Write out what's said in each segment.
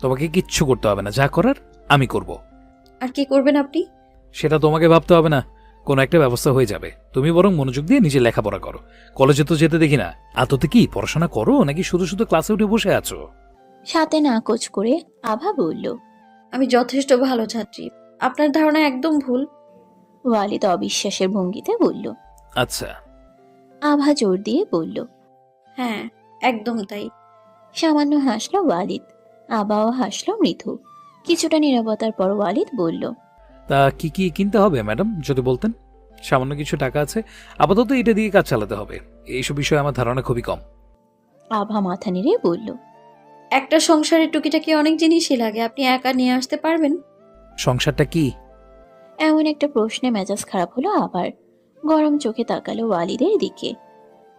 তোমাকে কিচ্ছু করতে হবে না, যা করার আমি করব। আর কি করবেন আপনি? সেটা তোমাকে ভাবতে হবে না, কোনো একটা ব্যবস্থা হয়ে যাবে। তুমি বরং মনোযোগ দিয়ে নিজে লেখাপড়া করো। কলেজে তো যেতে দেখি না, আদতে কি পড়াশোনা করো নাকি শুধু শুধু ক্লাসে উঠে বসে আছো? সাথে নাকচ করে আভা বলল। আমি যথেষ্ট ভালো ছাত্রী, আপনার ধারণা একদম ভুল। ওয়ালিদ অবিশ্বাসের ভঙ্গিতে বলল। আচ্ছা। আভা জোর দিয়ে বলল। হ্যাঁ, একদম তাই। সামান্য হাসল ওয়ালিদ, আবাও হাসল মৃদু। কিছুটা নীরবতার পর ওয়ালিদ বলল। তা কি কি কিনতে হবে ম্যাডাম, যদি বলতেন? সামান্য কিছু টাকা আছে, আপাতত এটা দিয়ে কাজ চালাতে হবে। এইসব বিষয়ে আমার ধারণা খুবই কম। আভা মাথা নেড়ে বলল। একটা সংসারে টুকিটাকি অনেক জিনিসই লাগে, আপনি একা নিয়ে আসতে পারবেন? সংসারটা কি? এমন একটা প্রশ্নে মেজাজ খারাপ হলো আবার। গরম চোখে তাকালো ওয়ালিদের দিকে।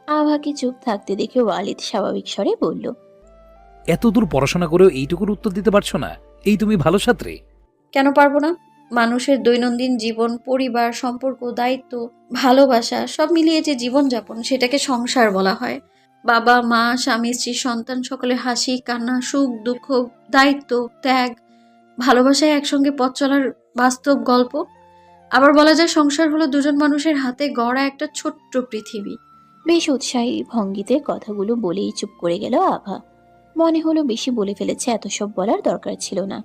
আভাকে চুপ থাকতে দেখে ওয়ালিদ স্বাভাবিক স্বরে বলল। এত দূর পড়াশোনা করেও এইটুকুর উত্তর দিতে পারছো না? এই তুমি ভালো ছাত্রী? কেন পারবো না? মানুষের দৈনন্দিন জীবন, পরিবার, সম্পর্ক, দায়িত্ব, ভালোবাসা সব মিলিয়ে যে জীবনযাপন, সেটাকে সংসার বলা হয়। বাবা মা, স্বামী স্ত্রী, সন্তান, সকলের হাসি কান্না, সুখ দুঃখ, দায়িত্ব, ত্যাগ, ভালোবাসায় একসঙ্গে পথ চলার বাস্তব গল্প। আবার বলা যায় সংসার হলো দুজন মানুষের হাতে গড়া একটা ছোট্ট পৃথিবী। বেশ উৎসাহী ভঙ্গিতে কথাগুলো বলেই চুপ করে গেল আভা। মনে হলো বেশি বলে ফেলেছে, এত সব বলার দরকার ছিল না।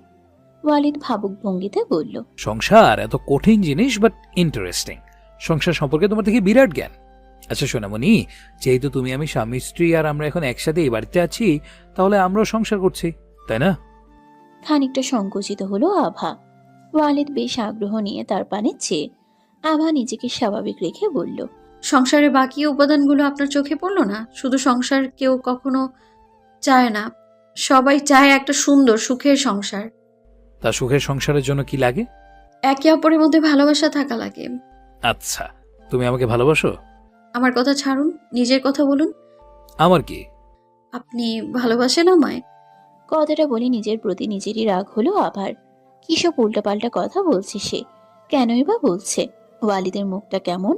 ওয়ালিদ ভাবুক ভঙ্গিতে বলল। সংসার এত কঠিন জিনিস, বাট ইন্টারেস্টিং। সংসার সম্পর্কে তোমার থেকে বিরাট জ্ঞান। আচ্ছা সোনামণি, যেহেতু তুমি আমি স্বামী স্ত্রী আর আমরা এখন একসাথে এই বাড়িতে আছি, তাহলে আমরাও সংসার করছি, তাই না? খানিকটা সংকুচিত হলো আভা। ওয়ালিদ বেশ আগ্রহ নিয়ে তার পানে চেয়ে আভা নিজেকে স্বাভাবিক রেখে বলল। সংসারের বাকি উপাদানগুলো আপনার চোখে পড়লো না? শুধু সংসার কেউ কখনো চায় না, সবাই চায় একটা সুন্দর সুখের সংসার। তা সুখের সংসারের জন্য কি লাগে? একে অপরের মধ্যে ভালোবাসা থাকা লাগে। আচ্ছা, তুমি আমাকে ভালোবাসো? আমার কথা ছাড়ুন, নিজের কথা বলুন। আমার কি? আপনি ভালোবাসেন আমায়? কথাটা বলে নিজের প্রতি নিজেরই রাগ হলো আবার। কিসব উল্টাপাল্টা কথা বলছে সে, কেনই বা বলছে? ওয়ালিদের মুখটা কেমন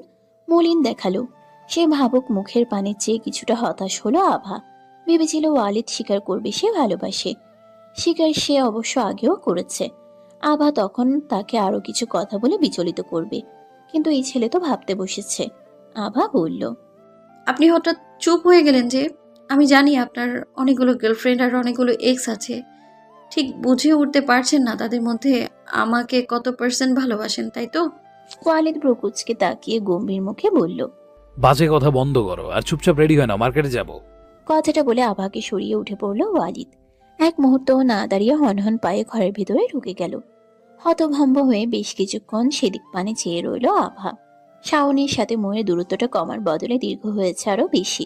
মলিন দেখালো। সে ভাবুক মুখের পানে চেয়ে কিছুটা হতাশ হলো আভা। ভেবেছিল ওয়ালিদ স্বীকার করবে সে ভালোবাসে। স্বীকার সে অবশ্য আগেও করেছে। আভা তখন তাকে আরো কিছু কথা বলে বিচলিত করবে, কিন্তু এই ছেলে তো ভাবতে বসেছে। আভা বলল। আপনি হঠাৎ চুপ হয়ে গেলেন যে? আমি জানি আপনার অনেকগুলো গার্লফ্রেন্ড আর অনেকগুলো এক্স আছে, ঠিক বুঝে উঠতে পারছেন না তাদের মধ্যে আমাকে কত পার্সেন্ট ভালোবাসেন, তাই তো? ওয়ালিদ ব্রকুচকে তাকিয়ে গম্ভীর মুখে বলল। বাজে কথা বন্ধ করো আর চুপচাপ রেডি হয় না, মার্কেটে যাব। কথাটা বলে আভাকে সরিয়ে উঠে পড়ল ওয়ালিদ। এক মুহূর্তও না দাঁড়িয়ে হনহন পায়ে ঘরের ভিতরে ঢুকে গেল। হতভম্ব হয়ে বেশ কিছুক্ষণ সেদিক পানে চেয়ে রইল আভা। শাওনের সাথে মোয়ের দূরত্বটা কমার বদলে দীর্ঘ হয়েছে আরো বেশি।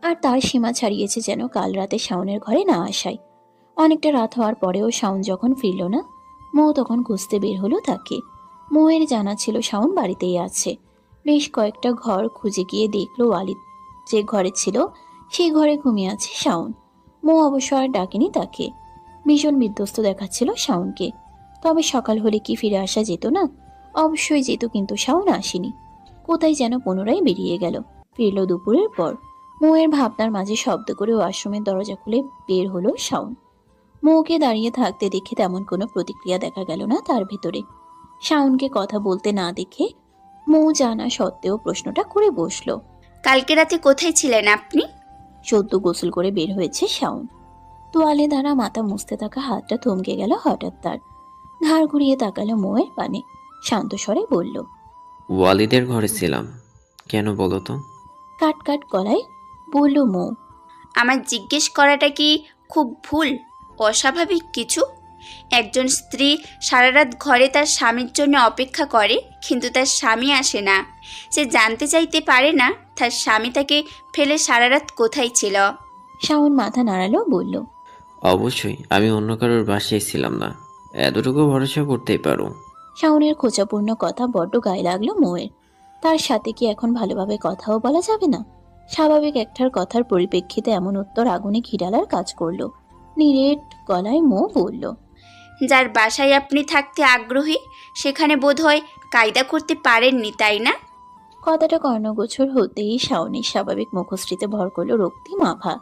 আর তার সীমা ছাড়িয়েছে যেন কাল রাতে শাওনের ঘরে না আসায়। অনেকটা রাত হওয়ার পরেও শাওন যখন ফিরল না, মৌ তখন খুঁজতে বের হলো তাকে। মৌয়ের জানা ছিল শাওন বাড়িতেই আছে। বেশ কয়েকটা ঘর খুঁজে গিয়ে দেখলো ওয়ালিদ যে ঘরে ছিল সেই ঘরে ঘুমিয়ে আছে শাওন। মৌ অবশ্য আর ডাকেনি তাকে। ভীষণ বিধ্বস্ত দেখাচ্ছিল শাওনকে। তবে সকাল হলে কি ফিরে আসা যেত না? অবশ্যই যেত, কিন্তু শাওন আসেনি। কোথায় যেন পুনরায় বেরিয়ে গেল। ফিরল দুপুরের পর। মৌয়ের ভাবনার মাঝে শব্দ করে ওয়াশরুমের দরজা খুলে বের হলো শাওন। মৌকে দাঁড়িয়ে থাকতে দেখে তেমন কোনো প্রতিক্রিয়া দেখা গেল না তার ভেতরে। শাওনকে কথা বলতে না দেখে মৌ জানা সত্ত্বেও প্রশ্নটা করে বসলো। কালকে রাতে কোথায় ছিলেন আপনি? সদ্য গোসল করে বের হয়েছে শাওন। তোয়ালে দ্বারা মাথা মুছতে থাকা হাতটা থমকে গেল হঠাৎ তার। ঘাড় ঘুরিয়ে তাকালো মৌয়ের পানে। শান্ত স্বরে বলল। ওয়ালিদের ঘরে ছিলাম। কেন বলো তো? কাট কাট গলায় বলল মৌ। আমার জিজ্ঞেস করাটা কি খুব ভুল, অস্বাভাবিক কিছু? একজন স্ত্রী সারা রাত ঘরে তার স্বামীর জন্য অপেক্ষা করে, কিন্তু তার স্বামী আসে না। সে জানতে চাইতে পারে না তার স্বামী তাকে ফেলে সারা রাত কোথায় ছিল। শাওন মাথা নাড়ালো, বলল। অবশ্যই আমি অন্য কারোর বাসায় ছিলাম না, এতটুকু ভরসা করতেই পারো। শাওনের খোঁচাপূর্ণ কথা বড্ড গায়ে লাগলো মৌয়ের। তার সাথে কি এখন ভালোভাবে কথাও বলা যাবে না? স্বাভাবিক একটার কথার পরিপ্রেক্ষিতে এমন উত্তর আগুনে ঘি ঢালার কাজ করলো। নিরেট গলায় মৌ বলল। যার বাসায় আপনি থাকতে আগ্রহী সেখানে বোধহয় কায়দা করতে পারেননি, তাই না? কথাটা কর্ণগোচর হতেই শাওনের স্বাভাবিক মুখশ্রীতে ভর করলো রক্তিম আভা।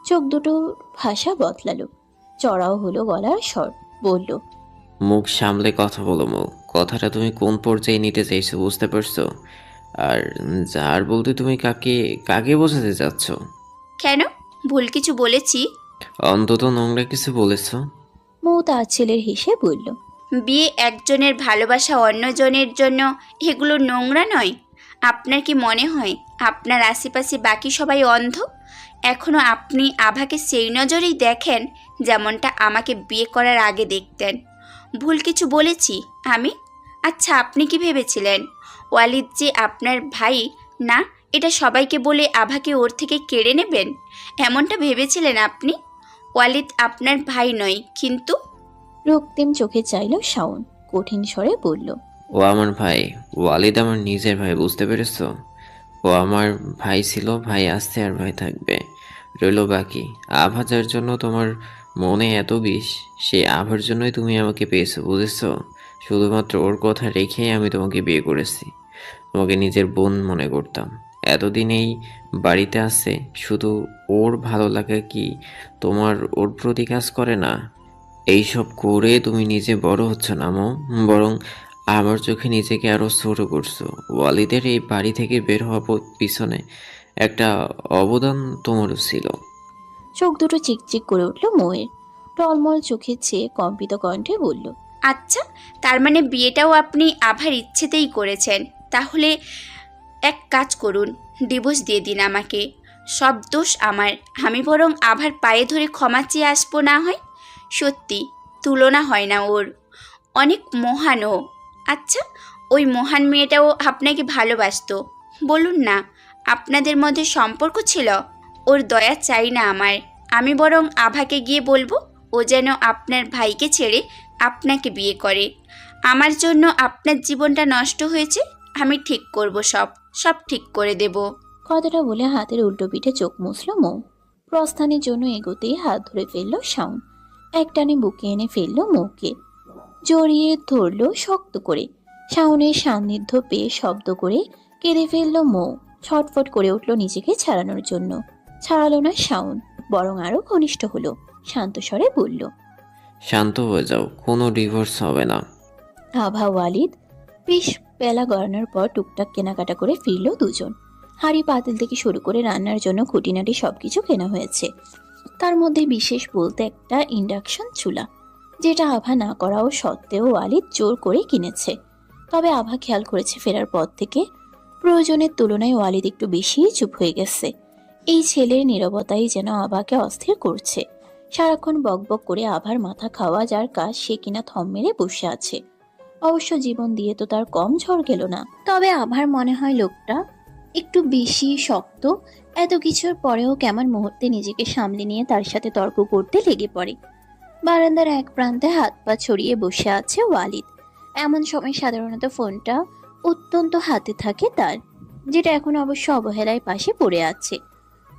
চোখ দুটো ভাষা বদলালো। চড়াও হলো গলার স্বর। বলল, মুখ সামলে কথা বলো মুখ। কথাটা তুমি কোন পর্যায়ে নিতে চাইছো বুঝতে পারছো? আর যার বলতে তুমি কাকে কাকে বোঝাতে চাচ্ছ? কেন? ভুল কিছু বলেছি? অন্তত নোংরা কিছু বলেছো? মৌ তার ছেলের হেসে বলল, বিয়ে একজনের ভালোবাসা অন্যজনের জন্য এগুলো নোংরা নয়? আপনার কি মনে হয় আপনার আশেপাশে বাকি সবাই অন্ধ? এখনও আপনি আভাকে সেই নজরেই দেখেন যেমনটা আমাকে বিয়ে করার আগে দেখতেন। ভুল কিছু বলেছি আমি? আচ্ছা, আপনি কি ভেবেছিলেন ওয়ালিদ যে আপনার ভাই না, এটা সবাইকে বলে আভাকে ওর থেকে কেড়ে নেবেন? এমনটা ভেবেছিলেন আপনি? ওয়ালিদ আপনার ভাই নয়, কিন্তু রক্তিম চোখে চাইল শাওন। কঠিন স্বরে বলল, ও আমার ভাই। ওয়ালিদ আমার নিজের ভাই, বুঝতে পেরেছো? ও আমার ভাই ছিল, ভাই আসছে, আর ভাই থাকবে। রইল বাকি আভা, যার জন্য তোমার মনে এত বিষ, সেই আভার জন্যই তুমি আমাকে পেয়েছো, বুঝেছো? শুধুমাত্র ওর কথা রেখেই আমি তোমাকে বিয়ে করেছি। তোমাকে নিজের বোন মনে করতাম। এতদিন এই বাড়িতে আছে শুধু ওর ভালো লাগা কি তোমার ওর প্রতি কাজ করে না? এইসব করে তুমি নিজে বড় হচ্ছ না মো, বরং আমার চোখে নিজেকে আরো ছোট করছো। ওয়ালিদের এই বাড়ি থেকে বের হওয়ার পিছনে একটা অবদান তোমারও ছিল। চোখ দুটো চিকচিক করে উঠল মৌয়ের। টলমল চোখে চেয়ে কম্পিত কণ্ঠে বলল, আচ্ছা, তার মানে বিয়েটাও আপনি আভার ইচ্ছেতেই করেছেন? তাহলে এক কাজ করুন, ডিভোর্স দিয়ে দিন আমাকে। সব দোষ আমার। আমি বরং আভার পায়ে ধরে ক্ষমা চেয়ে আসবো না হয়। সত্যি তুলনা হয় না ওর, অনেক মহান ও। আচ্ছা, ওই মহান মেয়েটাও আপনাকে ভালোবাসতো, বলুন না আপনাদের মধ্যে সম্পর্ক ছিল? ওর দয়া চাই না আমার। আমি বরং আভাকে গিয়ে বলবো ও যেন আপনার ভাইকে ছেড়ে আপনাকে বিয়ে করে। আমার জন্য আপনার জীবনটা নষ্ট হয়েছে, আমি ঠিক করব, সব সব ঠিক করে দেব। কথাটা বলে হাতের উল্টো পিঠে চোখ মুছল মৌ। প্রস্থানের জন্য এগোতেই হাত ধরে ফেলল শাওন। একটানে বুকে এনে ফেলল মৌকে, জড়িয়ে ধরল শক্ত করে। শাওনের সান্নিধ্য পেয়ে শব্দ করে কেঁদে ফেলল মৌ। ছটফট করে উঠল নিজেকে ছাড়ানোর জন্য। ছাড়ালো না শাওন, বরং আরো ঘনিষ্ঠ হলো। শান্ত স্বরে বলল, শান্ত হয়ে যাও, কোনো ডিভোর্স হবে না। আভা ওয়ালিদ। বেশ বেলা গড়ানোর পর টুকটাক কেনাকাটা করে ফিরল দুজন। হাঁড়ি পাতিল থেকে শুরু করে রান্নার জন্য খুঁটিনাটি সবকিছু কেনা হয়েছে। তার মধ্যে বিশেষ বলতে একটা ইন্ডাকশন চুলা, যেটা আভা না করাও সত্ত্বেও ওয়ালিদ জোর করে কিনেছে। তবে আভা খেয়াল করেছে ফেরার পর থেকে প্রয়োজনের তুলনায় ওয়ালিদ একটু বেশিই চুপ হয়ে গেছে। এই ছেলের নীরবতাই যেন আভাকে অস্থির করছে। সারাক্ষণ বকবক করে আভার মাথা খাওয়া যার কাজ, সে কিনা থম মেরে বসে আছে। অবশ্য জীবন দিয়ে তো তার কম ঝড় গেল না। তবে আভার মনে হয় লোকটা একটু বেশি শক্ত। এত কিছুর পরেও কেমন মুহূর্তে নিজেকে সামলে নিয়ে তার সাথে তর্ক করতে লেগে পড়ে। বারান্দার এক প্রান্তে হাত পা ছড়িয়ে বসে আছে ওয়ালিদ। এমন সময় সাধারণত ফোনটা অত্যন্ত হাতে থাকে তার, যেটা এখন অবশ্য অবহেলায় পাশে পড়ে আছে।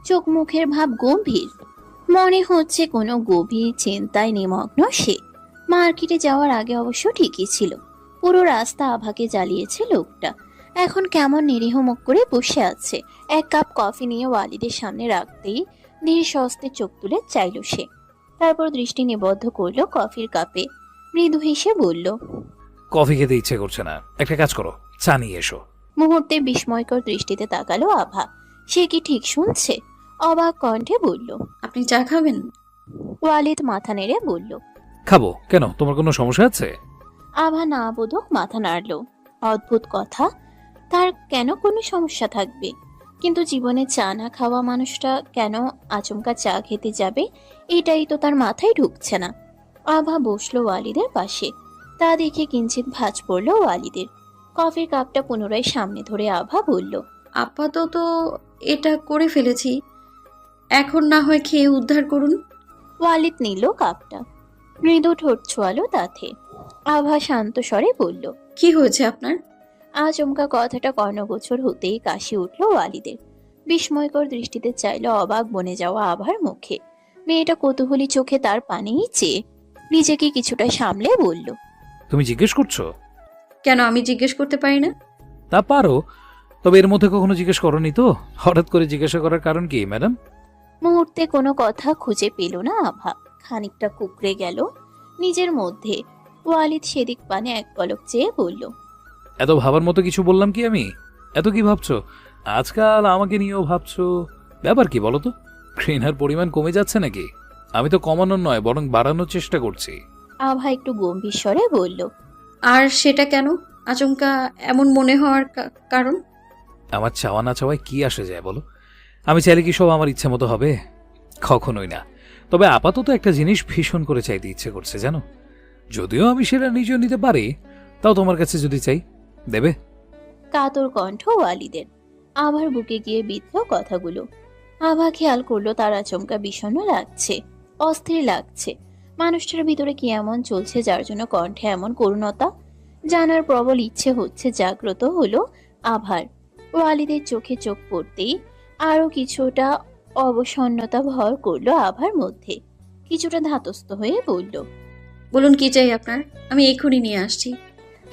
চোখ মুখের ভাব গম্ভীর, মনে হচ্ছে কোনো গভীর চিন্তায় নিমগ্ন সে। মার্কেটে যাওয়ার আগে অবশ্য ঠিকই ছিল, পুরো রাস্তা আভাকে জ্বালিয়েছে লোকটা। এখন কেমন নিরীহ মুখ করে বসে আছে। এক কাপ কফি নিয়ে ওয়ালিদের সামনে রাখতেই ধীর স্বস্তে চোখ তুলে চাইল সে। তারপর দৃষ্টি নিবদ্ধ করলো কফির কাপে। মৃদু হেসে বলল, কফি খেতে ইচ্ছে করছে না, একটা কাজ করো, চা নিয়ে এসো। মুহূর্তে বিস্ময়কর দৃষ্টিতে তাকালো আভা। সে কি ঠিক শুনছে? অবাক কণ্ঠে বলল, আপনি চা খাবেন? ওয়ালিদ মাথা নেড়ে বলল। খাবো কেন, তোমার কোনো সমস্যা আছে? আভা না বোধক মাথা নাড়ল। অদ্ভুত কথা, তার কেন কোনো সমস্যা থাকবে? কিন্তু জীবনে চা না খাওয়া মানুষটা কেন আচমকা চা খেতে যাবে, এটাই তো তার মাথায় ঢুকছে না। আভা বসলো ওয়ালিদের পাশে। তা দেখে কিঞ্চিত ভাঁজ পড়ল ওয়ালিদের। কফির কাপটা পুনরায় সামনে ধরে আভা বলল, আপাতত এটা করে ফেলেছি, এখন না হয় খেয়ে উদ্ধার করুন। ওয়ালিদ নিল কাপটা, মৃদু ঠোঁট ছোয়ালো তাতে। আভা শান্ত স্বরে বলল, কি হয়েছে আপনার? আচমকা কথাটা কর্ণগোচর হতেই কাশি উঠল ওয়ালিদের। বিস্ময়কর দৃষ্টিতে চাইল অবাক বনে যাওয়া আভার মুখে। মেয়েটা কৌতূহলী চোখে তার পানেই চেয়ে নিজেকে কিছুটা সামলে বলল, তুমি জিজ্ঞেস করছো? কেন আমি জিজ্ঞেস করতে পারি না? তা পারো, তবে এর মধ্যে কখনো জিজ্ঞেস করনি তো। হঠাৎ করে জিজ্ঞাসা করার কারণ কি ম্যাডাম? মুহূর্তে কোনো কথা খুঁজে পেল না আভা। খানিকটা কুকড়ে গেল নিজের মধ্যে। ওয়ালিদ সেদিক পানে এক পলক চেয়ে বলল, এত ভাবার মতো কিছু বললাম কি আমি? এত কি ভাবছো? আজকাল আমাকে নিয়েও ভাবছো? ব্যাপার কি বলো তো? ঘৃণার পরিমাণ কমে যাচ্ছে নাকি? আমি তো কমানোর নয়, বরং বাড়ানোর চেষ্টা করছি। আভা একটু গম্ভীর স্বরে বলল, আর সেটা কেন? আচমকা এমন মনে হওয়ার কারণ? আমার চাওয়া না চাওয়ায় কি আসে যায় বলো? আমি চাইলে কি সব আমার ইচ্ছে মতো হবে? কখনোই না। তবে আপাতত একটা জিনিস ভীষণ করে চাইতে ইচ্ছে করছে, জানো? যদিও আমি সেটা নিজেও নিতে পারি, তাও তোমার কাছে যদি চাই, দেবে? কাতর কণ্ঠ ওয়ালিদের। আভার বুকে গিয়ে বিঁধল কথাগুলো। আভা খেয়াল করলো তার আচমকা বিষণ্ণ লাগছে, অস্থির লাগছে। মানুষটার ভিতরে কি এমন চলছে যার জন্য কণ্ঠে এমন করুণতা? জানার প্রবল ইচ্ছে হচ্ছে জাগ্রত হলো আভার। ওয়ালিদের চোখে চোখ পড়তেই আরো কিছুটা অবসন্নতা ভর করলো আভার মধ্যে। কিছুটা ধাতস্থ হয়ে বলল, বলুন কি চাই আপনার? আমি এক্ষুনি নিয়ে আসছি।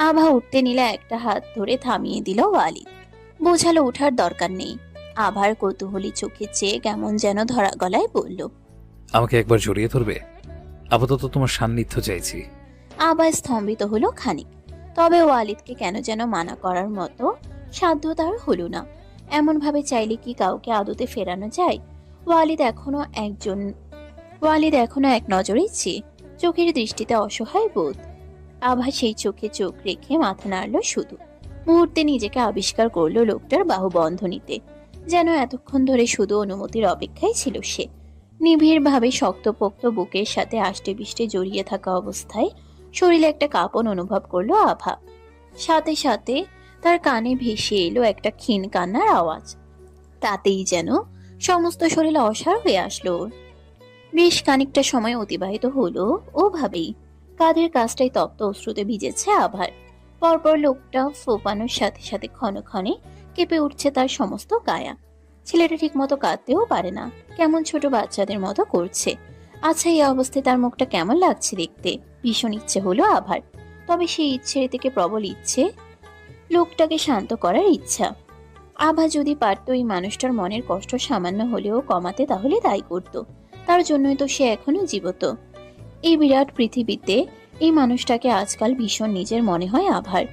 আভা উঠতে নিলে একটা হাত ধরে থামিয়ে দিল ওয়ালিদ। বোঝালো ওঠার দরকার নেই। আভার কৌতূহলী চোখে চেয়ে কেমন যেন ধরা গলায় বলল, আমাকে একবার জড়িয়ে ধরবে? আপাতত তোমার সান্নিধ্য চাইছি। আভা স্তম্ভিত হলো খানিক। তবে ওয়ালিদকে কেন যেন মানা করার মতো সাধ্য তার হলো না। এমন ভাবে চাইলে কি কাউকে আদতে ফেরানো যায়? ওয়ালিদ এখনো এক নজরেই চেয়ে, চোখের দৃষ্টিতে অসহায় বোধ। আভা সেই চোখে চোখ রেখে মাথা নাড়ল শুধু। মুহূর্তে নিজেকে আবিষ্কার করলো লোকটার বাহুবন্ধনীতে। যেন এতক্ষণ ধরে শুধু অনুমতির অপেক্ষায় ছিল সে। নিবিড়ভাবে শক্তপোক্ত বুকের সাথে আষ্টে পিষ্টে জড়িয়ে থাকা অবস্থায় শরীরে একটা কাঁপন অনুভব করলো আভা। সাথে সাথে তার কানে ভেসে এলো একটা ক্ষীণ কান্নার আওয়াজ। তাতেই যেন সমস্ত শরীর অসাড় হয়ে আসলো ওর। বেশ খানিকটা সময় অতিবাহিত হলো ওভাবেই। কাঁধের কাজটাই তপ্ত অশ্রুতে ভিজেছে আভার। পরপর লোকটা ফোপানোর সাথে সাথে ক্ষণে ক্ষণে কেঁপে উঠছে তার সমস্ত কায়া। ছেলেটা ঠিক মতো কাঁদতেও পারে না, কেমন ছোট বাচ্চাদের মতো করছে। আচ্ছা, এই অবস্থায় তার মুখটা কেমন লাগছে দেখতে? ভীষণ ইচ্ছে হলো আভার। তবে সেই ইচ্ছের থেকে প্রবল ইচ্ছে লোকটাকে শান্ত করার ইচ্ছা। আভা যদি পারতো এই মানুষটার মনের কষ্ট সামান্য হলেও কমাতে, তাহলে তাই করতো। তার জন্যই তো সে এখনো জীবিত। এই বিরাট পৃথিবীতে এই মানুষটাকে আজকাল ভীষণ নিজের মনে হয় আভার।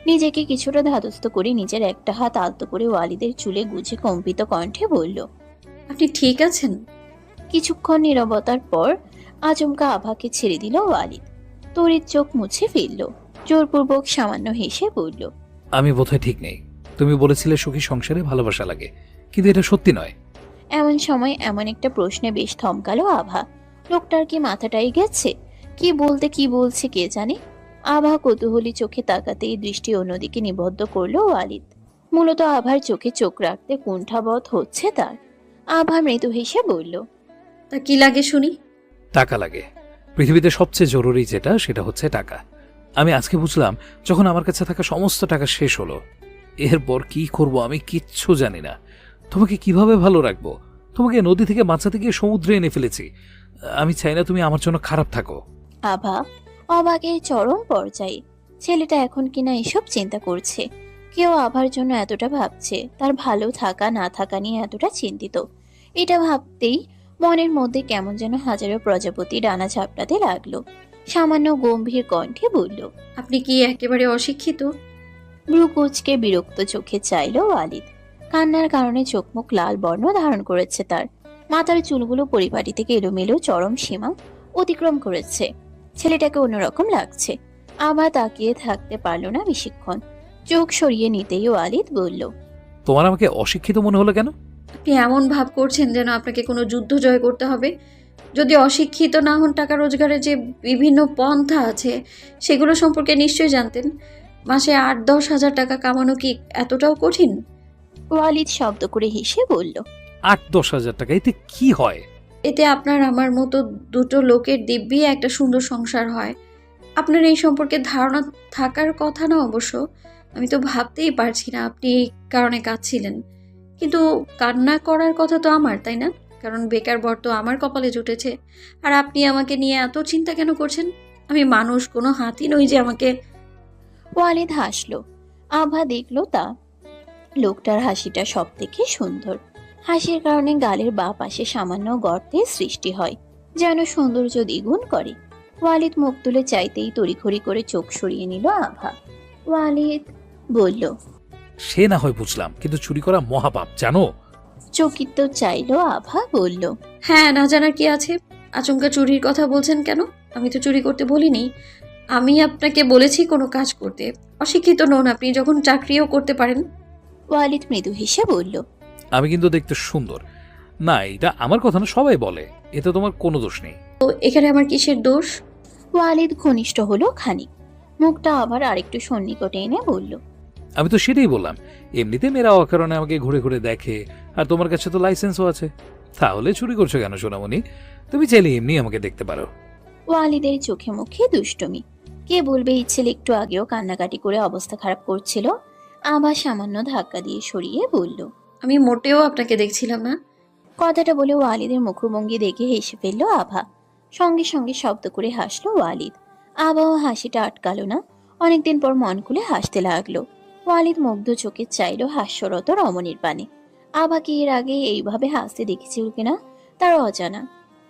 নিজেকে কিছুটা ধাতস্থ করে নিজের একটা হাত আলতো করে ওয়ালিদের চুলে গুজে কম্পিত কণ্ঠে বলল, আপনি ঠিক আছেন? কিছুক্ষণ নীরবতার পর আচমকা আভাকে ছেড়ে দিল ওয়ালিদ। তড়িৎ চোখ মুছে ফেলল। জোরপূর্বক সামান্য হেসে বলল, আমি বোধহয় ঠিক নেই। তুমি বলেছিলে সুখী সংসারে ভালোবাসা লাগে, কিন্তু এটা সত্যি নয়। এমন সময় এমন একটা প্রশ্নে বেশ থমকালো আভা। লোকটার কি মাথাটাই গেছে? কি বলতে কি বলছে কে জানে। আভা কৌতূহলী চোখে তাকাতেই দৃষ্টি অন্যদিকে নিবদ্ধ করলো ওয়ালিদ। মূলত আভার চোখে চোখ রাখতে কুণ্ঠাবোধ হচ্ছে তার। আভা মৃদু হেসে বলল, তা কি লাগে শুনি? টাকা লাগে। পৃথিবীতে সবচেয়ে জরুরি যেটা, সেটা হচ্ছে টাকা। আমি আজকে বুঝলাম, যখন আমার কাছে থাকা সমস্ত টাকা শেষ হলো। এরপর কি করব আমি কিচ্ছু জানি না। তোমাকে কিভাবে ভালো রাখবো? তোমাকে নদী থেকে বাঁচাতে গিয়ে সমুদ্রে এনে ফেলেছি। আমি চাই না তুমি আমার জন্য খারাপ থাকো। আভা অবাকের চরম পর্যায়ে। ছেলেটা এখন কিনা এসব চিন্তা করছে। কেউ আভার জন্য এতটা ভাবছে, তার ভালো থাকা না থাকা নিয়ে এতটা চিন্তিত। এটা ভাবতেই মনের মধ্যে কেমন যেন হাজারো প্রজাপতি ডানা ঝাপটাতে লাগলো। সামান্য গম্ভীর কণ্ঠে বলল, আপনি কি একেবারে অশিক্ষিত? ভ্রু কুঁচকে বিরক্ত চোখে চাইল ওয়ালিদ। কান্নার কারণে চোখ মুখ লাল বর্ণ ধারণ করেছে তার। মাথার চুলগুলো পরিপাটি থেকে এলোমেলো চরম সীমা অতিক্রম করেছে। ছেলেটাকে অন্যরকম লাগছে। আবার তাকিয়ে থাকতে পারল না বেশিক্ষণ। চোখ সরিয়ে নিতেই ওয়ালিদ বলল, তোমার আমাকে অশিক্ষিত মনে হলো কেন? আপনি এমন ভাব করছেন যেন আপনাকে কোনো যুদ্ধ জয় করতে হবে। যদি অশিক্ষিত না হন, টাকা রোজগারের যে বিভিন্ন পন্থা আছে সেগুলো সম্পর্কে নিশ্চয়ই জানতেন। মাসে 8-10 হাজার টাকা কামানো কি এতটাও কঠিন? ওয়ালিদ শব্দ করে হেসে বলল, 8-10 হাজার টাকা এতে কি হয়? এতে আপনার আমার মতো দুটো লোকের দিব্যি একটা সুন্দর সংসার হয়। আপনার এই সম্পর্কে ধারণা থাকার কথা না অবশ্য। আমি তো ভাবতেই পারছি না আপনি এই কারণে কাঁদছিলেন। কিন্তু কান্না করার কথা তো আমার, তাই না? কারণ বেকার বর তো আমার কপালে জুটেছে। আর আপনি আমাকে নিয়ে এত চিন্তা কেন করছেন? আমি মানুষ, কোনো হাতি নই যে আমাকে... ওয়ালিদ হাসল। আভা দেখল তা। লোকটার হাসিটা সব থেকে সুন্দর। হাসির কারণে গালের বাঁ পাশে সামান্য গর্তের সৃষ্টি হয়, যেন সৌন্দর্য দ্বিগুণ করে। ওয়ালিদ মুখ তুলে চাইতেই তড়িঘড়ি করে চোখ সরিয়ে নিল আভা। ওয়ালিদ বলল। সে না হয় বুঝলাম, কিন্তু চুরি করা মহাপাপ জানো। চকিত চাইলো আভা বলল। হ্যাঁ, না জানার কি আছে? আচমকা চুরির কথা বলছেন কেন? আমি তো চুরি করতে বলিনি। আমি আপনাকে বলেছি কোনো কাজ করতে। অশিক্ষিত নন আপনি, যখন চাকরিও করতে পারেন। ওয়ালিদ মৃদু হেসে বলল। আমি কিন্তু দেখতে সুন্দর না, এটা আমার কথা না, সবাই বলে। এতে তোমার কোনো দোষ নেই। তো এখানে আমার কিসের দোষ? ওয়ালিদ ঘনিষ্ঠ হলো খানিক, মুখটা আবার আরেকটু সন্নিকটে এনে বলল। আমি তো সেটাই বললাম, এমনিতে মেয়েরা অকারণে আমাকে ঘুরে ঘুরে দেখে, আর তোমার কাছে তো লাইসেন্সও আছে। তাহলে চুরি করছো কেন সোনামণি? তুমি চাইলে এমনি আমাকে দেখতে পারো। ওয়ালিদের চোখে মুখে দুষ্টুমি। কে বলবে এই ছেলে একটু আগেও কান্নাকাটি করে অবস্থা খারাপ করছিল। আবার সামান্য ধাক্কা দিয়ে সরিয়ে বলল। আমি মোটেও আপনাকে দেখছিলাম না। কথাটা বলে ওয়ালিদের মুখভঙ্গি দেখে হেসে ফেললো আভা। সঙ্গে সঙ্গে শব্দ করে হাসলো ওয়ালিদ। আবাও হাসিটা আটকালো না, অনেকদিন পর মন খুলে হাসতে লাগলো। ওয়ালিদ মুগ্ধ চোখে চাইলো হাস্যরত রমণীর পানে। আভাকে এর আগে এইভাবে হাসতে দেখেছিল কিনা তার অজানা।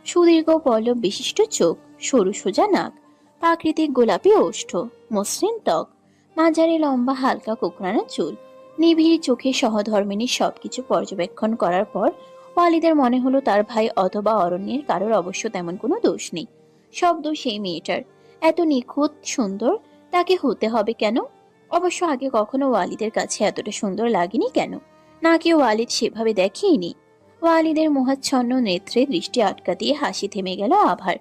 সুদীর্ঘ পল্লব বিশিষ্ট চোখ, সরু সোজা নাক, প্রাকৃতিক গোলাপি ওষ্ঠ, মসৃণ ত্বক, মাঝারি লম্বা হালকা কোকড়ানো চুল, নিবিড় চোখে সহধর্মিনীর সবকিছু পর্যবেক্ষণ করার পর ওয়ালিদের মনে হলো তার ভাই অথবা অরণ্যের কারোর অবশ্য তেমন কোনো দোষ নেই। সব দোষ সেই মেয়েটার। এত নিখুঁত সুন্দর তাকে হতে হবে কেন? অবশ্য আগে কখনো ওয়ালিদের কাছে এতটা সুন্দর লাগেনি কেন? নাকি ওয়ালিদ সেভাবে দেখেইনি? ওয়ালিদের মোহাচ্ছন্ন নেত্রে দৃষ্টি আটকা দিয়ে হাসি থেমে গেল আভার।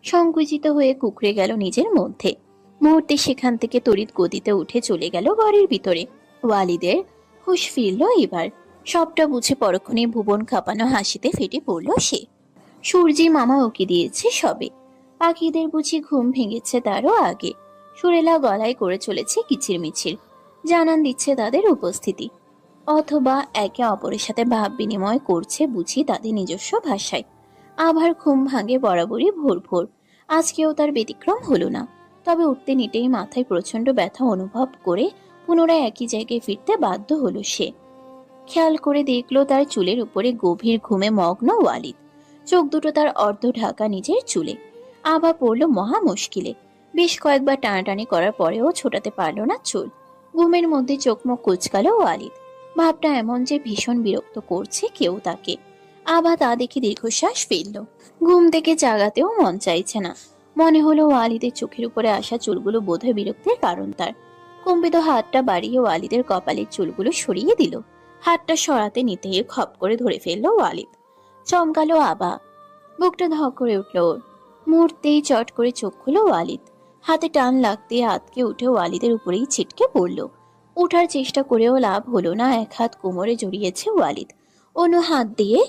সংকুচিত হয়ে কুকড়ে গেল নিজের মধ্যে। মুহূর্তে সেখান থেকে তড়িৎ গতিতে উঠে চলে গেল ঘরের ভিতরে। ওয়ালিদের হুঁশ ফিরল এবার। সবটা বুঝে পরক্ষণে ভুবন কাঁপানো হাসিতে ফেটে পড়ল সে। সূর্যি মামা ওকে দিয়েছে সবে। পাখিদের বুঝি ঘুম ভেঙেছে তারও আগে। সুরেলা গলায় করে চলেছে কিচিরমিচির, জানান দিচ্ছে তাদের উপস্থিতি। অথবা একে অপরের সাথে ভাব বিনিময় করছে বুঝি তাদের নিজস্ব ভাষায়। আবার ঘুম ভাঙে বরাবরই ভোর ভোর। আজকেও তার ব্যতিক্রম হলো না। তবে উঠতে নিতেই মাথায় প্রচন্ড ব্যথা অনুভব করে পুনরায় একই জায়গায় ফিরতে বাধ্য হলো সে। খেয়াল করে দেখলো তার চুলের উপরে গভীর ঘুমে মগ্ন ওয়ালিদ। চোখ দুটো তার অর্ধ ঢাকা নিজের চুলে। আভা পড়ল মহা মুশকিলে। বেশ কয়েকবার টানাটানি করার পরেও ছোটাতে পারল না চুল। ঘুমের মধ্যে চোখ মুখ কুচকালো ওয়ালিদ। ভাবটা এমন যে ভীষণ বিরক্ত করছে কেউ তাকে। আভা তা দেখে দীর্ঘশ্বাস ফেলল। ঘুম থেকে জাগাতেও মন চাইছে না। মনে হলো ওয়ালিদের চোখের উপরে আসা চুলগুলো বোধহয় বিরক্তির কারণ তার। কম্পিত হাতটা বাড়িয়ে ওয়ালিদের কপালের চুলগুলো সরিয়ে দিল। হাতটা সরাতে নিতেই খপ করে ধরে ফেললো ওয়ালিদ। চমকালো আভা। বুকটা ধক করে উঠল ওর। মুহূর্তেই চট করে চোখ খুলো ওয়ালিদ। হাতে টান লাগতে আতকে উঠে ওয়ালিদের উপরেই ছিটকে পড়ল। ওঠার চেষ্টা করেও লাভ হলো না। এক হাত কোমরে জড়িয়েছে ওয়ালিদ। অন্য হাত দিয়ে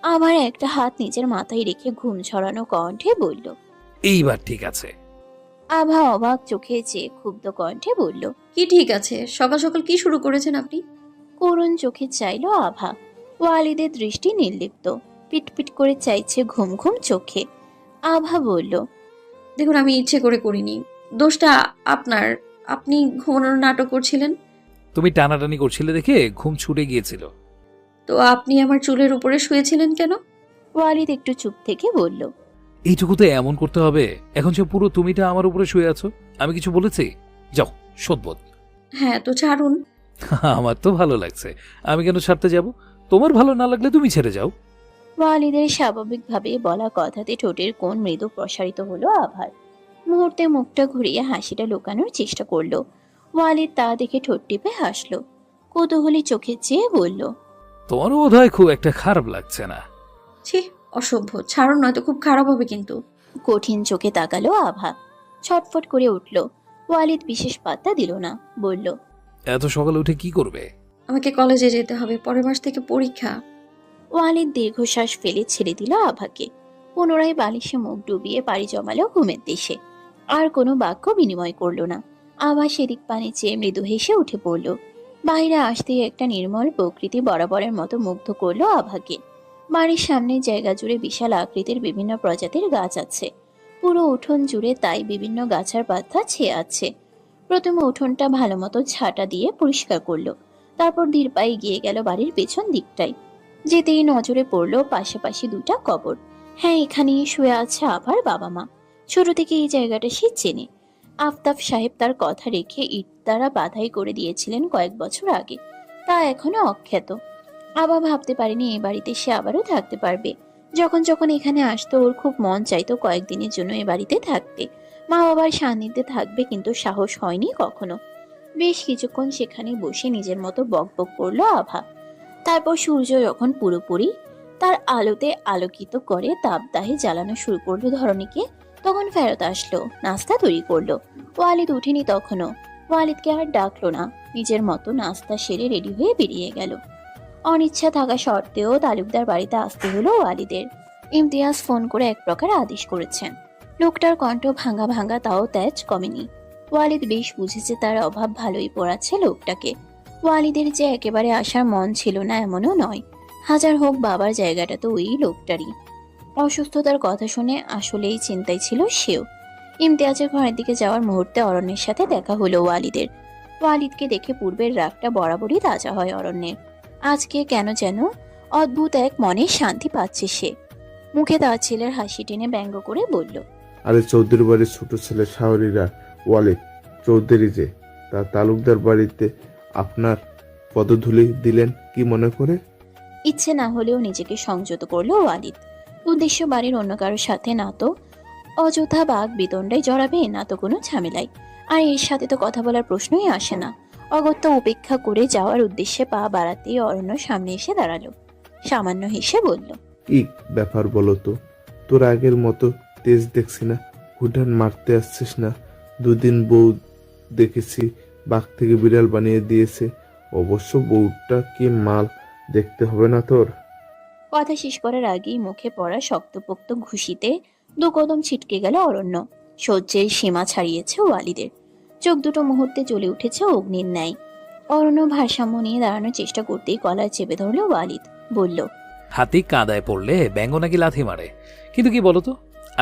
আবার একটা হাত নিজের মাথায় রেখে ঘুম ছড়ানো কণ্ঠে বলল। এইবার ঠিক আছে। আভা অবাক চোখে চেয়ে ক্ষুব্ধ কণ্ঠে বলল। কি ঠিক আছে? সকাল সকাল কি শুরু করেছেন আপনি? করুণ চোখে চাইল আভা। ওয়ালিদের দৃষ্টি নির্লিপ্ত, পিটপিট করে চাইছে ঘুম ঘুম চোখে। আভা বলল। দেখুন, আমি ইচ্ছে করে করিনি। দোষটা আপনার। আপনি ঘুমানোর নাটক করছিলেন। তুমি টানাটানি করছিলে দেখে ঘুম ছুটে গিয়েছিল। তো আপনি আমার চুলের উপরে শুয়েছিলেন কেন? ওয়ালিদ একটু চুপ থেকে বলল। এইটুকু তো এমন করতে হবে? এখন যে পুরো তুমিটা আমার উপরে শুয়ে আছো, আমি কিছু বলেছি? যাও, শোধবোধ। হ্যাঁ, তো ছাড়ুন। আমার তো ভালো লাগছে, আমি কেন ছাড়তে যাব? তোমার ভালো না লাগলে তুমি ছেড়ে যাও। ওয়ালিদের স্বাভাবিকভাবে বলা কথাতে ঠোঁটের কোণ মৃদু প্রসারিত হলো আভার। মুহূর্তে মুখটা ঘুরিয়ে হাসিটা লুকানোর চেষ্টা করলো। ওয়ালিদ তা দেখে ঠোঁট টিপে হাসলো। কৌতূহলী চোখে চেয়ে বলল। তোমারও বোধহয় খুব একটা খারাপ লাগছে না। ছি, অসভ্য। ছাড়ুন, নয়তো খুব খারাপ হবে কিন্তু। কঠিন চোখে তাকালো আভা। ছটফট করে উঠল। ওয়ালিদ বিশেষ পাত্তা দিল না, বলল। এত সকালে উঠে কি করবে? আমাকে কলেজে যেতে হবে, পরের মাস থেকে পরীক্ষা। ওয়ালিদ দীর্ঘশ্বাস ফেলে ছেড়ে দিল আভাকে। পুনরায় বালিশে মুখ ডুবিয়ে পাড়ি জমালো ঘুমের দেশে। আর কোনো বাক্য বিনিময় করলো না। আভা সেদিক পানে চেয়ে মৃদু হেসে উঠে পড়ল। বাইরে আসতেই একটা নির্মল প্রকৃতি বরাবরের মতো মুগ্ধ করলো আভাকে। বাড়ির সামনে জায়গা জুড়ে বিশাল আকৃতির বিভিন্ন প্রজাতির গাছ আছে। পুরো উঠোন জুড়ে তাই বিভিন্ন গাছের পাতা ছেয়ে আছে। প্রথমে উঠোনটা ভালো মতো ঝাঁটা দিয়ে পরিষ্কার করলো। তারপর ধীর পায়ে গিয়ে গেল বাড়ির পেছন দিকটায়। যেতেই নজরে পড়লো পাশাপাশি দুটা কবর। হ্যাঁ, এখানেই শুয়ে আছে আবার বাবা মা। ছোট থেকে এই জায়গাটা সে চেনে। আফতাব সাহেব তার কথা রেখে ইট দ্বারা বাধাই করে দিয়েছিলেন কয়েক বছর আগে। তা এখনো অখ্যাত। আবার ভাবতে পারেনি এ বাড়িতে সে আবারও থাকতে পারবে। যখন যখন এখানে আসতো ওর খুব মন চাইতো কয়েকদিনের জন্য এ বাড়িতে থাকতে, মা বাবার সান্নিধ্যে থাকবে, কিন্তু সাহস হয়নি কখনো। বেশ কিছুক্ষণ সেখানে বসে নিজের মতো বকবক করলো আভা। তারপর সূর্য যখন পুরোপুরি তার আলোতে আলোকিত করে তাপদাহে জ্বালানো শুরু করলো ধরণীকে, তখন ফেরত আসলো, নাস্তা তৈরি করলো। ওয়ালিদ উঠেনি তখনও। ওয়ালিদকে আর ডাকলো না, নিজের মতো নাস্তা সেরে রেডি হয়ে বেরিয়ে গেল। অনিচ্ছা থাকা সত্ত্বেও তালুকদার বাড়িতে আসতে হলো ওয়ালিদের। ইমতিয়াজ ফোন করে এক প্রকার আদেশ করেছেন। লোকটার কণ্ঠ ভাঙা ভাঙা, তাও তেজ কমেনি। ওয়ালিদ বেশ বুঝেছে তার অভাব ভালোই পড়াচ্ছে লোকটাকে। ওয়ালিদের যে একেবারে আসার মন ছিল না এমনও নয়। হাজার হোক বাবার জায়গাটা তো ওই লোকটারই। অসুস্থতার কথা শুনে আসলেই চিন্তায় ছিল সেও। ইমতিয়াজের ঘরের দিকে যাওয়ার মুহূর্তে অরণ্যের সাথে দেখা হলো ওয়ালিদের। ওয়ালিদকে দেখে পূর্বের রাগটা বরাবরই তাজা হয় অরণ্যের। আজকে কেন যেন অদ্ভুত এক মনে শান্তি পাচ্ছে সে। মুখে তার ছেলের হাসি টেনে ব্যঙ্গ করে বলল, আরে চৌধুরী বাড়ির ছোট ছেলে শাহরিরা ওয়ালিদ চৌধুরী যে, তা তালুকদার বাড়িতে আপনার পদধূলি দিলেন কি মনে করে? ইচ্ছে না হলেও নিজেকে সংযত করলো ওয়ালিদ। উদ্দেশ্য বাড়ির অন্য কারোর সাথে না তো অযথা বাঘ বিতণ্ডায় জড়াবে, না তো কোনো ঝামেলায়। আর এর সাথে তো কথা বলার প্রশ্নই আসে না। অগত্যা উপেক্ষা করে যাওয়ার উদ্দেশ্যে পা বাড়াতেই অরণ্য সামনে এসে দাঁড়ালো। সামান্য হেসে বলল, কি ব্যাপার বলো তো? তোর আগের মতো তেজ দেখছি না, হুডান মারতে আসছিস না। দুদিন বউ দেখেছি বাঘ থেকে বিড়াল বানিয়ে দিয়েছে। অবশ্য বউটা কি মাল, দেখতে হবে না তোর? কথা শেষ করার আগেই মুখে পড়া শক্তপোক্ত ঘুষিতে দু কদম ছিটকে গেল অরণ্য। সহ্যের সীমা ছাড়িয়েছে ওয়ালিদের। চোখ দুটো মুহূর্তে জ্বলে উঠেছে অগ্নির ন্যায়। অরণ্য ভারসাম্য নিয়ে দাঁড়ানোর চেষ্টা করতেই গলায় চেপে ধরল ওয়ালিদ। বলল, হাতি কাদায় পড়লে ব্যাঙ নাকি লাথি মারে, কিন্তু কি বলতো,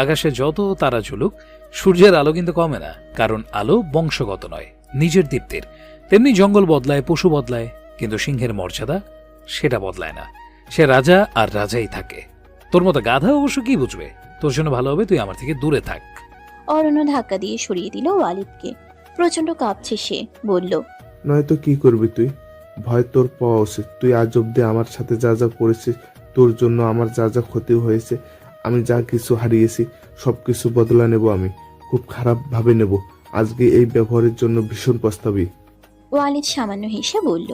আকাশে যত তারা ঝুলুক সূর্যের আলো কিন্তু কমে না, কারণ আলো বংশগত নয়, নিজের দীপ্তির। তেমনি জঙ্গল বদলায়, পশু বদলায়, কিন্তু সিংহের মর্যাদা সেটা বদলায় না। সে রাজা আর রাজাই থাকে। তোর মতো গাধা অবশ্য কি বুঝবে? তোর জন্য ভালো হবে তুই আমার থেকে দূরে থাক। অরণ্য ধাক্কা দিয়ে সরিয়ে দিল ওয়ালিদকে। প্রচন্ড কাঁপছে সে। বলল, নয়তো কি করবি তুই? ভয় তোর পাওয়া উচিত। তুই আজ অব্দি আমার সাথে যা যা করেছিস, তোর জন্য আমার যা যা ক্ষতি হয়েছে, আমি যা কিছু হারিয়েছি, সবকিছু বদলা নেব। আমি খুব খারাপ ভাবে নেব। আজকে এই ব্যবহারের জন্য ভীষণ পস্তাবি। ওয়ালিদ সামান্য হেসে বলল,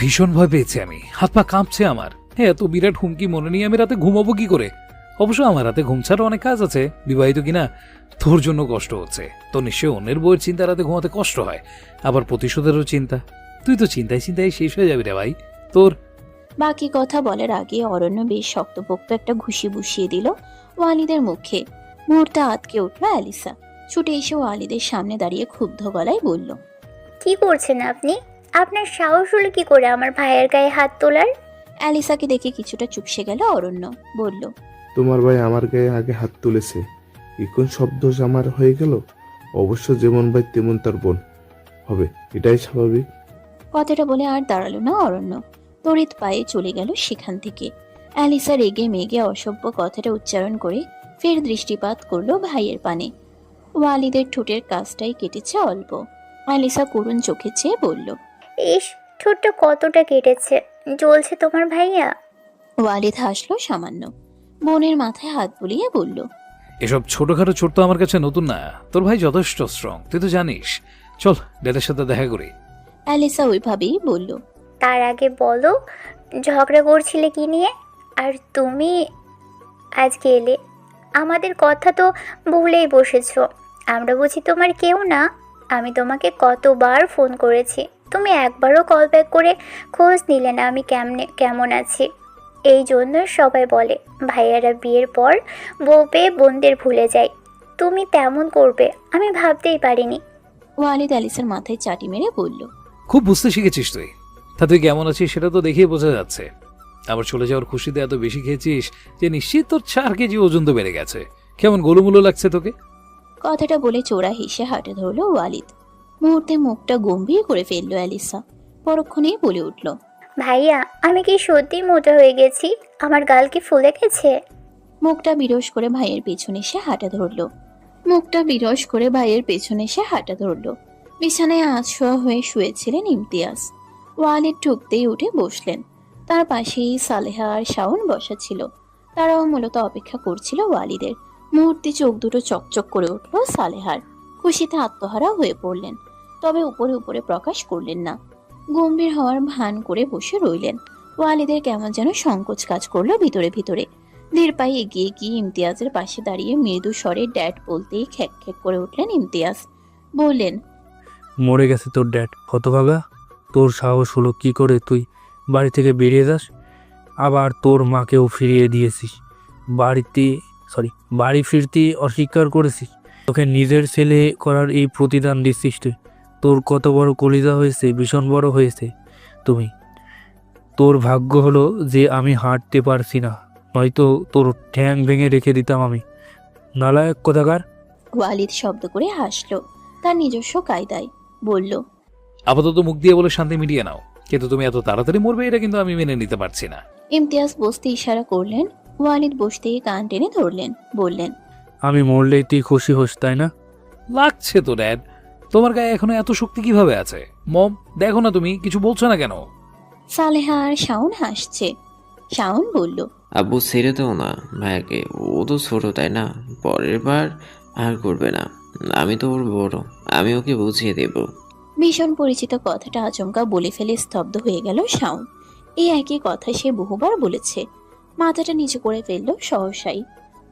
ভীষণ ভয় পেয়েছি আমি, হাত পা কাঁপছে আমার। হ্যাঁ, এত বিরাট হুমকি মনে নিয়ে আমি রাতে ঘুমাবো কি করে? অবশ্য আমার রাতে ঘুম ছাড়া অনেক কাজ আছে, বিবাহিত কিনা। তোর জন্য কষ্ট হচ্ছে, তোর নিশ্চয়ই অন্যের বউয়ের চিন্তা রাতে ঘুমাতে কষ্ট হয়, আবার প্রতিশোধেরও চিন্তা। তুই তো চিন্তায় চিন্তায় শেষ হয়ে যাবি রে ভাই তোর। বাকি কথা বলার আগে অরণ্য বেশ শক্তপোক্ত একটা ঘুষি বসিয়ে দিল ওয়ালিদের মুখে। মুহূর্তে আটকে উঠল অ্যালিসা। ছুটে এসে ওয়ালিদের সামনে দাঁড়িয়ে ক্ষুব্ধ গলায় বলল, কি করছেন আপনি? আপনার সাহস হলো কি করে আমার ভাইয়ের গায়ে হাত তোলার? অ্যালিসাকে দেখে কিছুটা চুপসে গেল অরণ্য। বলল, তোমার ভাই আমার গায়ে আগে হাত তুলেছে, এখন সব দোষ আমার হয়ে গেল? অবশ্য যেমন ভাই তেমন তার বোন হবে, এটাই স্বাভাবিক। কথাটা বলে আর দাঁড়ালো না অরণ্য। তড়িৎ পায়ে চলে গেল সেখান থেকে। অ্যালিসা রেগে মেগে অসভ্য কথাটা উচ্চারণ করে ফের দৃষ্টিপাত করলো ভাইয়ের পানে। ওয়ালিদের ঠোঁটের কাজটাই কেটেছে অল্প। অ্যালিসা করুণ চোখে চেয়ে বলল, ইস, ঠোঁটটা কতটা কেটেছে, জ্বলছে তোমার ভাইয়া? ওয়ালিদ হাসলো সামান্য। বোনের মাথায় হাত বুলিয়ে বলল, এসব ছোটখাটো চোট তো আমার কাছে নতুন না, তোর ভাই যথেষ্ট স্ট্রং, তুই তো জানিস। চল ড্যাডের সাথে দেখা করি। অ্যালিসা ওইভাবেই বলল, তার আগে বলো, ঝগড়া করছিলে কি নিয়ে? আর তুমি আজকে এলে, আমাদের কথা তো ভুলেই বসেছো। আমরা বুঝি তোমার কেউ না? আমি তোমাকে কতবার ফোন করেছি, তুমি একবারও কল ব্যাক করে খোঁজ নিলে না আমি কেমন আছি। এই জন্য সবাই বলে ভাইয়ারা বিয়ের পর বউ পেয়ে বোনদের ভুলে যায়। তুমি তেমন করবে আমি ভাবতেই পারিনি। ওয়ালিদ অ্যালিসার মাথায় চাটি মেরে বলল, খুব বুঝতে শিখেছিস তুই। তা তুই কেমন আছিস সেটা তো দেখেই বোঝা যাচ্ছে। আবার চলে যাওয়ার খুশিতে এত বেশি খেয়েছিস যে নিশ্চিত তোর 4 কেজি ওজন তো বেড়ে গেছে। কেমন গোলুমুলো লাগছে তোকে? কথাটা বলে চোরা হেসে হাঁটে ধরল ওয়ালিদ। মুহূর্তে মুখটা গম্ভীর করে ফেলল অ্যালিসা। পরক্ষণেই বলে উঠল, ভাইয়া, আমি কি সত্যি মোটা হয়ে গেছি? আমার গাল কি ফুলে গেছে? মুখটা বিরস করে ভাইয়ের পেছনে এসে হাঁটা ধরলো। বিছানায় আছোয়া হয়ে শুয়েছিলেন ইমতিয়াজ। ওয়ালিদ ঢুকতেই উঠে বসলেন। তার পাশেই সালেহা আর শাওন বসা ছিল। তারাও মূলত অপেক্ষা করছিল ওয়ালিদের। মুহূর্তে চোখ দুটো চকচক করে উঠল সালেহার। খুশিতে আত্মহারা হয়ে পড়লেন, তবে উপরে উপরে প্রকাশ করলেন না। গম্ভীর হওয়ার ভান করে বসে রইলেন। ওয়ালিদের কেমন যেন সংকোচ কাজ করলো ভিতরে ভিতরে। ধীর পায়ে এগিয়ে গিয়ে ইমতিয়াজের পাশে দাঁড়িয়ে মৃদু স্বরে ড্যাড বলতেই খ্যাক খ্যাক করে উঠলেন ইমতিয়াজ। বললেন, মরে গেছে তোর ড্যাড, হতভাগা। তোর সাহস হলো কি করে তুই বাড়ি থেকে বেরিয়ে যাস? আবার তোর মাকেও ফিরিয়ে দিয়েছিস। বাড়ি ফিরতে অস্বীকার করেছিস। তোকে নিজের ছেলে করার এই প্রতিদান দিচ্ছিস তুই। তোর কত বড় কলিজা হয়েছে, ভীষণ বড় হয়েছে তুমি। তোর ভাগ্য হলো যে আমি হাঁটতে পারছি না, নয়তো তোর ঠ্যাং ভেঙে রেখে দিতাম আমি। নালায়ক কোথাকার। ওয়ালিদ শব্দ করে হাসলো তার নিজস্ব কায়দায়। বলল, আপাতত মুখ দিয়ে বলে শান্তি মিটিয়ে নাও, কিন্তু তুমি এত তাড়াতাড়ি মরবে এটা কিন্তু আমি মেনে নিতে পারছি না। ইমতিয়াজ বসতে ইশারা করলেন। ওয়ালিদ বসতেই কান টেনে ধরলেন। বললেন, আমি মরলেই তুই খুশি হোস, তাই না? লাগছে তো ড্যাড, তোমার গায়ে এখনো এত শক্তি কিভাবে আছে? মম, দেখো না তুমি কিছু বলছো না কেন? সালেহা আর শাওন হাসছে। শাওন বলল, আব্বু ছেড়ে দাও না ভাইয়াকে, ও তো ছোট তাই না, পরের বার আর করবে না। আমি তো ওর বড়, আমি ওকে বুঝিয়ে দেব। ভীষণ পরিচিত কথাটা আচমকা বলে ফেলে স্তব্ধ হয়ে গেল শাওন। এই একই কথা সে বহুবার বলেছে। মাথাটা নিচু করে ফেলল সহসাই।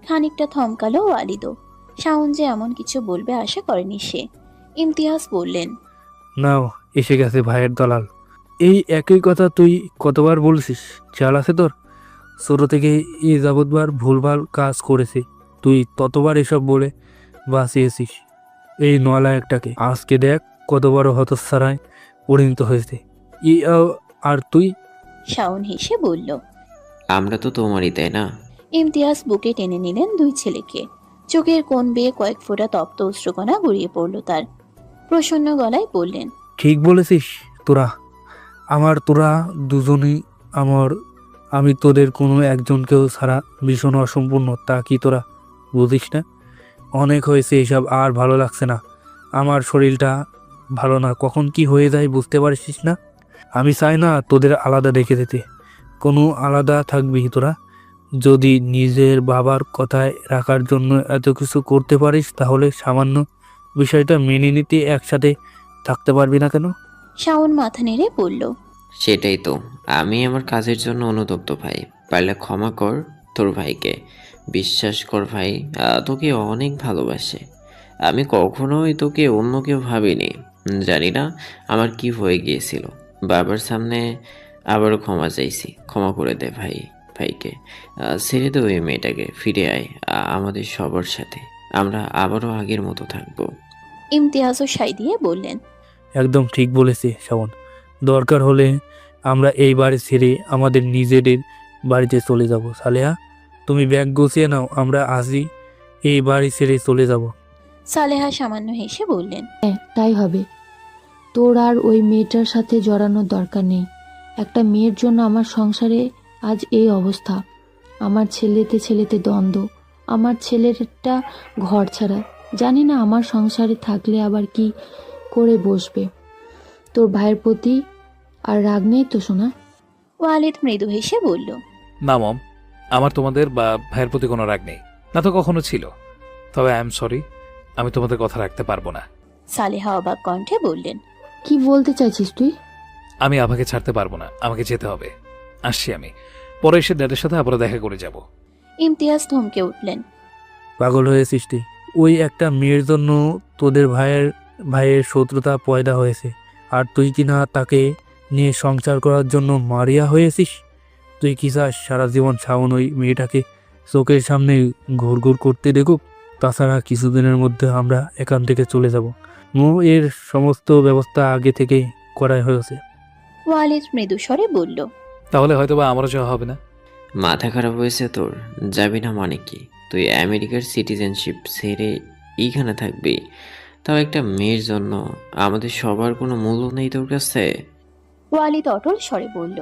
খানিকটা থমকালো ওয়ালিদও। শাওন যে এমন কিছু বলবে আশা করেনি সে। ইমতিয়াজ বললেন, নাও, এসে গেছে ভাইয়ের দলাল। এই একই কথা তুই কতবার বলছিস? চাল আছে তোর? ছোট থেকে এই যাবতবার ভুলভাল কাজ করেছে, তুই ততবার এসব বলে বাঁচিয়েছিস এই নলায়কটাকে। আজকে দেখ কত বড় হতচ্ছাড়ায় পরিণত হয়েছে। আর তুই? শাওন হেসে বলল। আমরা তো তোমারই, তাই না? ইমতিয়াজ বুকে টেনে নিলেন দুই ছেলেকে। চোখের কোণ বেয়ে কয়েক ফোঁটা তপ্ত অশ্রুকণা গড়িয়ে পড়ল তার। প্রসন্ন গলায় বললেন, ঠিক বলেছিস। তোরা দুজনই আমার। আমি তোদের কোনো একজনকেও ছাড়া ভীষণ অসম্পূর্ণ, তা কি তোরা বুঝিস না? অনেক হয়েছে এসব, আর ভালো লাগছে না। আমার শরীরটা ভালো না, কখন কি হয়ে যায় বুঝতে পারছিস না? আমি চাই না তোদের আলাদা রেখে দিতে। কোনো আলাদা থাকবি তোরা। যদি নিজের বাবার কথায় রাখার জন্য এত কিছু করতে পারিস, তাহলে সামান্য বিষয়টা মেনে নিতে একসাথে থাকতে পারবি না কেন? শাওন মাথা নেড়ে বলল, সেটাই তো, আমি আমার কাজের জন্য অনুতপ্ত ভাই। পারলে ক্ষমা কর তোর ভাইকে। বিশ্বাস কর ভাই, তোকে অনেক ভালোবাসে। আমি কখনোই তোকে অন্য কেউ ভাবিনি। জানি না আমার কি হয়ে গিয়েছিল। বাবার সামনে আবারও ক্ষমা চাইছি, ক্ষমা করে দে ভাইকে। ছেড়ে দে ওই মেয়েটাকে, ফিরে আয় আমাদের সবার সাথে। আমরা আবারও আগের মতো থাকবো। ইমতিয়াজও সাই দিয়ে বললেন, একদম ঠিক বলেছে শ্রাবণ। দরকার হলে আমরা এই বাড়ি ছেড়ে আমাদের নিজেদের বাড়িতে চলে যাব। সালেহা, তুমি ব্যাগ গুছিয়ে নাও, আমরা আজই এই বাড়ি ছেড়ে চলে যাব। সালেহা সামান্য হেসে বললেন, হ্যাঁ তাই হবে। তোর আর ওই মেয়েটার সাথে জড়ানোর দরকার নেই। একটা মেয়ের জন্য আমার সংসারে আজ এই অবস্থা। আমার ছেলেতে দ্বন্দ্ব। আমার ছেলেটা ঘর ছাড়া। জানি না আমার সংসারে থাকলে আবার কি করে বসবে। তোর ভাইয়ের প্রতি আর রাগ নেই তো সোনা? ওয়ালিদ মৃদু হেসে বলল, না মম, আমার তোমাদের বা ভাইয়ের প্রতি কোনো রাগ নেই, না তো কখনো ছিল। তবে আই এম সরি, আমি তোমাদের কথা রাখতে পারবো না। সালেহা অবাক কণ্ঠে বললেন, কি বলতে চাইছিস তুই? আমি আভাকে ছাড়তে পারবো না, আমাকে যেতে হবে। আসছি আমি, পরে এসে ড্যাডের সাথে আবার দেখা করে যাব। ইমতিয়াজ থমকে উঠলেন। পাগল হয়েছিস তুই? ওই একটা মেয়ের জন্য তোদের ভাইয়ের শত্রুতা পয়দা হয়েছে, আর তুই কিনা তাকে নিয়ে সংসার করার জন্য মারিয়া হয়েছিস? তুই কি চাস সারা জীবন শাওন ওই মেয়েটাকে চোখের সামনে ঘুরঘুর করতে দেখুক? তাছাড়া কিছুদিনের মধ্যে আমরা এখান থেকে চলে যাব। এর সমস্ত ব্যবস্থা আগে থেকে করাই হয়েছে। ওয়ালিদ মৃদু স্বরে বলল, তাহলে হয়তো বা আমারও যাওয়া হবে না। মাথা খারাপ হয়েছে তোর? যাবি না মানে কি? তুই আমেরিকার সিটিজেনশিপ ছেড়ে এইখানে থাকবি, তাও একটা মেয়ের জন্য? আমাদের সবার কোনো মূল্য নেই তোর কাছে? ওয়ালিদ অটল স্বরে বলল,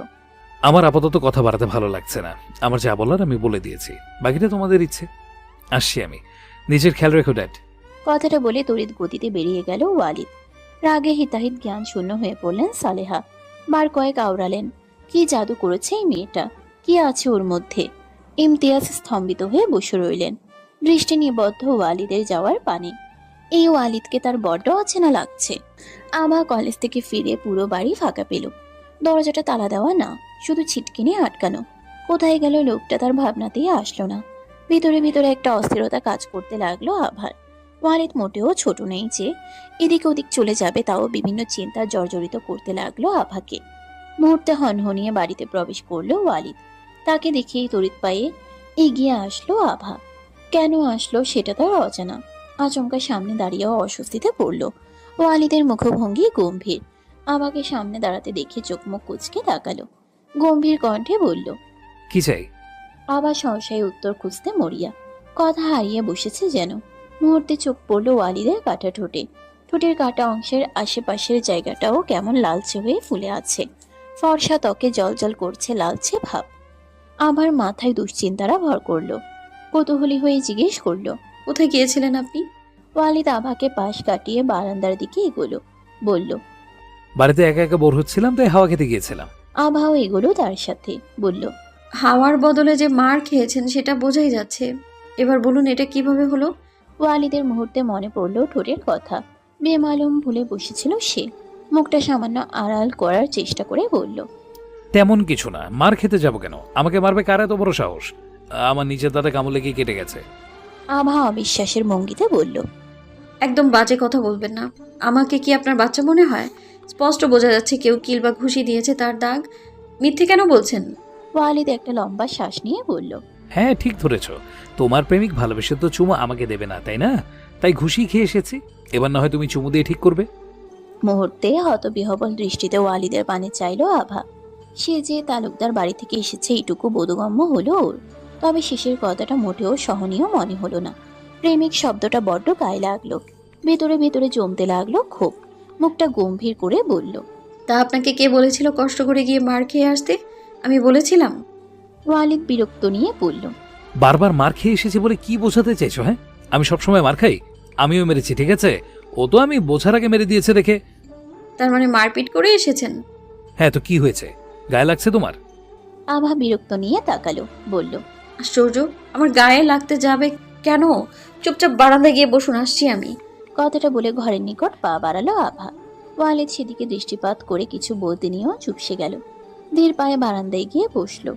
আমার আপাতত কথা বাড়াতে ভালো লাগছে না। আমার যা বলার আমি বলে দিয়েছি, বাকিটা তোমাদের ইচ্ছে। আসছি আমি, নিজের খেয়াল রেখো ড্যাড। কথাটা বলে তড়িৎ গতিতে বেরিয়ে গেল ওয়ালিদ। রাগে হিতাহিত জ্ঞান শূন্য হয়ে পড়লেন সালেহা। বার কয়েক আওড়ালেন, কি জাদু করেছে এই মেয়েটা, কি আছে ওর মধ্যে? ইমতিয়াজ স্তম্ভিত হয়ে বসে রইলেন, দৃষ্টি নিবদ্ধ ওয়ালিদের যাওয়ার পানে। এই ওয়ালিদকে তার বড্ড অচেনা লাগছে। আমা কলেজ থেকে ফিরে পুরো বাড়ি ফাঁকা পেল। দরজাটা তালা দেওয়া না, শুধু ছিটকিনি আটকানো। কোথায় গেল লোকটা তার ভাবনাতেই আসলো না। ভিতরে ভিতরে একটা অস্থিরতা কাজ করতে লাগলো আভার। ওয়ালিদ মোটেও ছোট নেই যে এদিক ওদিক চলে যাবে, তাও বিভিন্ন চিন্তা জর্জরিত করতে লাগলো আভাকে। মুহূর্তে হনহনিয়ে বাড়িতে প্রবেশ করলো ওয়ালিদ। তাকে দেখেই তড়িৎ পায়ে এগিয়ে আসলো আভা। কেন আসলো সেটা তার অজানা। আচমকা সামনে দাঁড়িয়েও অস্বস্তিতে পড়ল। ওয়ালিদের মুখভঙ্গি গম্ভীর। আভাকে সামনে দাঁড়াতে দেখে চোখ মুখ কুঁচকে তাকালো। গম্ভীর কণ্ঠে বলল, কি চাই? আবার সহসায় উত্তর খুঁজতে মরিয়া, কথা হারিয়ে বসেছে যেন। মুহূর্তে চোখ পড়ল ওয়ালিদের কাটা ঠোঁটে। ঠোঁটের কাটা অংশের আশেপাশের জায়গাটাও কেমন লালচে হয়ে ফুলে আছে। ফর্সা ত্বকে জলজল করছে লালচে ভাব। আবার মাথায় দুশ্চিন্তারা ভর করলো। কৌতূহলী হয়ে জিজ্ঞেস করলো, কোথায় গিয়েছিলেন আপনি? ওয়ালিদ আভাকে পাশ কাটিয়ে বারান্দার দিকে এগোলো। বলল, বাড়িতে একা একা বোর হচ্ছিলাম, তাই হাওয়া খেতে গিয়েছিলাম। আভাও এগোলো তার সাথে। বলল, হাওয়ার বদলে যে মার খেয়েছেন সেটা বোঝাই যাচ্ছে। এবার বলুন এটা কিভাবে হলো? ওয়ালিদের মুহূর্তে মনে পড়ল ঠোঁটের কথা। বেমালুম ভুলে বসেছিল সে। মুখটা সামান্য আড়াল করার চেষ্টা করে বলল, তেমন কিছু না। মার খেতে যাব কেন? আমাকে মারবে কার এত বড় সাহস? আমার নিচের দাঁতে কামড় লেগে কেটে গেছে। আভা অবিশ্বাসের ভঙ্গিতে বলল, একদম বাজে কথা বলবেন না। আমাকে কি আপনার বাচ্চা মনে হয়? স্পষ্ট বোঝা যাচ্ছে কেউ কিল বা ঘুষি দিয়েছে, তার দাগ। মিথ্যে কেন বলছেন? ওয়ালিদ একটা লম্বা শ্বাস নিয়ে বলল, হ্যাঁ, ঠিক ধরেছ। তোমার প্রেমিক ভালোবেসে তো চুমু আমাকে দেবে না, তাই না? তাই ঘুষি খেয়ে এসেছি। এবার না হয় তুমি চুমু দিয়ে ঠিক করবে। মুহূর্তে হতবিহবল দৃষ্টিতে ওয়ালিদের পানে চাইল আভা। সে যে তালুকদার বাড়ি থেকে এসেছে এইটুকু বোধগম্য হলো ওর। তবে শেষের কথাটা মোটেও সহনীয় মনে হলো না। প্রেমিক শব্দটা বড্ড গায়ে লাগলো। ভেতরে ভেতরে জমতে লাগলো ক্ষোভ। মুখটা গম্ভীর করে বলল, তা আপনাকে কে বলেছিল কষ্ট করে গিয়ে মার খেয়ে আসতে? আমি বলেছিলাম? ওয়ালিদ বিরক্ত নিয়ে বলল, বারবার মার খেয়ে এসেছি বলে কি বোঝাতে চাইছো? হ্যাঁ, আমি সবসময় মার খাই? আমিও মেরেছি, ঠিক আছে? ও তো আমি বোঝার আগে মেরে দিয়েছে দেখে। তার মানে মারপিট করে এসেছেন? হ্যাঁ, তো কি হয়েছে? গায়ে লাগছে তোমার? আভা বিরক্ত নিয়ে তাকালো। বলল, আশ্চর্য, আমার গায়ে লাগতে যাবে কেন? চুপচাপ বারান্দায় গিয়ে বসুন, আসছি আমি। কথাটা বলে ঘরের নিকট পা বাড়ালো আভা। ওয়ালিদ সেদিকে দৃষ্টিপাত করে কিছু বলতে নিয়েও চুপসে গেল। ধীর পায়ে বারান্দায় গিয়ে বসলো।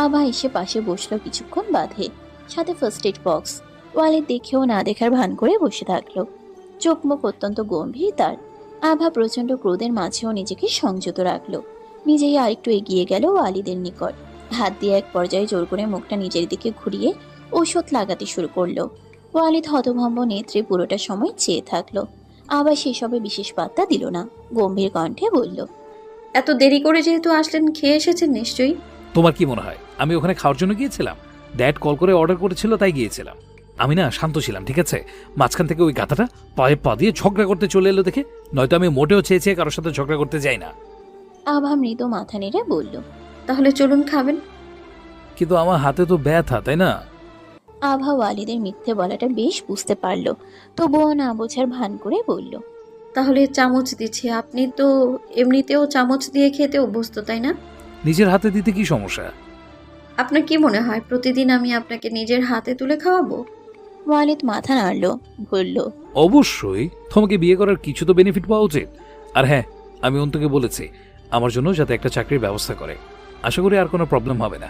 আভা এসে পাশে বসলো কিছুক্ষণ বাদে, সাথে ফার্স্ট এড বক্স। ওয়ালিদ দেখেও না দেখার ভান করে বসে থাকলো। চোখ মুখ অত্যন্ত গম্ভীর তার। আভা প্রচন্ড ক্রোধের মাঝেও নিজেকে সংযত রাখলো। নিজেই আরেকটু এগিয়ে গেল ওয়ালিদের নিকট। হাত দিয়ে এক পর্যায়ে জোর করে মুখটা নিজের দিকে ঘুরিয়ে ঔষধ লাগাতে শুরু করলো। ওয়ালিদ হতভম্ব নেত্রে পুরোটা সময় চেয়ে থাকলো। আবার সেসবে বিশেষ পাত্তা দিল না। গম্ভীর কণ্ঠে বলল, এত দেরি করে যেহেতু আসলেন, খেয়ে এসেছেন নিশ্চয়ই। তোমার কি মনে হয় আমি ওখানে খাওয়ার জন্য গিয়েছিলাম? ড্যাড কল করে অর্ডার করেছিল, তাই গিয়েছিলাম। আমি না শান্ত ছিলাম, ঠিক আছে? মাঝখান থেকে ওই গাথাটা পায়ে পা দিয়ে ঝগড়া করতে চলে এলো দেখে। নয়তো আমি মোটেও চেয়ে কারোর সাথে ঝগড়া করতে যাই না। আভা মৃদু মাথা নেড়ে বলল, তাহলে চলুন, খাবেন। কিন্তু আমার হাতে তো ব্যথা, তাই না? আভা ওয়ালিদের মিথ্যে বলাটা বেশ বুঝতে পারল, তবুও না বোঝার ভান করে বলল, তাহলে চামচ দিচ্ছি। আপনি তো এমনিতেও চামচ দিয়ে খেতে অভ্যস্ত, তাই না? নিজের হাতে দিতে কি সমস্যা? আপনার কি মনে হয় প্রতিদিন আমি আপনাকে নিজের হাতে তুলে খাওয়াবো? ওয়ালিদ মাথা নাড়ল, বলল, অবশ্যই। তোমাকে বিয়ে করার কিছু তো বেনিফিট পাওয়া উচিত। আর হ্যাঁ, আমি অন্তকে বলেছি আমার জন্য যাতে একটা চাকরির ব্যবস্থা করে। আশা করি আর কোনো প্রবলেম হবে না।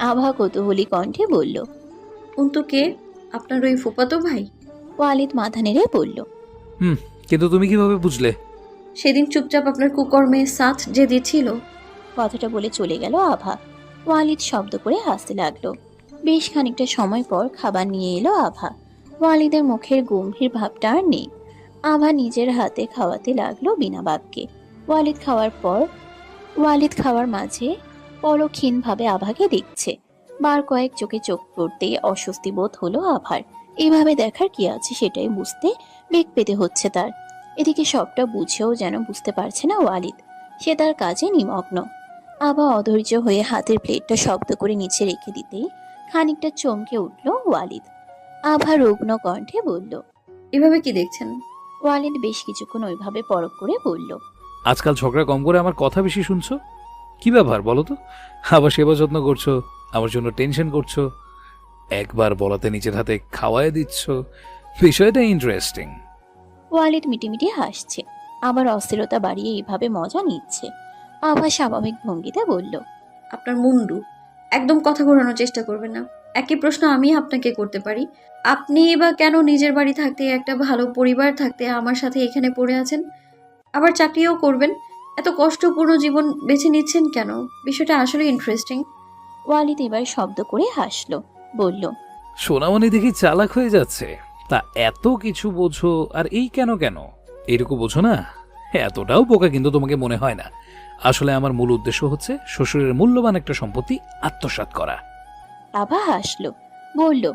আভা কৌতূহলী কণ্ঠে বলল, অন্তু কে? আপনার ওই ফুফাতো ভাই? ওয়ালিদ মাথা নেড়ে বলল, কিন্তু তুমি কিভাবে বুঝলে? সেদিন চুপচাপ আপনার কুকর্মে সাথ যে দিচ্ছিল। কথাটা বলে চলে গেল আভা। ওয়ালিদ শব্দ করে হাসতে লাগলো। বেশ খানিকটা সময় পর খাবার নিয়ে এলো আভা। ওয়ালিদের মুখের গম্ভীর ভাবটা আর নেই। আভা নিজের হাতে খাওয়াতে লাগলো বিনা বাক্যে। ওয়ালিদ খাওয়ার মাঝে পলক্ষীনভাবে আভাকে দেখছে। বার কয়েক চোখে চোখ পড়তেই অস্বস্তি বোধ হলো আভার। এইভাবে দেখার কি আছে সেটাই বুঝতে বেগ পেতে হচ্ছে তার। এদিকে সবটা বুঝেও যেন বুঝতে পারছে না ওয়ালিদ। সে তার কাজে নিমগ্ন। আভা অধৈর্য হয়ে হাতের প্লেটটা শব্দ করে নিচে রেখে দিতেই খানিকটা চমকে উঠল ওয়ালিদ। আভা রুগ্ন কণ্ঠে বলল। এভাবে কি দেখছেন? ওয়ালিদ বেশ কিছুক্ষণ ওইভাবে পরখ করে বলল। আজকাল ঝগড়া কম করে আমার কথা বেশি শুনছো, কি ব্যাপার বলো তো? আবার সেবা যত্ন করছো, আমার জন্য টেনশন করছো, একবার বলাতে নিজের হাতে খাওয়ায় দিচ্ছ, বিষয়টা ইন্টারেস্টিং। ওয়ালিদ মিটিমিটি হাসছে, আবার অস্থিরতা বাড়িয়ে এইভাবে মজা নিচ্ছে। আভা স্বাভাবিক ভঙ্গিতে বলল। আপনার মুন্ডু, একদম কথা ঘোরানোর চেষ্টা করবেন না। একই প্রশ্ন আমি আপনাকে করতে পারি। আপনি বা কেন নিজের বাড়ি থাকতে, একটা ভালো পরিবার থাকতে আমার সাথে এখানে পড়ে আছেন? আবার চাকরিও করবেন, এত কষ্টপূর্ণ জীবন বেছে নিচ্ছেন কেন? বিষয়টা আসলে ইন্টারেস্টিং। ওয়ালিদ এবার শব্দ করে হাসলো, বলল। সোনামণি দেখি চালাক হয়ে যাচ্ছে। তা এত কিছু বোঝো আর এই কেন কেন এরকম বোঝো না? এতটাও বোকা কিন্তু তোমাকে মনে হয় না। আসলে আমার মূল উদ্দেশ্য হচ্ছে শ্বশুরের মূল্যবান একটা সম্পত্তি আত্মসাৎ করা। আভা হাসলো, বলল।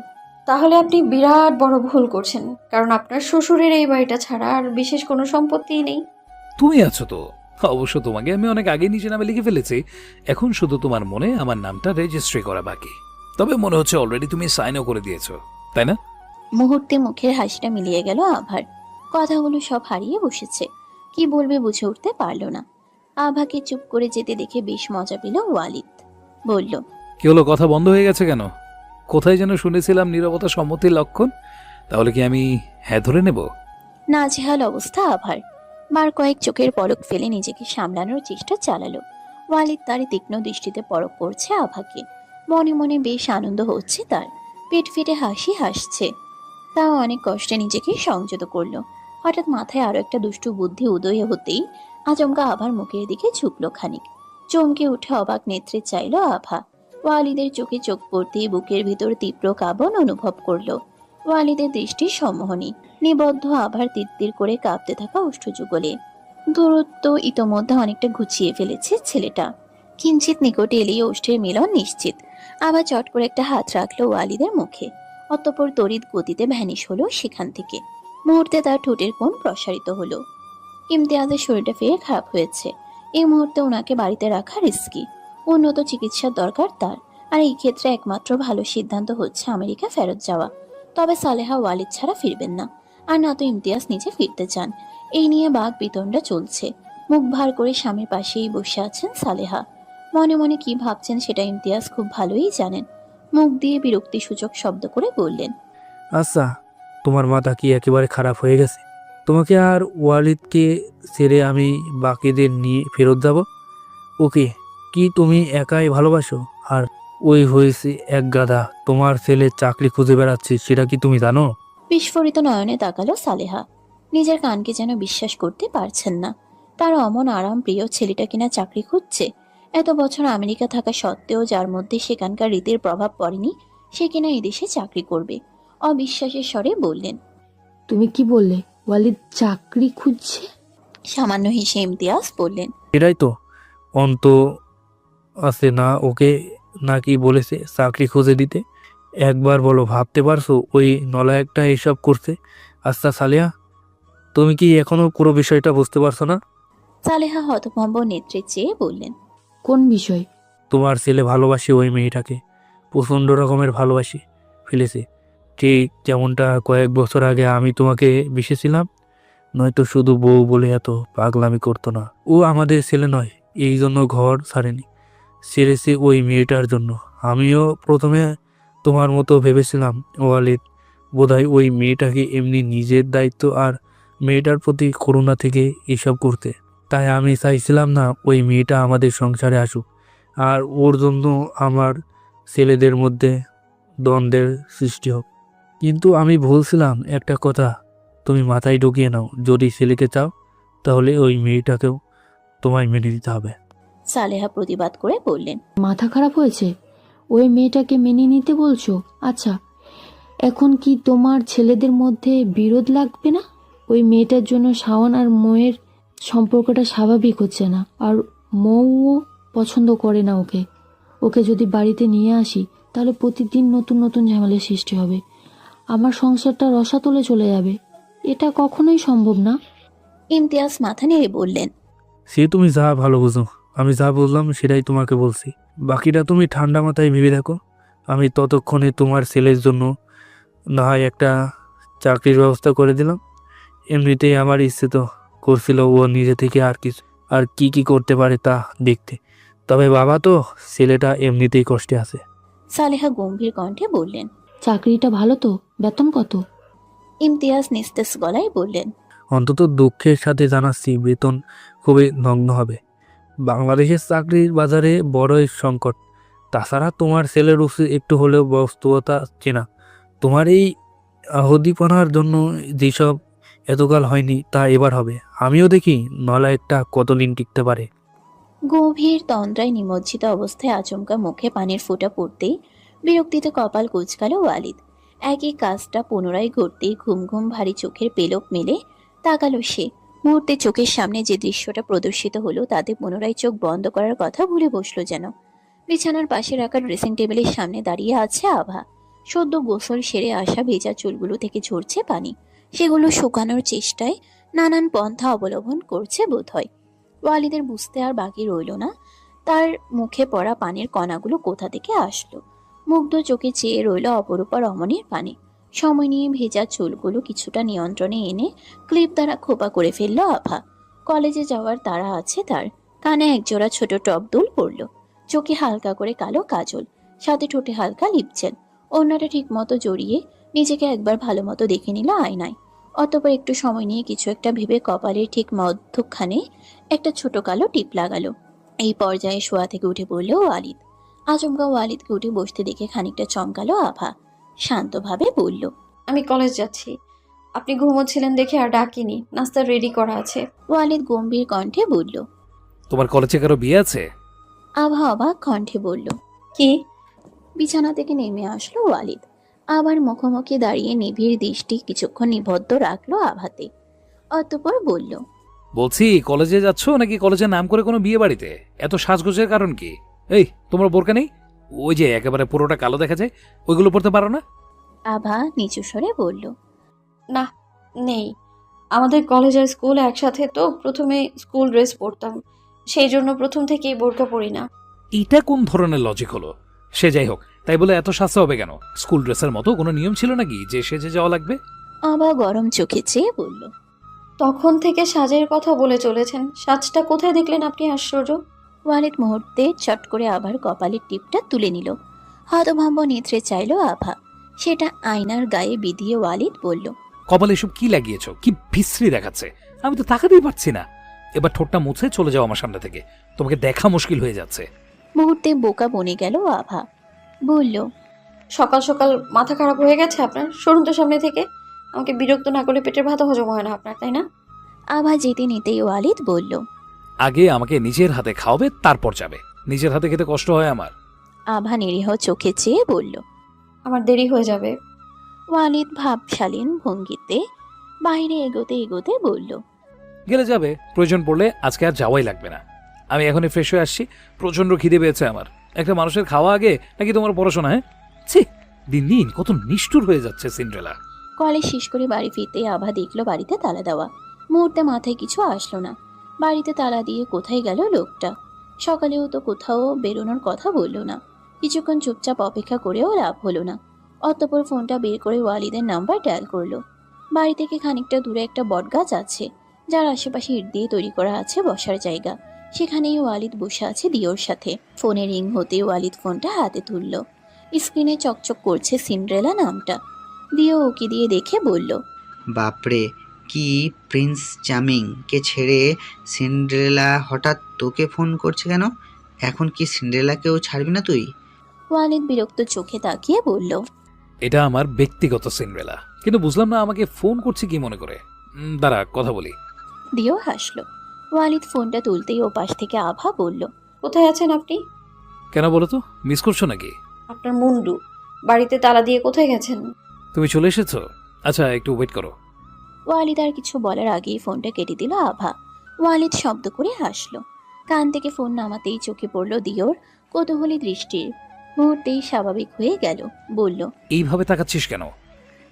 তাহলে আপনি বিরাট বড় ভুল করছেন, কারণ আপনার শ্বশুরের এই বাড়িটা ছাড়া আর বিশেষ কোনো সম্পত্তিই নেই। তুমি আছো তো। অবশ্য তোমাকে আমি অনেক আগে নিচে নামে লিখে ফেলেছি, এখন শুধু তোমার মনে আমার নামটা রেজিস্ট্রি করা বাকি। তবে মনে হচ্ছে অলরেডি তুমি সাইনও করে দিয়েছো, তাই না? মুহূর্তে মুখের হাসিটা মিলিয়ে গেল আভার। কথাগুলো সব হারিয়ে বসেছে, কি বলবে বুঝে উঠতে পারল না। আভাকে চুপ করে যেতে দেখে বেশ মজা পেল ওয়ালিদ, বলল। কি হলো, কথা বন্ধ হয়ে গেছে কেন? কোথায় যেন শুনেছিলাম নীরবতা সম্মতির লক্ষণ। তাহলে কি আমি হ্যাঁ ধরে নেব? নাজেহাল অবস্থা আভার। বার কয়েক চোখের পলক ফেলে নিজেকে সামলানোর চেষ্টা চালালো। ওয়ালিদ তার তীক্ষ্ণ দৃষ্টিতে পরখ করছে আভাকে। মনে মনে বেশ আনন্দ হচ্ছে তার, পেট ফেটে হাসি হাসছে। তাও অনেক কষ্টে নিজেকে সংযত করলো। হঠাৎ মাথায় আরো একটা দুষ্টু বুদ্ধি উদয় হতেই আচমকা আভার মুখের দিকে ঝুঁকলো খানিক। চমকে উঠে অবাক নেত্রে চাইলো আভা। ওয়ালিদের চোখে চোখ পড়তেই বুকের ভিতর তীব্র কাঁপন অনুভব করলো। ওয়ালিদের দৃষ্টি সম্মোহনী, নিবদ্ধ আভার তিত্তির করে কাঁপতে থাকা ওষ্ঠযুগলে। দূরত্ব ইতোমধ্যে অনেকটা ঘুচিয়ে ফেলেছে ছেলেটা। কিঞ্চিত নিকটে এলেই ওষ্ঠের মিলন নিশ্চিত। আবার চট করে একটা হাত রাখলো ওয়ালিদের মুখে, অতঃপর তড়িৎ গতিতে ভ্যানিশ হলো সেখান থেকে। মুহূর্তে তার ঠোঁটের কোণ প্রসারিত হলো। ইমতিয়াজের শরীরটা ফের খারাপ হয়েছে। এই মুহূর্তে ওনাকে বাড়িতে রাখা রিস্কি। উন্নত চিকিৎসার দরকার তার, আর এই ক্ষেত্রে একমাত্র ভালো সিদ্ধান্ত হচ্ছে আমেরিকা ফেরত যাওয়া। তবে সালেহা ওয়ালিদ ছাড়া ফিরবেন না, আর না তো ইমতিয়াজ নিজে ফিরতে চান। এই নিয়ে বাক বিতণ্ডা চলছে। মুখ ভার করে স্বামীর পাশেই বসে আছেন সালেহা। মনে মনে কি ভাবছেন সেটা ইমতিয়াজ খুব ভালোই জানেন। মুখ দিয়ে বিরক্তিসূচক শব্দ করে বললেন। আচ্ছা, তোমার মাথা কি একেবারে খারাপ হয়ে গেছে? তোমাকে আর ওয়ালিদকে ছেড়ে আমি বাকিদের নিয়ে ফেরত যাব? ওকে কি তুমি একাই ভালোবাসো? আর ওই হয়েছে এক গাধা, তোমার ছেলে চাকরি খুঁজে বেড়াচ্ছে, সেটা কি তুমি জানো? বিস্ফোরিত নয়নে তাকালো সালেহা। নিজের কানকে যেন বিশ্বাস করতে পারছেন না। তার অমন আরাম প্রিয় ছেলেটা কিনা চাকরি খুঁজছে। এত বছর আমেরিকা থাকা সত্ত্বেও যার মধ্যে সেখানকার রীতির প্রভাব পড়েনি, সে কিনা এদেশে চাকরি করবে। অবিশ্বাসের স্বরে বললেন। তুমি কি বললে? ওয়ালিদ চাকরি খুঁজছে? সামান্য হেসে ইমতিয়াজ বললেন। এটাই তো অন্ত আছে না, ওকে নাকি বলেছে চাকরি খুঁজে দিতে? একবার বলো, ভাবতে পারছো ওই নলায়কটা এসব করছে? আচ্ছা সালেহা, তুমি কি এখনো পুরো বিষয়টা বুঝতে পারছো না? সালেহা হতভম্ব নেত্রে চেয়ে বললেন। কোন বিষয়? তোমার ছেলে ভালোবাসে ওই মেয়েটাকে, প্রচণ্ড রকমের ভালোবাসি ফেলেছে, ঠিক যেমনটা কয়েক বছর আগে আমি তোমাকে বেসেছিলাম। নয়তো শুধু বউ বলে এত পাগলামি করতো না। ও আমাদের ছেলে নয়, এই জন্য ঘর ছাড়েনি, ছেড়েছে ওই মেয়েটার জন্য। আমিও প্রথমে তোমার মতো ভেবেছিলাম ওয়ালিদ বোধহয় ওই মেয়েটাকে এমনি নিজের দায়িত্ব আর মেয়েটার প্রতি করুণা থেকে এসব করতে। তাই আমি চাইছিলাম না ওই মেয়েটা আমাদের সংসারে আসুক, আর ওর জন্য আমার ছেলেদের মধ্যে দ্বন্দ্বের সৃষ্টি হোক। কিন্তু আমি বলছিলাম একটা কথা, তুমি মাথায় ঢুকিয়ে নাও, যদি ছেলেকে চাও তাহলে ওই মেয়েটাকেও তোমায় মেনে নিতে হবে। সালেহা প্রতিবাদ করে বললেন। মাথা খারাপ হয়েছে? ওই মেয়েটাকে মেনে নিতে বলছো? আচ্ছা, এখন কি তোমার ছেলেদের মধ্যে বিরোধ লাগবে না? ওই মেয়েটার জন্য শাওন আর মৌয়ের সম্পর্কটা স্বাভাবিক হচ্ছে না, আর মৌও পছন্দ করে না ওকে। ওকে যদি বাড়িতে নিয়ে আসি তাহলে প্রতিদিন নতুন নতুন ঝামেলার সৃষ্টি হবে। আমার সংসারটা রসাতলে চলে যাবে। এটা কখনোই সম্ভব না। ইমতিয়াজ মাথা নেড়ে বললেন। সে তুমি যা ভালো বুঝো, আমি যা বললাম সেটাই তোমাকে বলছি, বাকিটা তুমি ঠান্ডা মাথায় ভেবে দেখো। আমি ততক্ষণে তোমার ছেলের জন্য না হয় একটা চাকরির ব্যবস্থা করে দিলাম। এমনিতেই আমার ইচ্ছে তো করছিল ও নিজে থেকে আর কি করতে পারে তা দেখতে। তবে বাবা তো, ছেলেটা এমনিতেই কষ্টে আছে। সালেহা গম্ভীর কণ্ঠে বললেন। চাকরিটা ভালো তো? বেতন কত? ইমতিয়াজ নিস্তেজ গলায় বললেন। অন্তত দুঃখের সাথে জানাচ্ছি, বেতন খুবই নগ্ন হবে। বাংলাদেশের চাকরির বাজারে বড়ই সংকট। তাছাড়া তোমার ছেলের উচিত একটু হলেও বাস্তবতা চেনা। তোমার এই আহদিপনার জন্য যেসব এতকাল হয়নি তা এবার হবে। আমিও দেখি নলাইটটা কতদিন টিকতে পারে। গভীর তন্দ্রায় নিমজ্জিত অবস্থায় আচমকা মুখে পানির ফোঁটা পড়তেই বিরক্তিতে কপাল কুঁচকাল ওয়ালিদ। একই কাজটা পুনরায় ঘটতেই ঘুম ঘুম ভারী চোখের পেলক মেলে তাকালো সে। মুহূর্তে চোখের সামনে যে দৃশ্যটা প্রদর্শিত হলো তাতে পুনরায় চোখ বন্ধ করার কথা ভুলে বসলো যেন। বিছানার পাশে রাখা ড্রেসিং টেবিলের সামনে দাঁড়িয়ে আছে আভা। সদ্য গোসল সেরে আসা ভেজা চুলগুলো থেকে ঝরছে পানি। সেগুলো শুকানোর চেষ্টায় নানান পন্থা অবলম্বন করছে বোধহয়। ওয়ালিদের বুঝতে আর বাকি রইল না তার মুখে পড়া পানির কণাগুলো কোথা থেকে আসলো। মুগ্ধ চোখে চেয়ে রইল অপরূপা রমণীর পানে। সময় নিয়ে ভেজা চুলগুলো কিছুটা নিয়ন্ত্রণে এনে ক্লিপ দ্বারা খোপা করে ফেলল আভা। কলেজে যাওয়ার তাড়া আছে তার। কানে একজোড়া ছোট টপ দুল পড়ল। চোখে হালকা করে কালো কাজল, সাথে ঠোঁটে হালকা লিপচেন। অন্যটা ঠিক মতো জড়িয়ে নিজেকে একবার ভালো মতো দেখে নিল আয়নায়। অতঃপর একটু সময় নিয়ে কিছু একটা ভেবে কপালের ঠিক মধ্যখানে একটা ছোট কালো টিপ লাগালো। এই পর্যায়ে শোয়া থেকে উঠে পড়ল ওয়ালিদ। আচমকা ওয়ালিদকে উঠে বসতে দেখে খানিকটা চমকালো আভা। শান্তভাবে বলল। আমি কলেজ যাচ্ছি। আপনি ঘুমোচ্ছিলেন দেখে আর ডাকিনি। নাস্তা রেডি করা আছে। ওয়ালিদ গম্ভীর কণ্ঠে বলল। তোমার কলেজে কারো বিয়ে আছে? আভা অবাক কণ্ঠে বলল। কি? বিছানা থেকে নেমে আসলো ওয়ালিদ। আবার মুখোমুখি দাঁড়িয়ে নিবিড় দৃষ্টি কিছুক্ষণ নিবদ্ধ রাখলো আভাতে। অতঃপর বলল। বলছি কলেজে যাচ্ছ নাকি কলেজের নাম করে কোনো বিয়ে বাড়িতে? এত সাজগোজের কারণ কি? এই, তোমার বোরকা নেই? ওই যে একেবারে পুরোটা কালো দেখা যায়, ওইগুলো পড়তে পারো না? আভা নিচু স্বরে বলল। না, নেই। আমাদের কলেজ আর স্কুল একসাথে, তো প্রথমে স্কুল ড্রেস পরতাম, সেই জন্য প্রথম থেকেই বোরকা পরি না। এটা কোন ধরনের লজিক হলো? সে যাই হোক, তাই বলে এত সাজতে হবে কেন? স্কুল ড্রেসের মতো কোনো নিয়ম ছিল নাকি যে সেজে যাওয়া লাগবে? আভা গরম চোখে চেয়ে বলল। তখন থেকে সাজের কথা বলে চলেছেন, সাজটা কোথায় দেখলেন আপনি? আশ্চর্য। ওয়ালিদ মুহূর্তে চট করে আবার কপালের টিপটা তুলে নিল। হতভম্ব নেত্রে চাইল আভা। সেটা আয়নার গায়ে বিধিয়ে ওয়ালিদ বলল। কপালে এসব কি লাগিয়েছো? কি বিশ্রী দেখাচ্ছে, আমি তো তাকাতেই পারছি না। এবার ঠোঁটটা মুছে চলে যাও আমার সামনে থেকে, তোমাকে দেখা মুশকিল হয়ে যাচ্ছে। মুহূর্তে বোকা বনে গেল আভা। বলল। সকাল সকাল মাথা খারাপ হয়ে গেছে আপনার? সরুন তো সামনে থেকে। আমাকে বিরক্ত না করলে পেটের ভাত হজম হয় না আপনার, তাই না? আভা যেতে নিতেই ওয়ালিদ বলল। আগে আমাকে নিজের হাতে খাওয়াবে, তারপর যাবে। নিজের হাতে খেতে কষ্ট হয় আমার। আভা নিরীহ চোখে চেয়ে বলল। আমার দেরি হয়ে যাবে। ওয়ালিদ ভাবশালীন ভঙ্গিতে বাইরে এগোতে এগোতে বলল। গেলে যাবে, প্রয়োজন পড়লে আজকে আর যাওয়াই লাগবে না। আমি এখনই ফ্রেশ হয়ে আসছি, প্রচন্ড খিদে পেয়েছে আমার। একটা মানুষের খাওয়া আগে নাকি তোমার পড়াশোনা? হ্যাঁ, ছি, দিন দিন কত নিষ্ঠুর হয়ে যাচ্ছে সিন্ড্রেলা। কলেজ শেষ করে বাড়ি ফিরতে আভা দেখলো বাড়িতে তালা দেওয়া। মুহূর্তে মাথায় কিছু আসলো না। বাড়িতে তালা দিয়ে কোথায় গেল লোকটা? সকালেও তো কোথাও বেরোনোর কথা বললো না। কিছুক্ষণ চুপচাপ অপেক্ষা করেও লাভ হলো না। অতঃপর ফোনটা বের করে ওয়ালিদের নাম্বার ডায়াল করলো। বাড়ি থেকে খানিকটা দূরে একটা বটগাছ আছে, যার আশেপাশে ইট দিয়ে তৈরি করা আছে বসার জায়গা। সেখানেই ওয়ালিদ বসে আছে দিওর সাথে। ফোনে রিং হতে ওয়ালিদ ফোনটা হাতে তুলল। স্ক্রিনে চকচক করছে সিন্ড্রেলা নামটা। দিও ওকে দিয়ে দেখে বলল। বাপরে, কি প্রিন্স চার্মিং কে ছেড়ে সিন্ড্রেলা হঠাৎ তোকে ফোন করছে কেন? এখন কি সিন্ড্রেলাকেও ছাড়বি না তুই? ওয়ালিদ বিরক্ত চোখে তাকিয়ে বলল। এটা আমার ব্যক্তিগত সিন্ড্রেলা, কিন্তু বুঝলাম না আমাকে ফোন করছে কি মনে করে। দাঁড়া, কথা বলি। দিও হাসলো। ওয়ালিদ ফোনটা তুলতেই ও পাশ থেকে আভা বলল। কোথায় আছেন আপনি? কেন বলো তো, মিস করছো নাকি? আপনার মুন্ডু, বাড়িতে তালা দিয়ে কোথায় গেছেন? তুমি চলে এসেছো? আচ্ছা, একটু ওয়েট করো। ওয়ালিদ আর কিছু বলার আগেই ফোনটা কেটে দিল আভা। ওয়ালিদ শব্দ করে হাসলো। কান থেকে ফোন নামাতেই চোখে পড়ল দিওর কৌতূহলী দৃষ্টির। মুহূর্তেই স্বাভাবিক হয়ে গেল, বলল। এইভাবে তাকাচ্ছিস কেন?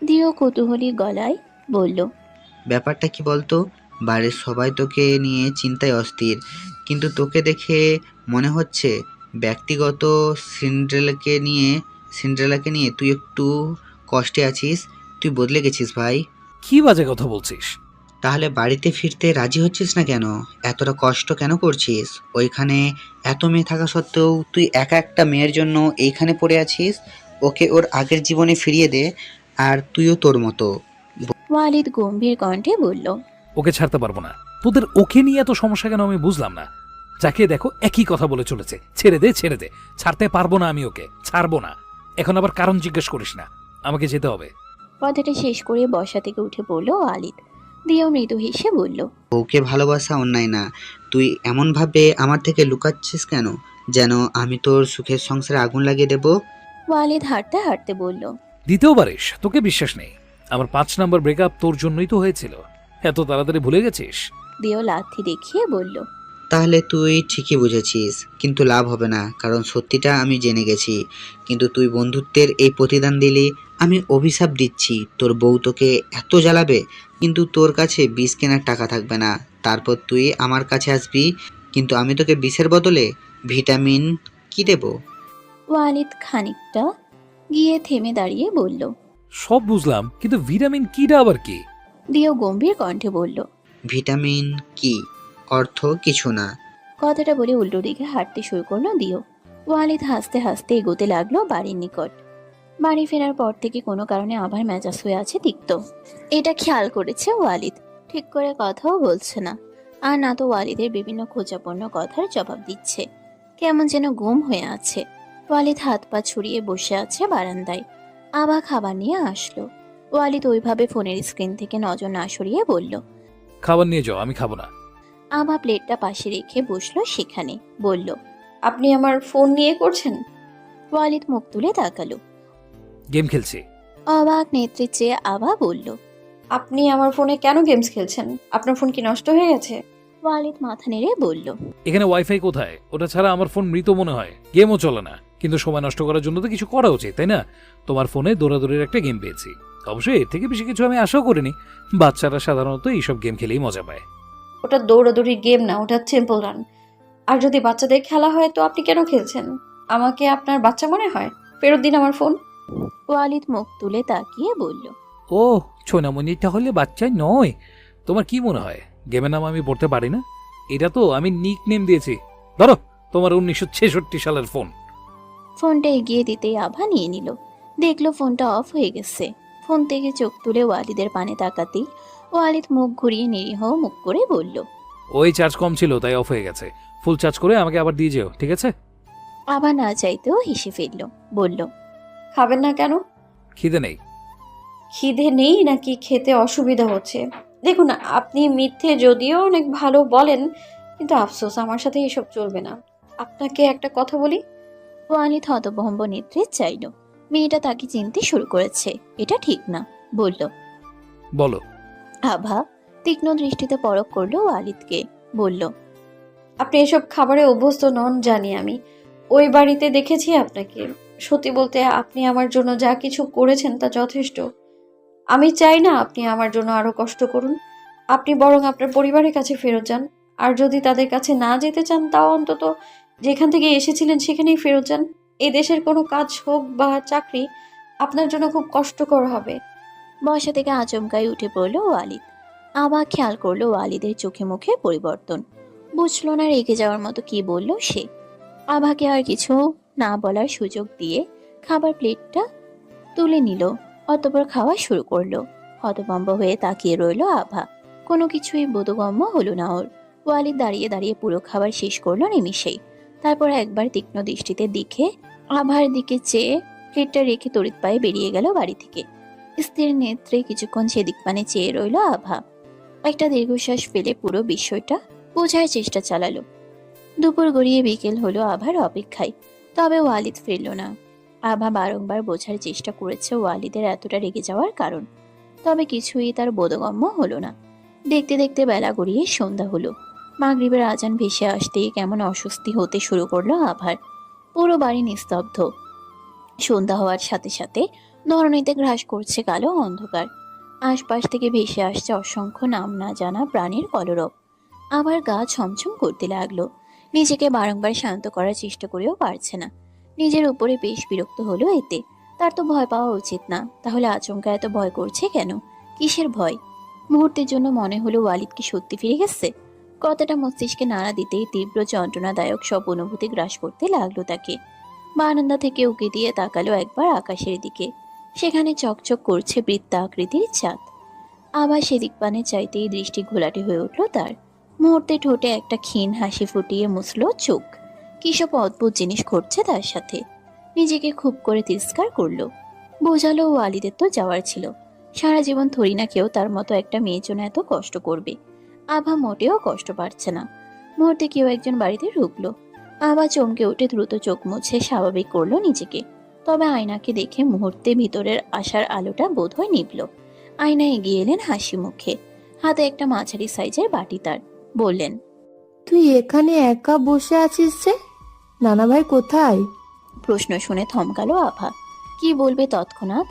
দিও কৌতূহলী গলায় বলল। ব্যাপারটা কি বলতো? বাড়ির সবাই তোকে নিয়ে চিন্তায় অস্থির। কিন্তু তোকে দেখে মনে হচ্ছে ব্যক্তিগত সিন্ড্রেলাকে নিয়ে তুই একটু কষ্টে আছিস। তুই বদলে গেছিস ভাই। কি বাজে কথা বলছিস? তাহলে বাড়িতে ফিরতে রাজি হচ্ছিস না কেন? এতটা কষ্ট কেন করছিস? ওইখানে এত মেয়ে থাকা সত্ত্বেও তুই একা একটা মেয়ের জন্য এইখানে পড়ে আছিস। ওকে ওর আগের জীবনে ফিরিয়ে দে, আর তুইও তোর মতো। ওয়ালিদ গম্ভীর কণ্ঠে বলল। ওকে ছাড়তে পারবো না। তোদের ওকে নিয়ে এত সমস্যা কেন আমি বুঝলাম না। যাকে দেখো একই কথা বলে চলেছে, ছেড়ে দে ছেড়ে দে। ছাড়তে পারবো না, আমি ওকে ছাড়বো না। এখন আবার কারণ জিজ্ঞেস করিস না, আমাকে যেতে হবে। কথাটা শেষ করে বসা থেকে উঠে পড়ল ওয়ালিদ। দিয়েও মৃদু হেসে বলল। ওকে ভালোবাসা অন্যায় না। তুই এমনভাবে আমার থেকে লুকাচ্ছিস কেন, যেন আমি তোর সুখের সংসারে আগুন লাগিয়ে দেব? ওয়ালিদ হাঁটতে হাঁটতে বলল। দিতেও পারিস, তোকে বিশ্বাস নেই। আমার 5 নম্বর ব্রেকআপ তোর জন্যই তো হয়েছিল। এত তাড়াতাড়ি ভুলে গেছিস? দিয়েও লাথি দেখিয়ে বলল। তাহলে তুই ঠিকই বুঝেছিস, কিন্তু লাভ হবে না, কারণ সত্যিটা আমি জেনে গেছি। কিন্তু তুই বন্ধুত্বের এই প্রতিদান দিলি। আমি অভিশাপ দিচ্ছি, তোর বউ তোকে এত জ্বালাবে, কিন্তু তোর কাছে বিষ কেনার টাকা থাকবে না। তারপর তুই আমার কাছে আসবি, কিন্তু আমি তোকে বিষের বদলে ভিটামিন কি দেব? ওয়ালিদ খানিকটা গিয়ে থেমে দাঁড়িয়ে বলল। সব বুঝলাম, কিন্তু ভিটামিন কিটা আবার কি? দিয়েও গম্ভীর কণ্ঠে বলল। ভিটামিন কি অর্থ কিছু না। কথাটা বলে উল্টো দিকে হাঁটতে শুরু করলো দিও। ওয়ালিদ হাসতে হাসতে এগোতে লাগলো বাড়ির নিকট। বাড়ি ফেরার পর থেকে কোনো কারণে আবার মেজাজ হয়ে আছে তিক্ত। এটা খেয়াল করেছে ওয়ালিদ। ঠিক করে কথাও বলছে না, আর না তো ওয়ালিদের বিভিন্ন খোঁজাপূর্ণ কথার জবাব দিচ্ছে। কেমন যেন গুম হয়ে আছে। ওয়ালিদ হাত পা ছড়িয়ে বসে আছে বারান্দায়। আবার খাবার নিয়ে আসলো। ওয়ালিদ ওইভাবে ফোনের স্ক্রিন থেকে নজর না সরিয়ে বলল। খাবার নিয়ে যাও, আমি খাবো না। আভা প্লেটটা পাশে রেখে বসলো সেখানে। বলল। আপনি আমার ফোন নিয়ে করছেন? ওয়ালিদ মুখ তুলে তাকালো। গেম খেলছি। অবাক নেত্রে চেয়ে আভা বলল। আপনি আমার ফোনে কেন গেমস খেলছেন? আপনার ফোন কি নষ্ট হয়ে গেছে? ওয়ালিদ মাথা নেড়ে বলল। এখানে ওয়াইফাই কোথায়? ওটা ছাড়া আমার ফোন মৃত মনে হয়, গেমও চলে না। কিন্তু সময় নষ্ট করার জন্য তো কিছু করা উচিত, তাই না? তোমার ফোনে দৌড়াদৌড়ির একটা গেম পেয়েছি। অবশ্যই এর থেকে বেশি কিছু আমি আশাও করিনি। বাচ্চারা সাধারণত এইসব গেম খেলেই মজা পায়। ওটা দৌড়াদৌড়ির গেম না, ওটা টেম্পল রান। আর যদি বাচ্চাদের খেলা হয় তো আপনি কেন খেলছেন? আমাকে আপনার বাচ্চা মনে হয়? ফেরত দিন আমার ফোন। ওয়ালিদ মুখ তুলে তাকিয়ে বলল। ও সোনামণি, তাহলে বাচ্চা নয়। তোমার কি মনে হয় গেমের নাম আমি পড়তে পারি না? এটা তো আমি নিক নেম দিয়েছি। ধরো তোমার 1966 সালের ফোন। ফোনটা এগিয়ে দিতেই আভা নিয়ে নিল। দেখলো ফোনটা অফ হয়ে গেছে। ফোন থেকে চোখ তুলে ওয়ালিদের পানে তাকাতেই ওয়ালিদ মুখ ঘুরিয়ে নিরীহ মুখ করে বলল। ওই চার্জ কম ছিল তাই অফ হয়ে গেছে। ফুল চার্জ করে আমাকে আবার দিয়ে যেও, ঠিক আছে? আভা না চাইতেও হেসে ফেলল। বলল। খাবেন না কেন? খিদে নেই। খিদে নেই নাকি খেতে অসুবিধা হচ্ছে? দেখুন, আপনি মিথ্যে যদিও অনেক ভালো বলেন, কিন্তু আফসোস আমার সাথে এসব চলবে না। আপনাকে একটা কথা বলি। ওয়ালিদ হতভম্ব নেত্রে চাইল। মেয়েটা তাকে চিনতে শুরু করেছে, এটা ঠিক না। বলল। বলো। আভা তীক্ষ্ণ দৃষ্টিতে পরখ করলো ওয়ালিদকে। বলল। আপনি এসব খাবারে অভ্যস্ত নন জানি আমি। ওই বাড়িতে দেখেছি আপনাকে। সত্যি বলতে আপনি আমার জন্য যা কিছু করেছেন তা যথেষ্ট। আমি চাই না আপনি আমার জন্য আরো কষ্ট করুন। আপনি বরং আপনার পরিবারের কাছে ফেরত যান। আর যদি তাদের কাছে না যেতে চান, তাও অন্তত যেখান থেকে এসেছিলেন সেখানেই ফেরত যান। এই দেশের কোনো কাজ হোক বা চাকরি আপনার জন্য খুব কষ্টকর হবে। বসা থেকে আচমকাই উঠে পড়ল ওয়ালিদ। আবার খেয়াল করলো ওয়ালিদের চোখে মুখে পরিবর্তন। বুঝলো না রেগে যাওয়ার মতো কি বলল সে। আভাকে আর কিছু না বলার সুযোগ দিয়ে খাবার প্লেটটা তুলে নিল। অতঃপর খাওয়া শুরু করলো। হতভম্ব হয়ে তাকিয়ে রইল আভা। কোনো কিছুই বোধগম্য হলো না ওর। ওয়ালিদ দাঁড়িয়ে দাঁড়িয়ে পুরো খাবার শেষ করলো নিমিষেই। তারপর একবার তীক্ষ্ণ দৃষ্টিতে দিকে আভার দিকে চেয়ে প্লেটটা রেখে তড়িৎ পায়ে বেরিয়ে গেল বাড়ি থেকে। স্থির নেত্রে কিছুক্ষণ সেদিক পানে চেয়ে রইল আভা। একটা দীর্ঘশ্বাস ফেলে পুরো বিষয়টা বোঝার চেষ্টা চালালো। দুপুর গড়িয়ে বিকেল হলো আভার অপেক্ষায়, তবে ওয়ালিদ ফিরল না। আভা বারংবার বোঝার চেষ্টা করেছে ওয়ালিদের এতটা রেগে যাওয়ার কারণ, তবে কিছুই তার বোধগম্য হলো না। দেখতে দেখতে বেলা গড়িয়ে সন্ধ্যা হলো। মাগরিবের আজান ভেসে আসতেই কেমন অস্বস্তি হতে শুরু করলো আভার। পুরো বাড়ি নিস্তব্ধ। সন্ধ্যা হওয়ার সাথে সাথে ধরণীতে গ্রাস করছে কালো অন্ধকার। আশপাশ থেকে ভেসে আসছে অসংখ্য নাম না জানা প্রাণীর কলরব। আবার গা ছমছম করতে লাগলো। নিজেকে বারংবার শান্ত করার চেষ্টা করেও পারছে না। নিজের উপরে বেশ বিরক্ত হলো এতে। তার তো ভয় পাওয়া উচিত না, তাহলে আচমকা এত ভয় করছে কেন? কিসের ভয়? মুহূর্তের জন্য মনে হলো ওয়ালিদ কি সত্যি ফিরে গেছে। কথাটা মস্তিষ্কে নাড়া দিতেই তীব্র যন্ত্রণাদায়ক সব অনুভূতি গ্রাস করতে লাগলো তাকে। বারান্দা থেকে উঁকি দিয়ে তাকালো একবার আকাশের দিকে। সেখানে চকচক করছে বৃত্তাকৃতির চাঁদ। আবার সেদিক পানে চাইতেই দৃষ্টি ঘোলাটে হয়ে উঠল তার। মুহূর্তে ঠোঁটে একটা ক্ষীণ হাসি ফুটিয়ে মুছল চোখ। কিসব অদ্ভুত জিনিস ঘটছে তার সাথে। নিজেকে খুব করে তিরস্কার করলো। বোঝালো ওয়ালিদের তো যাওয়ার ছিল। সারা জীবন থরি না কেউ তার মতো একটা মেয়ের জন্য এত কষ্ট করবে। আভা মোটেও কষ্ট পাচ্ছে না। মুহূর্তে কেউ একজন বাড়িতে ঢুকলো। আভা চমকে উঠে দ্রুত চোখ মুছে স্বাভাবিক করলো নিজেকে। তবে আয়নাকে দেখে মুহূর্তে ভিতরের আশার আলোটা বোধহয় নিভল। আয়না এগিয়ে এলেন হাসি মুখে। হাতে একটা মাঝারি সাইজের বাটি তার। বললেন, তুই এখানে একা বসে আছিস যে? নানা ভাই কোথায়? প্রশ্ন শুনে থমকালো আভা। কি বলবে তৎক্ষণাৎ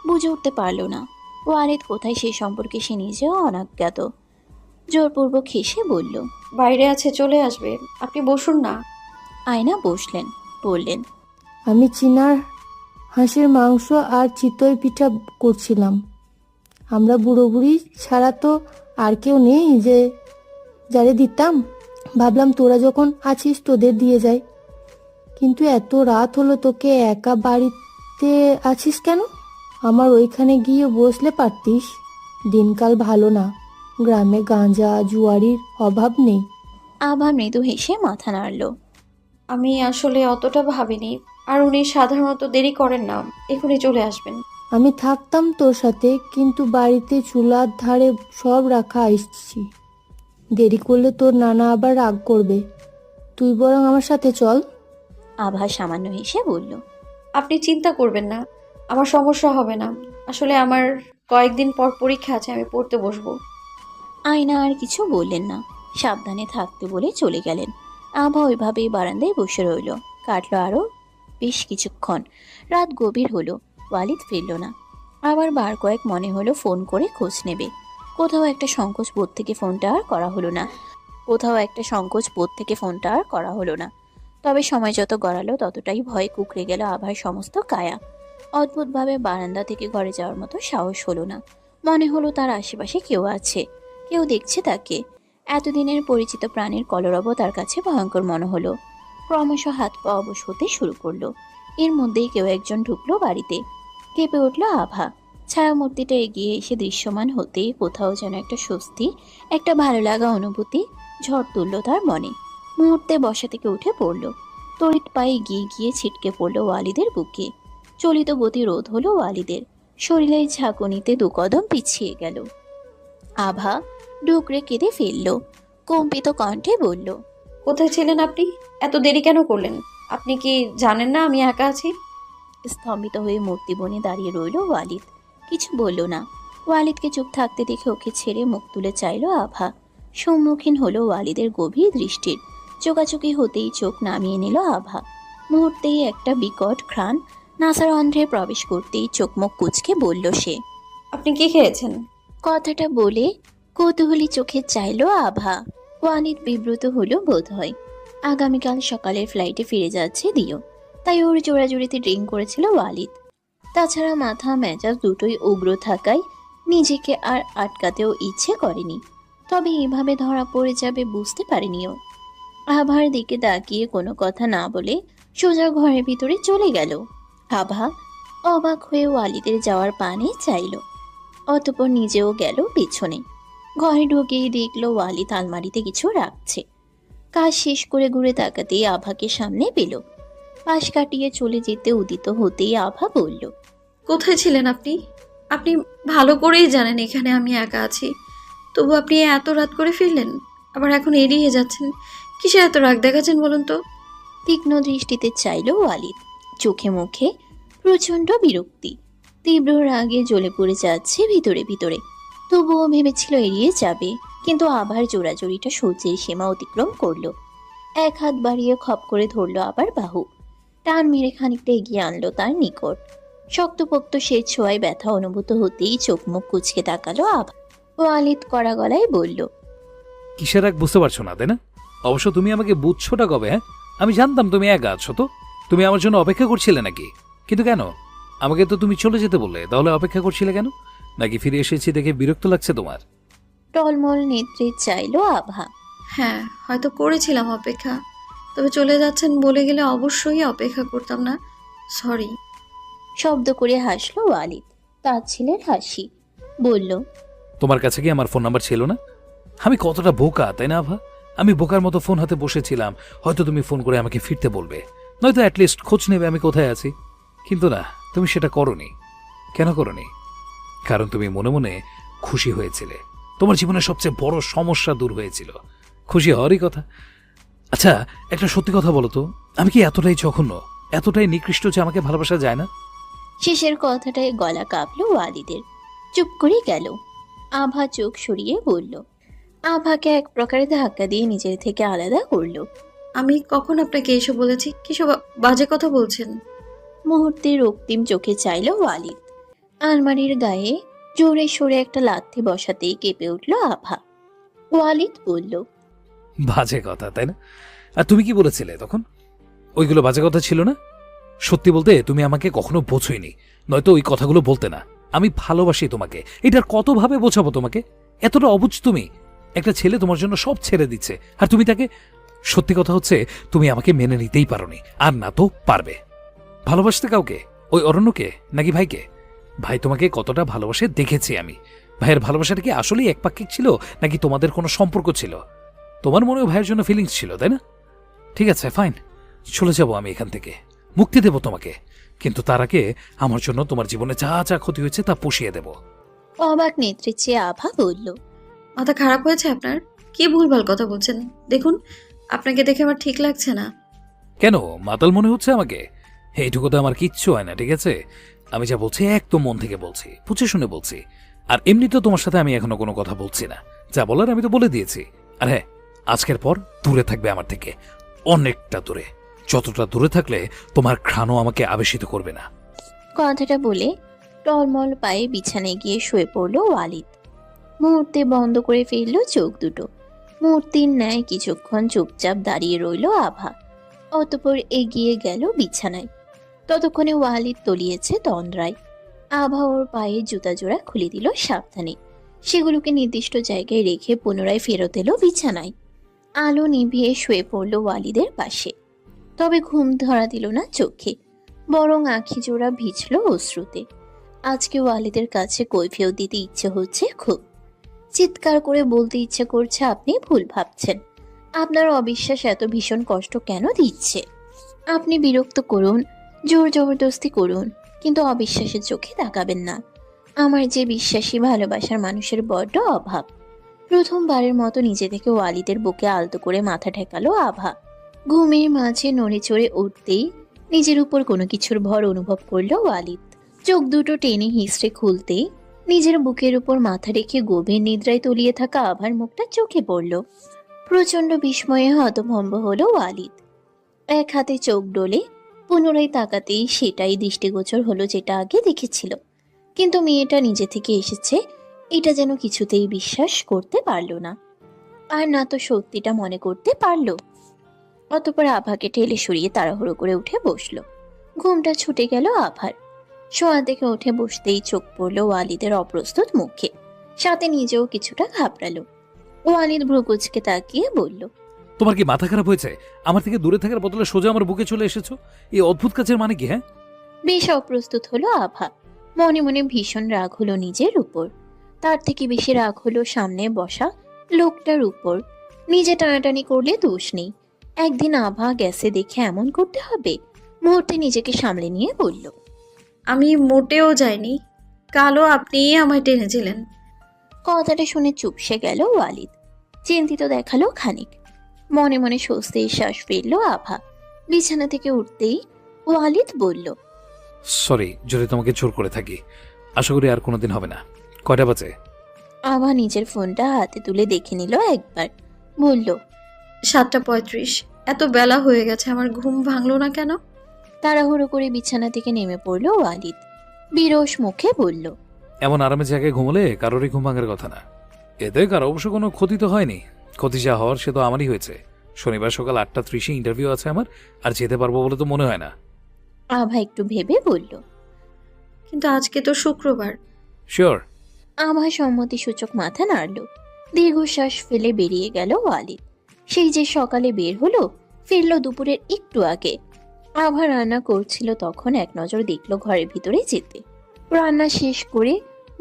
বুঝে উঠতে পারল না। ওয়ালিদ কোথায় সে সম্পর্কে সে নিজেও অনাজ্ঞাত। জোরপূর্বক হেসে বলল, বাইরে আছে, চলে আসবে, আপনি বসুন না। আয়না বসলেন। বললেন, আমি চিনার হাঁসের মাংস আর চিতই পিঠা করছিলাম। আমরা বুড়ো বুড়ি ছাড়া তো আর কেউ নেই যে যারে দিতাম। ভাবলাম তোরা যখন আছিস তোদের দিয়ে যাই। কিন্তু এত রাত হলো, তোকে একা বাড়িতে আছিস কেন? আমার ওইখানে গিয়ে বসলে পারতিস। দিনকাল ভালো না, গ্রামে গাঁজা জুয়ারির অভাব নেই। আভা মৃদু হেসে মাথা নাড়ল। আমি আসলে অতটা ভাবিনি। আর উনি সাধারণত দেরি করেন না, এখনই চলে আসবেন। আমি থাকতাম তোর সাথে, কিন্তু বাড়িতে চুলার ধারে সব রাখা আসছি। দেরি করলে তোর নানা আবার রাগ করবে। তুই বরং আমার সাথে চল। আভা সামান্য হেসে বলল, আপনি চিন্তা করবেন না, আমার সমস্যা হবে না। আসলে আমার কয়েকদিন পর পরীক্ষা আছে, আমি পড়তে বসবো। আয়না আর কিছু বললেন না। সাবধানে থাকতে বলে চলে গেলেন। আভা ওইভাবেই বারান্দায় বসে রইল। কাটলো আরো বেশ কিছুক্ষণ। রাত গভীর হলো। ওয়ালিদ ফিরল না। আবার বার কয়েক মনে হলো ফোন করে খোঁজ নেবে। কোথাও একটা সংকোচ বোধ থেকে ফোনটা আর করা হলো না। তবে সময় যত গড়ালো ততটাই ভয় কুকড়ে গেল আভার সমস্ত কায়া। অদ্ভুতভাবে বারান্দা থেকে ঘরে যাওয়ার মতো সাহস হলো না। মনে হলো তার আশেপাশে কেউ আছে, কেউ দেখছে তাকে। এতদিনের পরিচিত প্রাণীর কলরব তার কাছে ভয়ঙ্কর মনে হলো। ক্রমশ হাত পা অবশ হতে শুরু করলো। এর মধ্যেই কেউ একজন ঢুকলো বাড়িতে। কেঁপে উঠল আভা। ছায়ামূর্তিটা এগিয়ে এসে দৃশ্যমান হতেই কোথাও যেন একটা স্বস্তি, একটা ভালো লাগা অনুভূতি ঝড় তুলল তার মনে। মুহূর্তে বসা থেকে উঠে পড়ল। তড়িৎ পায়ে গিয়ে গিয়ে ছিটকে পড়ল ওয়ালিদের বুকে। চলিত গতি রোধ হলো ওয়ালিদের। শরীরের ঝাঁকুনিতে দু কদম পিছিয়ে গেল। আভা ডুকরে কেঁদে ফেলল। কম্পিত কণ্ঠে বলল, কোথায় ছিলেন আপনি? এত দেরি কেন করলেন? আপনি কি জানেন না আমি একা আছি? স্তম্ভিত হয়ে মূর্তি বনে দাঁড়িয়ে রইল ওয়ালিদ। কিছু বলল না। ওয়ালিদকে চুপ থাকতে দেখে ওকে ছেড়ে মুখ তুলে চাইল আভা। সম্মুখীন হলো ওয়ালিদের গভীর দৃষ্টির। চোকাচুকি হতেই চোখ নামিয়ে নিল আভা। মুহূর্তেই একটা বিকট ঘ্রাণ নাসার অন্ধ্রে প্রবেশ করতেই চোখ মুখ কুঁচকে বলল সে, আপনি কি খেয়েছেন? কথাটা বলে কৌতূহলী চোখে চাইল আভা। ওয়ালিদ বিব্রত হলো বোধ হয়। আগামীকাল সকালের ফ্লাইটে ফিরে যাচ্ছে দিও, তাই ওর জোড়াজুড়িতে ড্রিঙ্ক করেছিল ওয়ালিদ। তাছাড়া মাথা মেজাজ দুটোই উগ্র থাকায় নিজেকে আর আটকাতেও ইচ্ছে করেনি। তবে এভাবে ধরা পড়ে যাবে বুঝতে পারেনিও। আভার দিকে তাকিয়ে কোনো কথা না বলে সোজা ঘরের ভিতরে চলে গেল। আভা অবাক হয়ে ওয়ালিদের যাওয়ার পানে চাইল। অতঃপর নিজেও গেল পেছনে। ঘরে ঢুকেই দেখলো ওয়ালিদ আলমারিতে কিছু রাখছে। কাজ শেষ করে ঘুরে তাকাতেই আভাকে সামনে পেল। পাশ কাটিয়ে চলে যেতে উদিত হতেই আভা বলল, কোথায় ছিলেন আপনি? আপনি ভালো করেই জানেন এখানে আমি একা আছি, তবু আপনি এত রাত করে ফিরলেন, আবার এখন এড়িয়ে যাচ্ছেন। কিসে এত রাগ দেখাচ্ছেন বলুন তো? তীক্ষ্ণ দৃষ্টিতে চাইল ওয়ালিদ। চোখে মুখে প্রচন্ড বিরক্তি। তীব্র রাগে জ্বলে পড়ে যাচ্ছে ভিতরে ভিতরে। তবুও ভেবেছিল এড়িয়ে যাবে, কিন্তু আবার জোড়াজড়িটা সহ্যের সীমা অতিক্রম করলো। এক হাত বাড়িয়ে খপ করে ধরলো আবার বাহু। টান মেরে খানিকটা এগিয়ে আনলো তার নিকট। শক্তপোক্ত সে ছোঁয়ায় ব্যথা অনুভূত হতেই চোখ মুখ কুচকে তাকালো আভা। ওয়ালিদ কড়া গলায় বলল, কিসের রাগ বুঝতে পারছো না, তাই না? অবশ্য তুমি আমাকে বুঝছোটা কবে? হ্যাঁ, আমি জানতাম তুমি একা আছো। তো তুমি আমার জন্য অপেক্ষা করছিলে নাকি? কিন্তু কেন? আমাকে তো তুমি চলে যেতে বললে, তাহলে অপেক্ষা করছিলে কেন? নাকি ফিরে এসেছি দেখে বিরক্ত লাগছে তোমার? টলমল নেত্রে চাইল আভা। হ্যাঁ, হয়তো করেছিলাম অপেক্ষা, তবে চলে যাচ্ছেন বলে গেলে অবশ্যই অপেক্ষা করতাম না। সরি। শব্দ করে হাসলো ওয়ালিদ। তার ছেলের হাসি। বলল, তোমার কাছে কি আমার ফোন নাম্বার ছিল না? আমি কতটা বোকা, তাই না আভা? আমি বোকার মতো ফোন হাতে বসেছিলাম, হয়তো তুমি ফোন করে আমাকে ফিরতে বলবে, নয়তো অ্যাটলিস্ট খোঁজ নেবে আমি কোথায় আছি। কিন্তু না, তুমি সেটা করনি। কেন করনি? কারণ তুমি মনে মনে খুশি হয়েছিলে, তোমার জীবনের সবচেয়ে বড় সমস্যা দূর হয়েছিল। খুশি হওয়ারই কথা। আচ্ছা, একটা সত্যি কথা বলো তো, আমি কি এতটাই জঘন্য, এতটাই নিকৃষ্ট যে আমাকে ভালোবাসা যায় না? শেষের কথাটায় গলা কাঁপলো ওয়ালিদের। চুপ করে গেল। আভা চোখ সরিয়ে বলল। আভাকে এক প্রকারে ধাক্কা দিয়ে নিজের থেকে আলাদা করলো। আমি কখন আপনাকে এসব বলেছি? কিসব বাজে কথা বলছেন? মুহূর্তে রক্তিম চোখে চাইল ওয়ালিদ। আলমারির গায়ে জোরে সরে একটা লাথি বসাতেই কেঁপে উঠল আভা। ওয়ালিদ বলল, বাজে কথা, তাই না? আর তুমি কি বলেছিলে তখন? ওইগুলো বাজে কথা ছিল না? সত্যি বলতে তুমি আমাকে কখনো বোঝোইনি, নয়তো ওই কথাগুলো বলতে না। আমি ভালোবাসি তোমাকে, এটার কতভাবে বোঝাবো তোমাকে? এতটা অবুঝ তুমি? একটা ছেলে তোমার জন্য সব ছেড়ে দিচ্ছে, আর তুমি তাকে... সত্যি কথা হচ্ছে, তুমি আমাকে মেনে নিতেই পারোনি, আর না তো পারবে। ভালোবাসতে কাউকে? ওই অরণ্যকে নাকি ভাইকে? ভাই তোমাকে কতটা ভালোবাসে দেখেছি আমি। ভাইয়ের ভালোবাসাটা কি আসলেই একপাক্ষিক ছিল, নাকি তোমাদের কোনো সম্পর্ক ছিল? তোমার মনেও ভাইয়ের জন্য ফিলিংস ছিল, তাই না? ঠিক আছে, ফাইন, চলে যাব আমি এখান থেকে, মুক্তি দেব তোমাকে। কিন্তু তার আগে আমার জন্য তোমার জীবনে যা যা ক্ষতি হয়েছে তা পুষিয়ে দেব। অবাক নেত্রে চেয়ে আভা বলল, মাথা খারাপ হয়েছে আপনার? কি ভুলভাল কথা বলছেন? দেখুন, আপনাকে দেখে আমার ঠিক লাগছে না। কেন মাতাল মনে হচ্ছে আমাকে? এইটুকু তো আমার কিচ্ছু হয় না, ঠিক আছে? আমি যা বলছি একদম মন থেকে বলছি, বুঝে শুনে বলছি। আর এমনি তো তোমার সাথে আমি এখনো কোনো কথা বলছি না, যা বলার আমি তো বলে দিয়েছি। আর হ্যাঁ, আজকের পর দূরে থাকবে আমার থেকে, অনেকটা দূরে। যতটা দূরে থাকলে তোমার ঘ্রাণও আমাকে আবেশিত করবে না। কথাটা বলে টলমল পায়ে বিছানায় গিয়ে শুয়ে পড়ল ওয়ালিদ। মুহূর্তে বন্ধ করে ফেলল চোখ দুটো। মূর্তির ন্যায় কিছুক্ষণ চুপচাপ দাঁড়িয়ে রইল আভা। অতঃপর এগিয়ে গেল বিছানায়। ততক্ষণে ওয়ালিদ তলিয়েছে তন্দ্রায়। আভা ওর পায়ে জুতা জোড়া খুলে দিল সাবধানে। সেগুলোকে নির্দিষ্ট জায়গায় রেখে পুনরায় ফেরত এলো বিছানায়। আলো নিভিয়ে শুয়ে পড়ল ওয়ালিদের পাশে। তবে ঘুম ধরা দিল না চোখে, বরং আঁখি জোড়া ভিজল অশ্রুতে। আজকে ওয়ালিদের কাছে কৈফিয়ত দিতে ইচ্ছে হচ্ছে খুব। চিৎকার করে বলতে ইচ্ছে করছে, আপনি ভুল ভাবছেন। আপনার অবিশ্বাস এত ভীষণ কষ্ট কেন দিচ্ছে? আপনি বিরক্ত করুন, জোর জবরদস্তি করুন, কিন্তু অবিশ্বাসের চোখে তাকাবেন না। আমার যে বিশ্বাসী ভালোবাসার মানুষের বড্ড অভাব। প্রথমবারের মতো নিজে থেকে ওয়ালিদের বুকে আলতো করে মাথা ঠেকালো আভা। ঘুমের মাঝে নড়ে চড়ে উঠতেই নিজের উপর কোনো কিছুর ভর অনুভব করলো ওয়ালিদ। চোখ দুটো টেনে হিসড়ে খুলতেই নিজের বুকের উপর মাথা রেখে গভীর নিদ্রায় তলিয়ে থাকা আভার মুখটা চোখে পড়ল। প্রচন্ড বিস্ময়ে হতভম্ব হলো ওয়ালিদ। এক হাতে চোখ ডলে পুনরায় তাকাতেই সেটাই দৃষ্টিগোচর হলো যেটা আগে দেখেছিল। কিন্তু মেয়েটা নিজে থেকে এসেছে এটা যেন কিছুতেই বিশ্বাস করতে পারল না, আর না তো সত্যিটা মনে করতে পারল। অতঃপর আভাকে ঠেলে সরিয়ে তাড়াহুড়ো করে উঠে বসল। ঘুমটা ছুটে গেল আভার। শোয়া থেকে উঠে বসতেই চোখ পড়ল ওয়ালিদের অপ্রস্তুত মুখে, সাথে নিজেও কিছুটা ঘাবড়ালো। ওয়ালিদ ভ্রুকুচকে তাকিয়ে বলল, তোমার কি মাথা খারাপ হয়েছে? আমার থেকে দূরে থাকার বদলে সোজা আমার বুকে চলে এসেছো। এই অদ্ভুত কাজের মানে কি? হ্যাঁ, বেশ অপ্রস্তুত হলো আভা। মনে মনে ভীষণ রাগ হলো নিজের উপর। তার থেকে বেশি রাগ হলো সামনে বসা লোকটার উপর। নিজে টানাটানি করলে দোষ নেই, একদিন আভা গেছে দেখে এমন করতে হবে? মুহূর্তে নিজেকে সামলে নিয়ে বলল, আমি মোটেও যাইনি, কালও আপনিই আমায় টেনেছিলেন। কথাটা শুনে চুপসে গেল ওয়ালিদ। চিন্তিত দেখালো খানিক। মনে মনে স্বস্তির শ্বাস ফেললো আভা। বিছানা থেকে উঠতেই ওয়ালিদ বলল, সরি যদি তোমাকে জোর করে থাকি, আশা করি আর কোনোদিন হবে না। কয়টা বাজে? আভা নিজের ফোনটা হাতে তুলে দেখে নিল একবার। বলল, 7:35। এত বেলা হয়ে গেছে, আমার ঘুম ভাঙলো না কেন? তাড়াহুড়ো করে বিছানা থেকে নেমে পড়ল ওয়ালিদ। বিরস মুখে বলল, এমন আরামের জায়গায় ঘুমলে কারোরই ঘুম ভাঙার কথা না। এতে কারো অবশ্য কোনো ক্ষতি তো হয়নি, ক্ষতি যা হওয়ার সে তো আমারই হয়েছে। শনিবার সকাল 8:30 ইন্টারভিউ আছে আমার, আর যেতে পারবো বলে তো মনে হয় না। আভা একটু ভেবে বলল। কিন্তু আজকে তো শুক্রবার। শিওর। আভা সম্মতিসূচক মাথা নাড়ল। দীর্ঘশ্বাস ফেলে বেরিয়ে গেল ওয়ালিদ। সেই যে সকালে বের হলো, ফিরল দুপুরের একটু আগে। আভা রান্না করছিল, তখন এক নজর দেখলো ঘরের ভিতরে যেতে। রান্না শেষ করে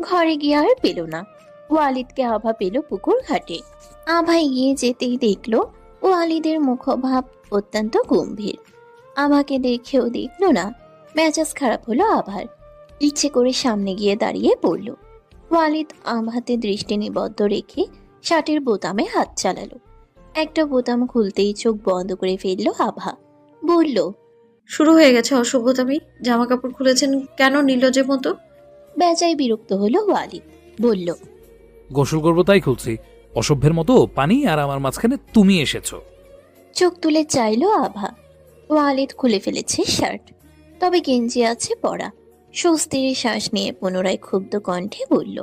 ঘরে গিয়ে আর পেল না। ওয়ালিদকে আভা পেল পুকুর ঘাটে। আভা এগিয়ে যেতেই দেখলো ওয়ালিদের মুখভাব অত্যন্ত গম্ভীর। আভাকে দেখেও দেখলো না। মেজাজ খারাপ হলো আভার। ইচ্ছে করে সামনে গিয়ে দাঁড়িয়ে পড়ল। ওয়ালিদ আভাতে দৃষ্টি নিবদ্ধ রেখে শার্টের বোতামে হাত চালালো। একটা বোতাম খুলতেই চোখ বন্ধ করে ফেলল আভা। বলল, শুরু হয়ে গেছে অসভ্যতামি। জামা কাপড় খুলেছেন কেন নির্লজ্জের মতো? বেজায় বিরক্ত হলো ওয়ালিদ। বলল, গোসল করবো তাই খুলছি। অসভ্যের মতো পানি আর আমার মাঝখানে তুমি এসেছো। চোখ তুলে চাইলো আভা। ওয়ালিদ খুলে ফেলেছে শার্ট, তবে গেঞ্জি আছে পরা। স্বস্তির শ্বাস নিয়ে পুনরায় ক্ষুব্ধ কণ্ঠে বলল,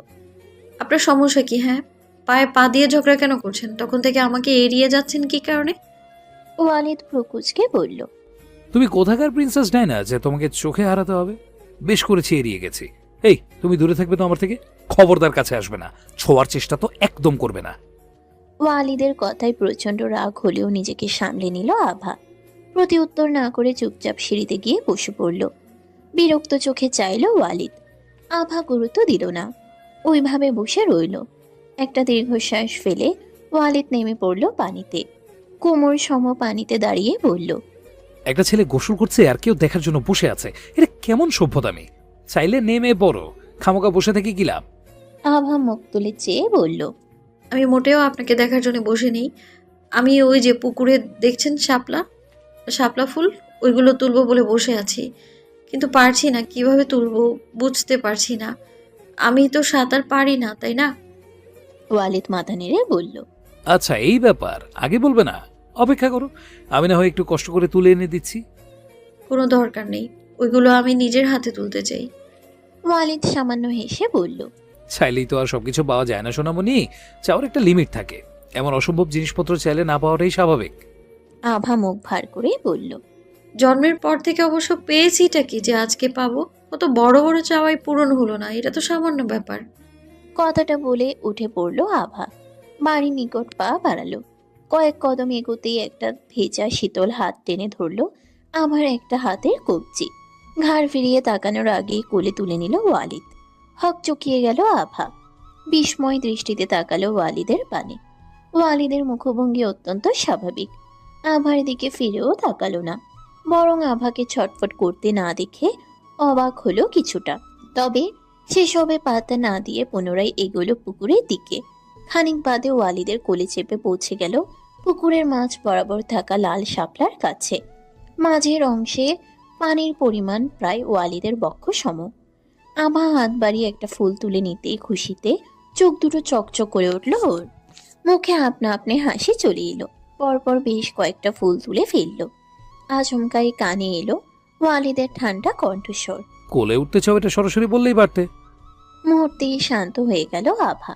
আপনার সমস্যা কি? হ্যাঁ, পায়ে পা দিয়ে ঝগড়া কেন করছেন? তখন থেকে আমাকে এড়িয়ে যাচ্ছেন কি কারণে? ওয়ালিদ প্রকুচকে বলল, তুমি কোথাকার প্রিন্সেস ডায়না যে তোমাকে চোখে হারাতে হবে? বেশ করেছি এড়িয়ে গেছি। এই, তুমি দূরে থাকবে তো আমার থেকে। খবরদার কাছে আসবে না, ছোঁয়ার চেষ্টা তো একদম করবে না। ওয়ালিদের কথায় প্রচন্ড রাগ হলেও নিজেকে সামলে নিল আভা। প্রতি উত্তর না করে চুপচাপ সিঁড়িতে গিয়ে বসে পড়ল। বিরক্ত চোখে চাইল ওয়ালিদ। আভা গুরুত্ব দিল না, ওইভাবে বসে রইল। একটা দীর্ঘশ্বাস ফেলে ওয়ালিদ নেমে পড়ল পানিতে। কোমর সম পানিতে দাঁড়িয়ে বলল, একটা ছেলে গোসল করছে আর কেউ দেখার জন্য বসে আছে, এটা কেমন সভ্যতামি? চাইলে নেমে পড়ো, খামোকা বসে থেকে কি লাভ? আভা মুখ তুলে চেয়ে বলল, আমি মোটেও আপনাকে দেখার জন্য বসে নেই। আমি ওই যে পুকুরে দেখছেন শাপলা শাপলা ফুল, ওইগুলো তুলবো বলে বসে আছি, কিন্তু পারছি না। কিভাবে তুলবো বুঝতে পারছি না। আমি তো সাঁতার পারি না, তাই না? ওয়ালিদ মাথা নেড়ে বলল, আচ্ছা, এই ব্যাপার আগে বলবে না? অপেক্ষা করো, আমি না হয় একটু কষ্ট করে তুলে এনে দিচ্ছি। কোনো দরকার নেই, ওইগুলো আমি নিজের হাতে তুলতে চাই। ওয়ালিদ সামান্য হেসে বলল, চাইলেই তো আর সবকিছু পাওয়া যায় না সোনামণি, চাওয়ার একটা লিমিট থাকে। এমন অসম্ভব জিনিসপত্র চাইলে না পাওয়াটাই স্বাভাবিক। আভা মুখ ভার করে বলল, জন্মের পর থেকে অবশ্য পেয়েছিটা কি যে আজকে পাবো? কত বড় বড় চাওয়াই পূরণ হলো না, এটা তো সামান্য ব্যাপার। কথাটা বলে উঠে পড়ল আভা। বাড়ির নিকট পা বাড়ালো। কয়েক কদম এগোতেই একটা ভেজা শীতল হাত টেনে ধরল আভার একটা হাতের কবজি। ঘাড় ফিরিয়ে তাকানোর আগেই কোলে তুলে নিল ওয়ালিদ। হক চকিয়ে গেল আভা। বিস্ময় দৃষ্টিতে তাকালো ওয়ালিদের পানে। ওয়ালিদের মুখভঙ্গি অত্যন্ত স্বাভাবিক। আভার দিকে ফিরেও তাকালো না, বরং আভাকে ছটফট করতে না দেখে অবাক হলো কিছুটা। তবে সেসবে পাত্তা না দিয়ে পুনরায় এগোলো পুকুরের দিকে। খানিক বাদে ওয়ালিদের কোলে চেপে পৌঁছে গেল পুকুরের মাঝ বরাবর থাকা লাল শাপলার কাছে। মাঝের অংশে পানির পরিমাণ প্রায় ওয়ালিদের বক্ষ সম। আভা হাত বাড়িয়ে একটা ফুল তুলে নিতেই খুশিতে চোখ দুটো চকচক করে উঠল ওর। মুখে আপনা আপনি হাসি চলে এলো। পরপর বেশ কয়েকটা ফুল তুলে ফেললো। আচমকাই কানে এলো ওয়ালিদের ঠান্ডা কণ্ঠস্বর। কোলে উঠতে চাও, এটা সরাসরি বললেই পারতে। মুহূর্তেই শান্ত হয়ে গেল আভা।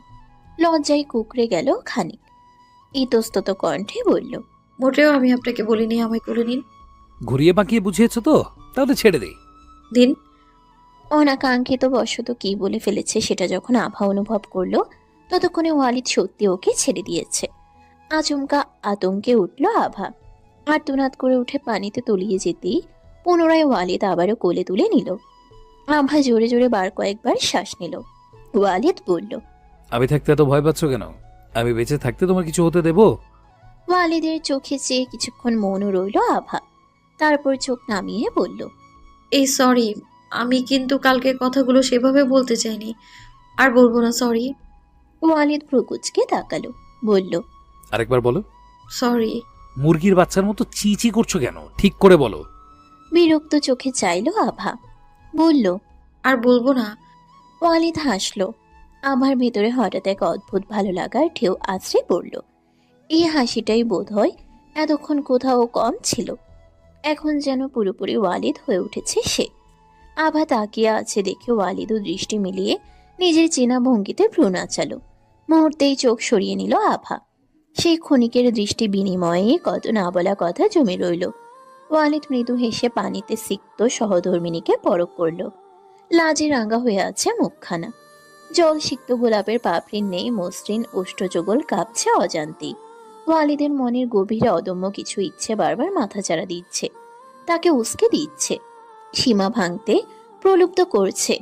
লজ্জায় কুকড়ে গেল খানিক। ইতস্তত কণ্ঠে বলল, মোটেও আমি আপনাকে বলিনি আমায় কোলে নিন। ঘুরিয়ে বাঁকিয়ে বুঝিয়েছ তো, তাহলে ছেড়ে দেই। দিন। অনাকাঙ্ক্ষিত বশত কি বলে ফেলেছে সেটা যখন আভা অনুভব করলো, ততক্ষণে ওয়ালিদ সত্যি ওকে ছেড়ে দিয়েছে। আচমকা আতঙ্কে উঠল আভা। আর্তনাদ করে উঠে পানিতে তলিয়ে যেতেই পুনরায় ওয়ালিদ আবারও কোলে তুলে নিল। আভা জোরে জোরে বার কয়েকবার শ্বাস নিল। ওয়ালিদ বলল, আমি থাকতে এত ভয় পাচ্ছ কেন? আমি বেঁচে থাকতে তোমার কিছু হতে দেব? ওয়ালিদের চোখে চেয়ে কিছুক্ষণ মৌন রইল আভা। তারপর চোখ নামিয়ে বলল, এই সরি, আমি কিন্তু কালকে কথাগুলো সেভাবে বলতে চাইনি, আর বলবো না, সরি। ওয়ালিদ প্রকুচকে তাকালো, বলল, আরেকবার বলো। সরি। মুরগির বাচ্চার মতো চি চি করছো কেন? ঠিক করে বলো। বিরক্ত চোখে চাইল আভা, বলল, আর বলবো না। ওয়ালিদ হাসলো। আমার ভেতরে হঠাৎ এক অদ্ভুত ভালো লাগার ঢেউ আছড়ে পড়ল। এই হাসিটাই বোধ হয় এতক্ষণ কোথাও কম ছিল। এখন যেন পুরোপুরি ওয়ালিদ হয়ে উঠেছে সে। আভা তাকিয়ে আছে দেখে ওয়ালিদও দৃষ্টি মিলিয়ে নিজের চেনা ভঙ্গিতে ভ্রু নাচালো। মুহূর্তেই চোখ সরিয়ে নিল আভা। সেই ক্ষণিকের দৃষ্টি বিনিময়ে কত না বলা কথা জমে রইল। ওয়ালিদ মৃদু হেসে পানিতে সিক্ত সহধর্মিণীকে পরখ করল। লাজে রাঙা হয়ে আছে মুখখানা। জল সিক্ত গোলাপের পাপড়ির নেই মসৃণ ওষ্ঠযুগল কাঁপছে অজান্তি। ওয়ালিদের মনের গভীরে অদম্য কিছু ইচ্ছে বারবার মাথাচাড়া দিচ্ছে, তাকে উস্কে দিচ্ছে, সীমা ভাঙতে প্রলুব্ধ করছে।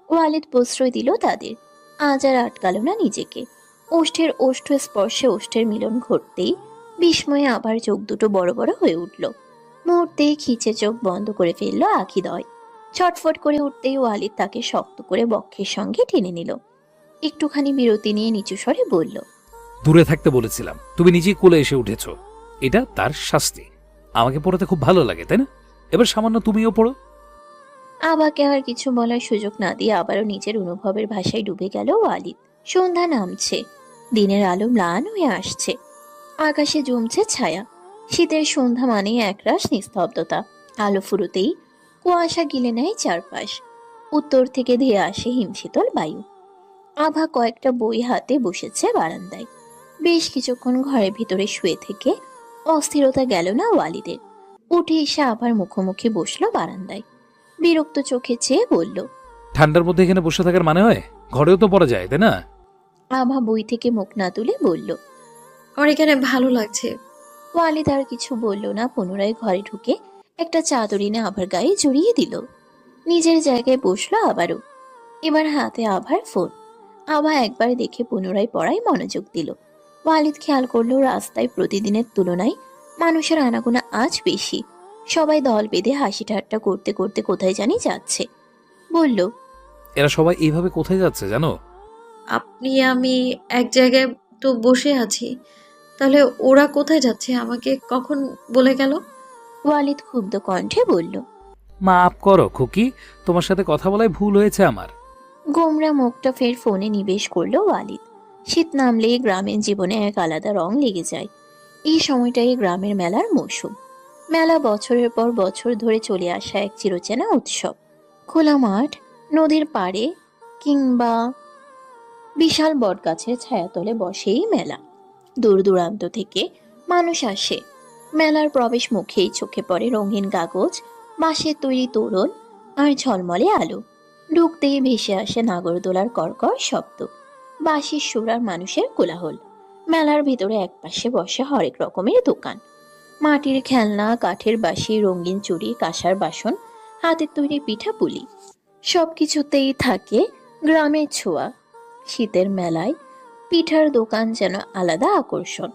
ওয়ালিদ প্রশ্রয় দিল তাদের, আজ আর আটকালো না নিজেকে। ওষ্ঠের ওষ্ঠ স্পর্শে ওষ্ঠের মিলন ঘটতেই বিস্ময়ে আবার চোখ দুটো বড় বড় হয়ে উঠল। মুহূর্তে খিচে চোখ বন্ধ করে ফেললো আখিদয়। ছটফট করে উঠতেই ওয়ালিদ তাকে শক্ত করে বক্ষের সঙ্গে টেনে নিল। একটুখানি বিরতি নিয়ে নিচু স্বরে বলল, দূরে থাকতে বলেছিলাম, তুমি নিজেই কোলে এসে উঠেছ। এটা তার শাস্তি। আমাকে পড়াতে খুব ভালো লাগে, তাই না? এবার সামান্য তুমিও পড়ো। আবাকে আর কিছু বলার সুযোগ না দিয়ে আবারও নিজের অনুভবের ভাষায় ডুবে গেল ওয়ালিদ। সন্ধ্যা নামছে, দিনের আলো ম্লান হয়ে আসছে, আকাশে জমছে ছায়া। শীতের সন্ধ্যা মানেই একরাশ নিস্তব্ধতা। আলো ফুরোতেই কুয়াশা গিলে নেয় চারপাশ। উত্তর থেকে ধেয়ে আসে হিমশীতল বায়ু। আভা কয়েকটা বই হাতে বসেছে বারান্দায়। বেশ কিছুক্ষণ ঘরের ভিতরে শুয়ে থেকে অস্থিরতা গেল না ওয়ালিদের। উঠে এসে আবার মুখোমুখি বসলো বারান্দায়। বিরক্ত চোখে চেয়ে বলল, ঠান্ডার মধ্যে এখানে বসে থাকার মানে হয়? ঘরেও তো পড়া যায়, তাই না? আভা বই থেকে মুখ না তুলে বলল। আমার এখানে ভালো লাগছে। ওয়ালিদ আর কিছু বলল না, পুনরায় ঘরে ঢুকে একটা চাদর এনে আভার গায়ে জড়িয়ে দিল। নিজের জায়গায় বসলো আবারও। এবার হাতে আভার ফোন। আভা একবার দেখে পুনরায় পড়ায় মনোযোগ দিল। ওয়ালিদ খেয়াল করলো রাস্তায় প্রতিদিনের তুলনায় মানুষের আনাগোনা আজ বেশি। সবাই দল বেঁধে হাসি ঠাট্টা করতে করতে কোথায় জানি যাচ্ছে। বলল, এরা সবাই এইভাবে কোথায় যাচ্ছে জানো? আমি এক জায়গায় তো বসে আছি, তাহলে ওরা কোথায় যাচ্ছে আমাকে কখন বলে গেল? ওয়ালিদ ক্ষুব্ধ কণ্ঠে বলল। মাফ করো খুকি, তোমার সাথে কথা বলায় ভুল হয়েছে আমার। গোমরা মুখটা ফের ফোনে নিবেশ করলো ওয়ালিদ। শীত নামলেই গ্রামের জীবনে এক আলাদা রং লেগে যায়। এই সময়টাই গ্রামের মেলার মৌসুম। মেলা বছরের পর বছর ধরে চলে আসা এক চিরচেনা উৎসব। খোলা মাঠ, নদীর পাড়ে কিংবা বিশাল বটগাছের ছায়াতলে বসেই মেলা। দূর দূরান্ত থেকে মানুষ আসে। মেলার প্রবেশ মুখেই চোখে পড়ে রঙিন কাগজ, বাঁশের তৈরি তোরণ আর ঝলমলে আলো। ঢুকতেই ভেসে আসে নাগরদোলার কর্কর শব্দ, বাঁশির সুর আর মানুষের কোলাহল। মেলার ভিতরে একপাশে বসে হরেক রকমের দোকান। মাটির খেলনা, কাঠের বাঁশি, রঙিন চুড়ি, কাঁসার বাসন, হাতের তৈরি পিঠা পুলি, সবকিছুতেই থাকে গ্রামের ছোঁয়া। শীতের মেলায় পিঠার দোকান যেন আলাদা আকর্ষণ।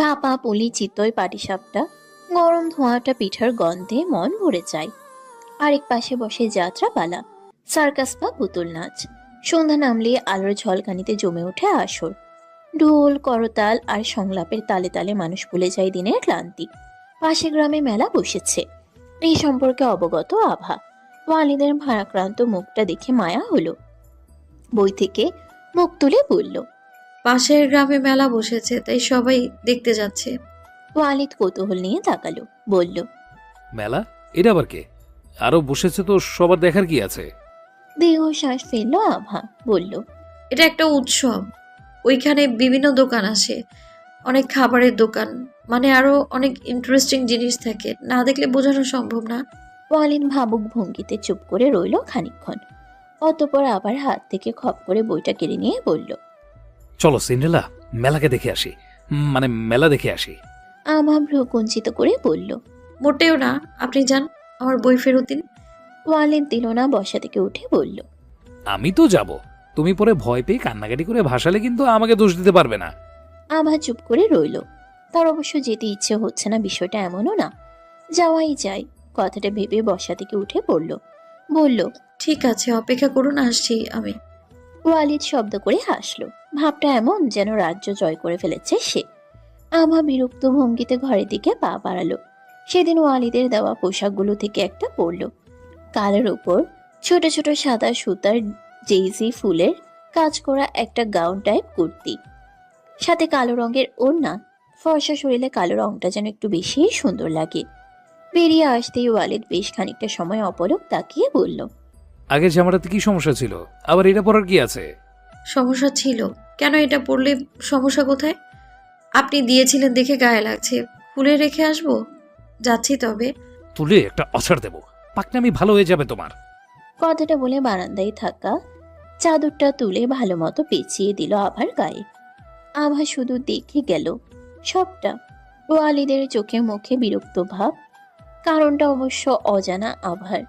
ভাপা, পুলি, চিতই, পাটিসাপটা, গরম ধোঁয়াটা পিঠার গন্ধে মন ভরে যায়। আরেক পাশে বসে যাত্রাপালা, সার্কাস বা পুতুল নাচ। সন্ধ্যা নামলে আলোর ঝলকানিতে জমে ওঠে আসর। ঢোল, করতাল আর সংলাপের তালে তালে মানুষ ভুলে যায় দিনের ক্লান্তি। পাশে গ্রামে মেলা বসেছে, এই সম্পর্কে অবগত আভা। ওয়ালিদের ভারাক্রান্ত মুখটা দেখে মায়া হলো। বই থেকে মুখ তুলে বলল, পাশের গ্রামে মেলা বসেছে, তাই সবাই দেখতে যাচ্ছে। ওয়ালিদ কৌতূহল নিয়ে তাকালো, বলল, মেলা? এটা আবার কে? আরো বসেছে তো, সবার দেখার কি আছে? দীর্ঘশ্বাস ফেললো আভা, বলল, এটা একটা উৎসব। ওইখানে বিভিন্ন দোকান আসে, অনেক খাবারের দোকান, মানে আরো অনেক ইন্টারেস্টিং জিনিস থাকে, না দেখলে বোঝানো সম্ভব না। ওয়ালিদ ভাবুক ভঙ্গিতে চুপ করে রইল খানিকক্ষণ। অতঃপর আবার হাত থেকে খপ করে বইটা কেড়ে নিয়ে বলল, চলো সিন্ড্রেলা, মেলাকে দেখে আসি, মানে মেলা দেখে আসি। আভা ভ্রু কুঞ্চিত করে বলল, মোটেও না, আপনি যান, আমার বই ফেরত দিন। ওয়ালিদ দিল না, বসা থেকে উঠে বলল, আমি তো যাব, তুমি পরে ভয় পেয়ে কান্নাকাটি করে ভাসালে কিন্তু আমাকে দোষ দিতে পারবে না। আভা চুপ করে রইল। তার অবশ্য যেতে ইচ্ছে হচ্ছে না, বিষয়টা এমনও না, যাওয়াই যায়। কথাটা ভেবে বসা থেকে উঠে পড়ল, বলল, ঠিক আছে, অপেক্ষা করুন, আসছি আমি। ওয়ালিদ শব্দ করে হাসলো। ভাবটা এমন যেন রাজ্য জয় করে ফেলেছে সে। আভা বিরক্ত ভঙ্গিতে ঘরের দিকে পা বাড়ালো। সেদিন ওয়ালিদের দেওয়া পোশাকগুলো থেকে একটা পরল। কালের উপর ছোট ছোট সাদা সুতার জেইজি ফুলের কাজ করা একটা গাউন টাইপ কুর্তি, সাথে কালো রঙের ওড়না। ফর্সা শরীরে কালো রংটা যেন একটু বেশি সুন্দর লাগে। বেরিয়ে আসতেই ওয়ালিদ বেশ খানিকটা সময় অপলক তাকিয়ে বলল, আগের জামাটাতে কি সমস্যা ছিল, আবার এটা পরার কি আছে? সমস্যা ছিল কেন? এটা পড়লে সমস্যা কোথায়? আপনি দিয়েছিলেন দেখে গায়ে লাগছে, খুলে রেখে আসবো। যাচ্ছি তবে। তুলে একটা অছাড় দেবো, পাকনামি ভালো হয়ে যাবে তোমার। কথাটা বলে বারান্দায় থাকা চাদরটা তুলে ভালো মতো পেঁচিয়ে দিল আভার গায়ে। আভা শুধু দেখে গেল সবটা। ওয়ালিদের চোখে মুখে বিরক্ত ভাব, কারণটা অবশ্য অজানা আভার।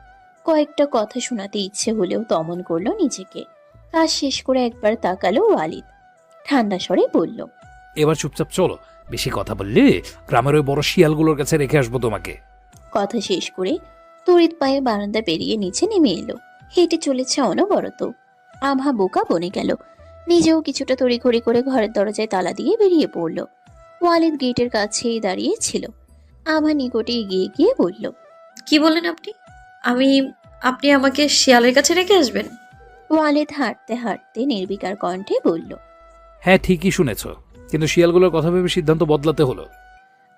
কয়েকটা কথা শোনাতে ইচ্ছে হলেও দমন করলো নিজেকে। কাজ শেষ করে একবার তাকালো ওয়ালিদ, ঠান্ডা স্বরে বলল, এবার চুপচাপ চলো, বেশি কথা বললে গ্রামের ওই বড় শিয়ালগুলোর কাছে রেখে আসবো তোমাকে। কথা শেষ করে তড়িৎ পায়ে বারান্দা পেরিয়ে নিচে নেমে এলো। হেঁটে চলেছে অনবরত। আভা বোকা বনে গেল। নিজেও কিছুটা তড়িঘড়ি করে ঘরের দরজায় তালা দিয়ে বেরিয়ে পড়ল। ওয়ালিদ গেটের কাছেই দাঁড়িয়ে ছিল। আভা নিকটে এগিয়ে গিয়ে বলল, কি বললেন আপনি? আপনি আমাকে শিয়ালের কাছে রেখে আসবেন? ওয়ালিদ হাঁটতে হাঁটতে নির্বিকার কণ্ঠে বলল। হ্যাঁ, ঠিকই শুনেছ, কিন্তু শিয়ালগুলোর কথা ভেবে সিদ্ধান্ত বদলাতে হলো।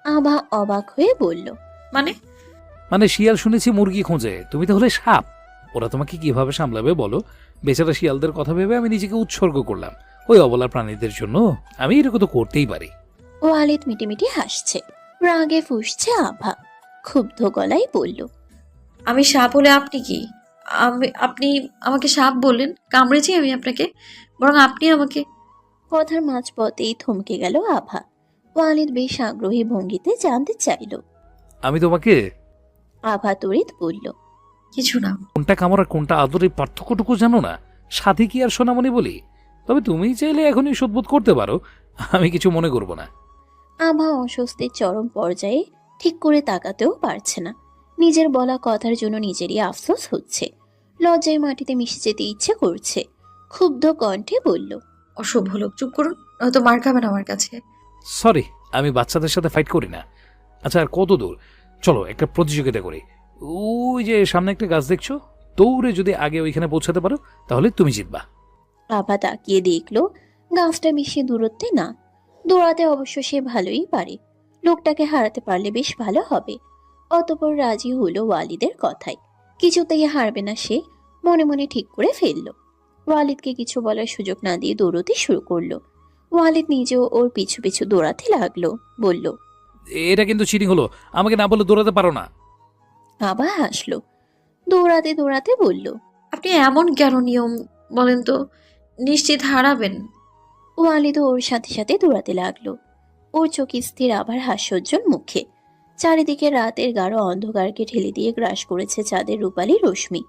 আভা অবাক হয়ে বলল, মানে শিয়াল শুনেছি মুরগি খোঁজে, তুমি তাহলে সাপ। ওরা তোমাকে কিভাবে সামলাবে বলো? বেচারা শিয়ালদের কথা ভেবে আমি নিজেকে উৎসর্গ করলাম ওই অবলা প্রাণীদের জন্য। আমি এরকম তো করতেই পারি। ওয়ালিদ মিটিমিটি হাসছে। রাগে ফুঁসছে আভা। ক্ষুব্ধ গলায় বলল, আমি সাপ হলে আপনি কি? আপনি আমাকে সাপ বললেন? কামড়েছি আমি আপনাকে? বরং আপনি আমাকে। কথার মাঝপথেই থমকে গেল আভা। ওয়ালিদ বেশ আগ্রহী ভঙ্গিতে জানতে চাইল। আমি তোমাকে আভা তড়িৎ বলল, কিছু না। কোনটা কামড় আর কোনটা আদর এই পার্থক্যটুকু জানো না? সাথে কি আর সোনামণি বলি? তবে তুমি চাইলে এখনই শোধবোধ করতে পারো, আমি কিছু মনে করব না। আভা অস্বস্তির চরম পর্যায়ে, ঠিক করে তাকাতেও পারছে না। নিজের বলা কথার জন্য নিজেরই আফসোস হচ্ছে। লজ্জায় মাটিতে মিশে যেতে ইচ্ছে করছে। ক্ষুব্ধ কণ্ঠে বলল, অসভ্য লোক, চুপ করুন, হয়তো মার খাবেন আমার কাছে। সরি, আমি বাচ্চাদের সাথে ফাইট করি না। আচ্ছা, আর কত দূর? চলো একটা প্রতিযোগিতা করি। ওই যে সামনে একটা গাছ দেখছো, দৌড়ে যদি আগে ওইখানে পৌঁছাতে পারো তাহলে তুমি জিতবা। আভা তাকিয়ে দেখলো গাছটা বেশি দূরত্বে না। দৌড়াতে অবশ্য সে ভালোই পারে। লোকটাকে হারাতে পারলে বেশ ভালো হবে। অতঃপর রাজি হলো ওয়ালিদের কথায়। কিছুতেই হারবে না সে, মনে মনে ঠিক করে ফেললো। ওয়ালিদকে কিছু বলার সুযোগ না দিয়ে দৌড়তে শুরু করলো। ওয়ালিদ নিজেও ওর পিছু পিছু দৌড়াতে লাগলো। বলল, এটা কিন্তু চিটিং হলো, আমাকে না বলে দৌড়াতে পারো না। আবার হাসলো। দৌড়াতে দৌড়াতে বলল, আপনি এমন কেন নিয়ম বলেন তো? নিশ্চিত হারাবেন। ওয়ালিদও ওর সাথে সাথে দৌড়াতে লাগলো। ওর চোখ স্থির আবার হাস্যোজ্জ্বল মুখে। চারিদিকে রাতের গাঢ় অন্ধকারকে ঠেলে দিয়ে গ্রাস করেছে চাঁদের রূপালী রশ্মি।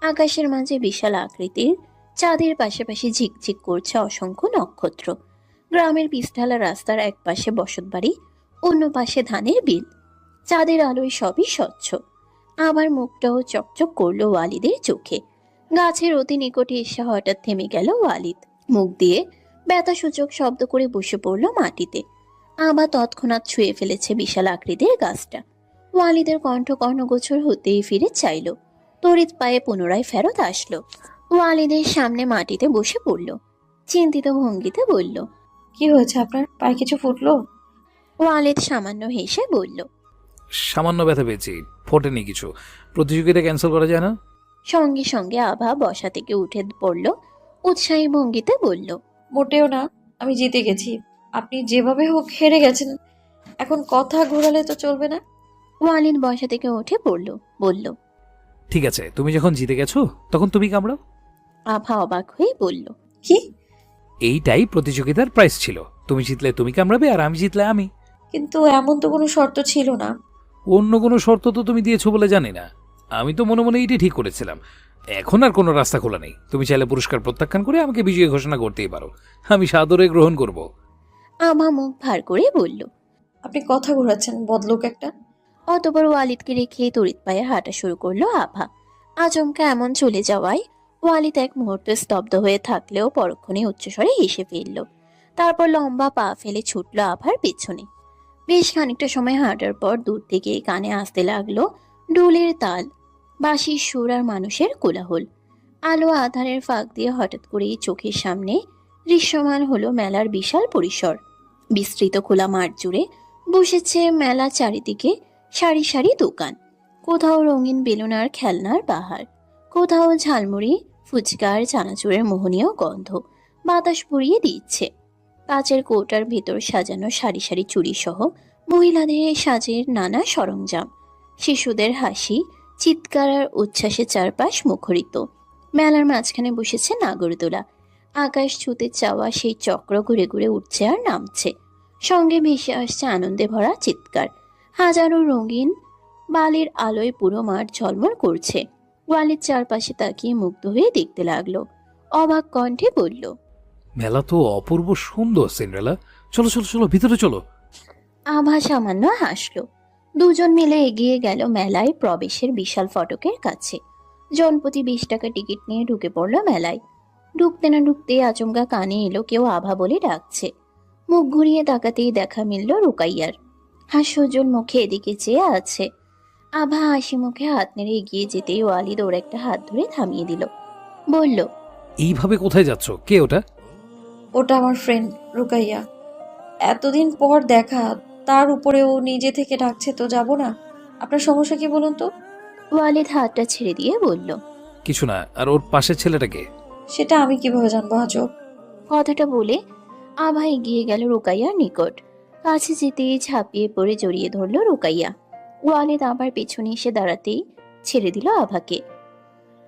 আকাশের মাঝে বিশাল আকৃতির চাঁদের পাশাপাশি ঝিকঝিক করছে অসংখ্য নক্ষত্র। গ্রামের পিচঢালা রাস্তার এক পাশে বসতবাড়ি, অন্য পাশে ধানের বিল। চাঁদের আলোয় সবই স্বচ্ছ। আবার মুখটাও চকচক করলো ওয়ালিদের চোখে। গাছের অতি নিকটে এসে হঠাৎ থেমে গেল ওয়ালিদ। মুখ দিয়ে ব্যথাসূচক শব্দ করে বসে পড়ল মাটিতে। আবার তৎক্ষণাৎ ছুঁয়ে ফেলেছে বিশাল আকৃতির গাছটা। ওয়ালিদের কণ্ঠ কর্ণগোচর হতেই ফিরে চাইল। তড়িৎ পায়ে পুনরায় ফেরত আসলো। ওয়ালিদের সামনে মাটিতে বসে পড়ল। চিন্তিত ভঙ্গিতে বলল, কি হয়েছে আপনার? পায়ে কিছু ফুটলো? ওয়ালিদ সামান্য হেসে বলল, সামান্য ব্যথা পেয়েছি, ফোটেনি কিছু। প্রতিযোগিতা ক্যান্সেল করা যায় না? সঙ্গে সঙ্গে আভা বসা থেকে উঠে পড়ল। উৎসাহী ভঙ্গিতে বলল, মোটেও না, আমি জিতে গেছি। আপনি যেভাবে হোক হেরে গেছেন, এখন কথা ঘোরালে তো চলবে না। ওয়ালিদ বসা থেকে উঠে পড়ল। বলল, ঠিক আছে, তুমি যখন জিতে গেছো তখন তুমি কামড়াও। আভা অবাক হয়ে বলল, কি? এইটাই প্রতিযোগিতার প্রাইস ছিল। তুমি জিতলে তুমি কামড়াবে, আর আমি জিতলে আমি। কিন্তু এমন তো কোনো শর্ত ছিল না। অন্য কোনো শর্ত তো তুমি দিয়েছো বলে জানি না। আমি তো মনে মনে এইটাই ঠিক করেছিলাম। এখন আর কোনো রাস্তা খোলা নেই। তুমি চাইলে পুরস্কার প্রত্যাখ্যান করে আমাকে বিজয়ী ঘোষণা করতেই পারো, আমি সাদরে গ্রহণ করব। আভা মুখ ভার করে বলল, আপনি কথা ঘোরাচ্ছেন, বদলোক একটা। অতপর ওয়ালিদকে রেখে তড়িৎ পায়ে হাঁটা শুরু করলো আভা। আচমকা এমন চলে যাওয়ায় ওয়ালিদ এক মুহূর্ত স্তব্ধ হয়ে থাকলেও পরক্ষণে উচ্চস্বরে হেসে ফেলল। তারপর লম্বা পা ফেলে ছুটল আভার পেছনে। বেশ খানিকটা সময় হাঁটার পর দূর থেকে কানে আসতে লাগলো ডোলের তাল, বাঁশির সুর আর মানুষের কোলাহল। আলো আধারের ফাঁক দিয়ে হঠাৎ করেই চোখের সামনে দৃশ্যমান হলো মেলার বিশাল পরিসর। বিস্তৃত খোলা মাঠ জুড়ে বসেছে মেলা, চারিদিকে সারি সারি দোকান। কোথাও রঙিন বেলুন আর খেলনার বাহার, কোথাও ঝালমুড়ি, ফুচকার চানাচুরের মোহনীয় গন্ধ বাতাস ভরিয়ে দিচ্ছে। কাচের কৌটার ভিতর সাজানো সারি সারি চুড়ি সহ মহিলাদের সাজের নানা সরঞ্জাম। শিশুদের হাসি, চিৎকার আর উচ্ছ্বাসে চারপাশ মুখরিত। মেলার মাঝখানে বসেছে নাগরদোলা। আকাশ ছুতে চাওয়া সেই চক্র ঘুরে ঘুরে উঠছে আর নামছে। সঙ্গে ভেসে আসছে আনন্দে ভরা চিৎকার। হাজারো রঙিন বালির আলোয় পুরো মাঠ ঝলমল করছে। ওয়ালিদ চারপাশে তাকিয়ে মুগ্ধ হয়ে দেখতে লাগলো। অবাক কণ্ঠে বলল, মেলা তো অপূর্ব সুন্দর সিন্ড্রেলা। চলো চলো চলো, ভিতরে চলো। আভা সামান্য হাসলো। দুজন মিলে এগিয়ে গেল মেলায় প্রবেশের বিশাল ফটকের কাছে। জনপ্রতি 20 টাকা টিকিট নিয়ে ঢুকে পড়লো মেলায়। ঢুকতে না ঢুকতে আচমকা কানে এলো কেউ আভা বলে ডাকছে। মুখ ঘুরিয়ে তাকাতেই দেখা মিলল রুকাইয়ার। হাস্যোজ্জ্বল মুখে এদিকে চেয়ে আছে। আভা হাসি মুখে হাত নেড়ে এগিয়ে যেতেই ওয়ালিদ ওর একটা হাত ধরে থামিয়ে দিল। বলল, এইভাবে কোথায় যাচ্ছ? কে ওটা? ওটা আমার ফ্রেন্ড রুকাইয়া। এতদিন পর দেখা, তার উপরে ও নিজে থেকে ডাকছে, তো যাব না। আপনার সমস্যা কি বলুন তো? ওয়ালিদ হাতটা ছেড়ে দিয়ে বলল, কিছু না। আর ওর পাশের ছেলেটাকে? সেটা আমি কিভাবে জানবো আজব? কথাটা বলে আভা এগিয়ে গেল রুকাইয়ার নিকট। কাছে যেতেই ঝাঁপিয়ে পড়ে জড়িয়ে ধরল রুকাইয়া। ওয়ালিদ আবার পেছনে এসে দাঁড়াতেই ছেড়ে দিল আভাকে।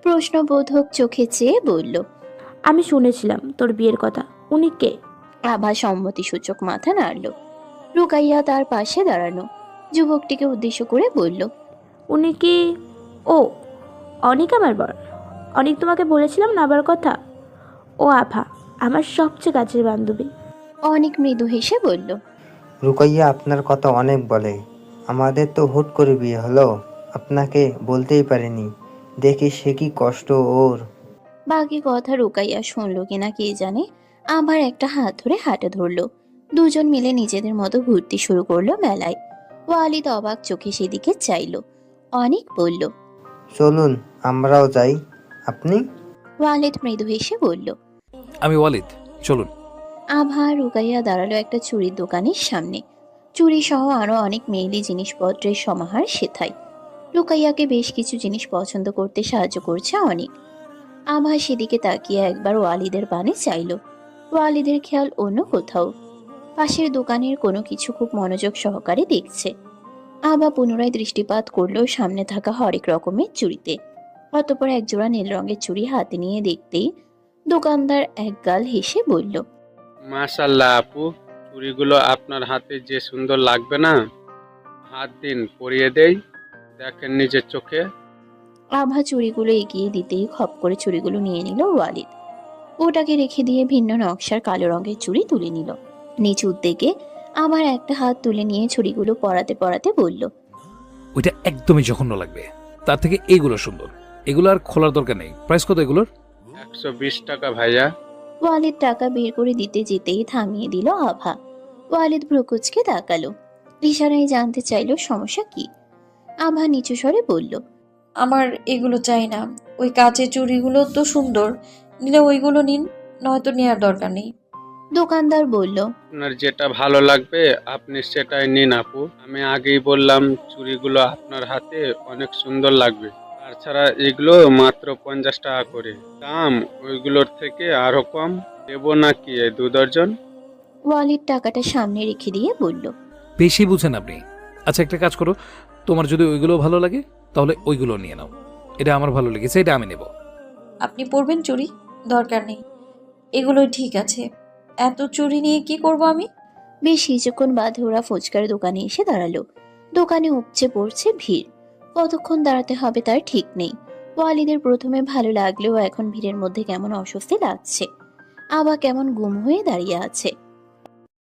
প্রশ্নবোধক চোখে চেয়ে বলল, আমি শুনেছিলাম তোর বিয়ের কথা, উনি কে? আভা সম্মতিসূচক মাথা নাড়ল। রুকাইয়া তার পাশে দাঁড়ানো যুবকটিকে উদ্দেশ্য করে বলল, উনি কি? ও অনিক, আমার বর। অনিক তোমাকে বলেছিলাম না আবার কথা। ও আভা, আমার সবচেয়ে কাছের বান্ধবী। অনেক মৃদু হেসে বলল, রুকাইয়া আপনার কথা অনেক বলে। আমাদের তো হুট করে বিয়ে হলো, আপনাকে বলতেই পারিনি। দেখি সে কি কষ্ট ওর। বাকি কথা রুকাইয়া শুনলো কিনা কে জানে। আবার একটা হাত ধরে হাঁটা ধরলো। দুজন মিলে নিজেদের মতো ঘুরতে শুরু করলো মেলায়। ওয়ালিদ অবাক চোখে সেদিকে চাইলো। অনেক বলল, চলুন আমরাও যাই। আপনি? ওয়ালিদ মৃদু হেসে বলল। আমি ওয়ালিদ, চলুন। আভা রুকাইয়া দাঁড়ালো একটা চুড়ির দোকানের সামনে। চুড়ি সহ আরো অনেক মেয়েলি জিনিসপত্রের সমাহার সেথায়। রুকাইয়াকে বেশ কিছু জিনিস পছন্দ করতে সাহায্য করছে অনেক। আভা সেদিকে তাকিয়ে একবার ওয়ালিদের পানে চাইল। ওয়ালিদের খেয়াল অন্য কোথাও। পাশের দোকানের কোনো কিছু খুব মনোযোগ সহকারে দেখছে। আভা পুনরায় দৃষ্টিপাত করলো সামনে থাকা হরেক রকমের চুড়িতে। অতঃপর একজোড়া নীল রঙের চুড়ি হাতে নিয়ে দেখতেই দোকানদার একগাল হেসে বলল, মাশাল্লাহ আপু, চুড়িগুলো আপনার হাতে যে সুন্দর লাগবে না। হাত দিন, পরিয়ে দেই, দেখেন নিজের চোখে। আভা চুড়িগুলো এগিয়ে দিতেই খপ করে চুড়িগুলো নিয়ে নিল ওয়ালিদ। ওটাকে রেখে দিয়ে ভিন্ন নকশার কালো রঙের চুড়ি তুলে নিল। নিচু উদ্যোগে আবার একটা হাত তুলে নিয়ে চুড়িগুলো পরাতে পরাতে বলল, ওইটা একদমই জঘন্য লাগবে, তার থেকে এইগুলো সুন্দর। এগুলো আর খোলার দরকার নেই। প্রাইস কত এগুলোর? 120 টাকা ভাইয়া। ওয়ালিদ টাকা বের করে দিতে যেতেই থামিয়ে দিল আভা। ওয়ালিদ ভ্রুকুচকে তাকালো। ইশারায় জানতে চাইল সমস্যা কি। আভা নিচু স্বরে বলল, আমার এগুলো চাই না। ওই কাচের চুড়িগুলো তো সুন্দর, নিলে ওইগুলো নিন, নয়তো নেওয়ার দরকার নেই। দোকানদার বলল, আপনার যেটা ভালো লাগবে আপনি সেটাই নিন আপু। আমি আগেই বললাম চুড়িগুলো আপনার হাতে অনেক সুন্দর লাগবে। তাছাড়া এগুলো মাত্র 50 টাকা করে দাম, ওইগুলোর থেকে আরো কম দেবো নাকি? 2 দর্জন। ওয়ালিদ টাকাটা সামনে রেখে দিয়ে বলল, বেশি বুঝেন আপনি। আচ্ছা, একটা কাজ করো, তোমার যদি ওইগুলো ভালো লাগে তাহলে ওইগুলো নিয়ে নাও। এটা আমার ভালো লেগেছে, এটা আমি নেব। আপনি পরবেন চুড়ি? দরকার নেই, এগুলোই ঠিক আছে। এত চুড়ি নিয়ে কি করব আমি? বেশ কিছুক্ষণ বাদে ওরা ফুচকার দোকানে এসে দাঁড়ালো। দোকানে উপচে পড়ছে ভিড়। কতক্ষণ দাঁড়াতে হবে তার ঠিক নেই। ওয়ালিদের প্রথমে ভালো লাগলেও এখন ভিড়ের মধ্যে কেমন অস্বস্তি লাগছে। আভা কেমন গুম হয়ে দাঁড়িয়ে আছে।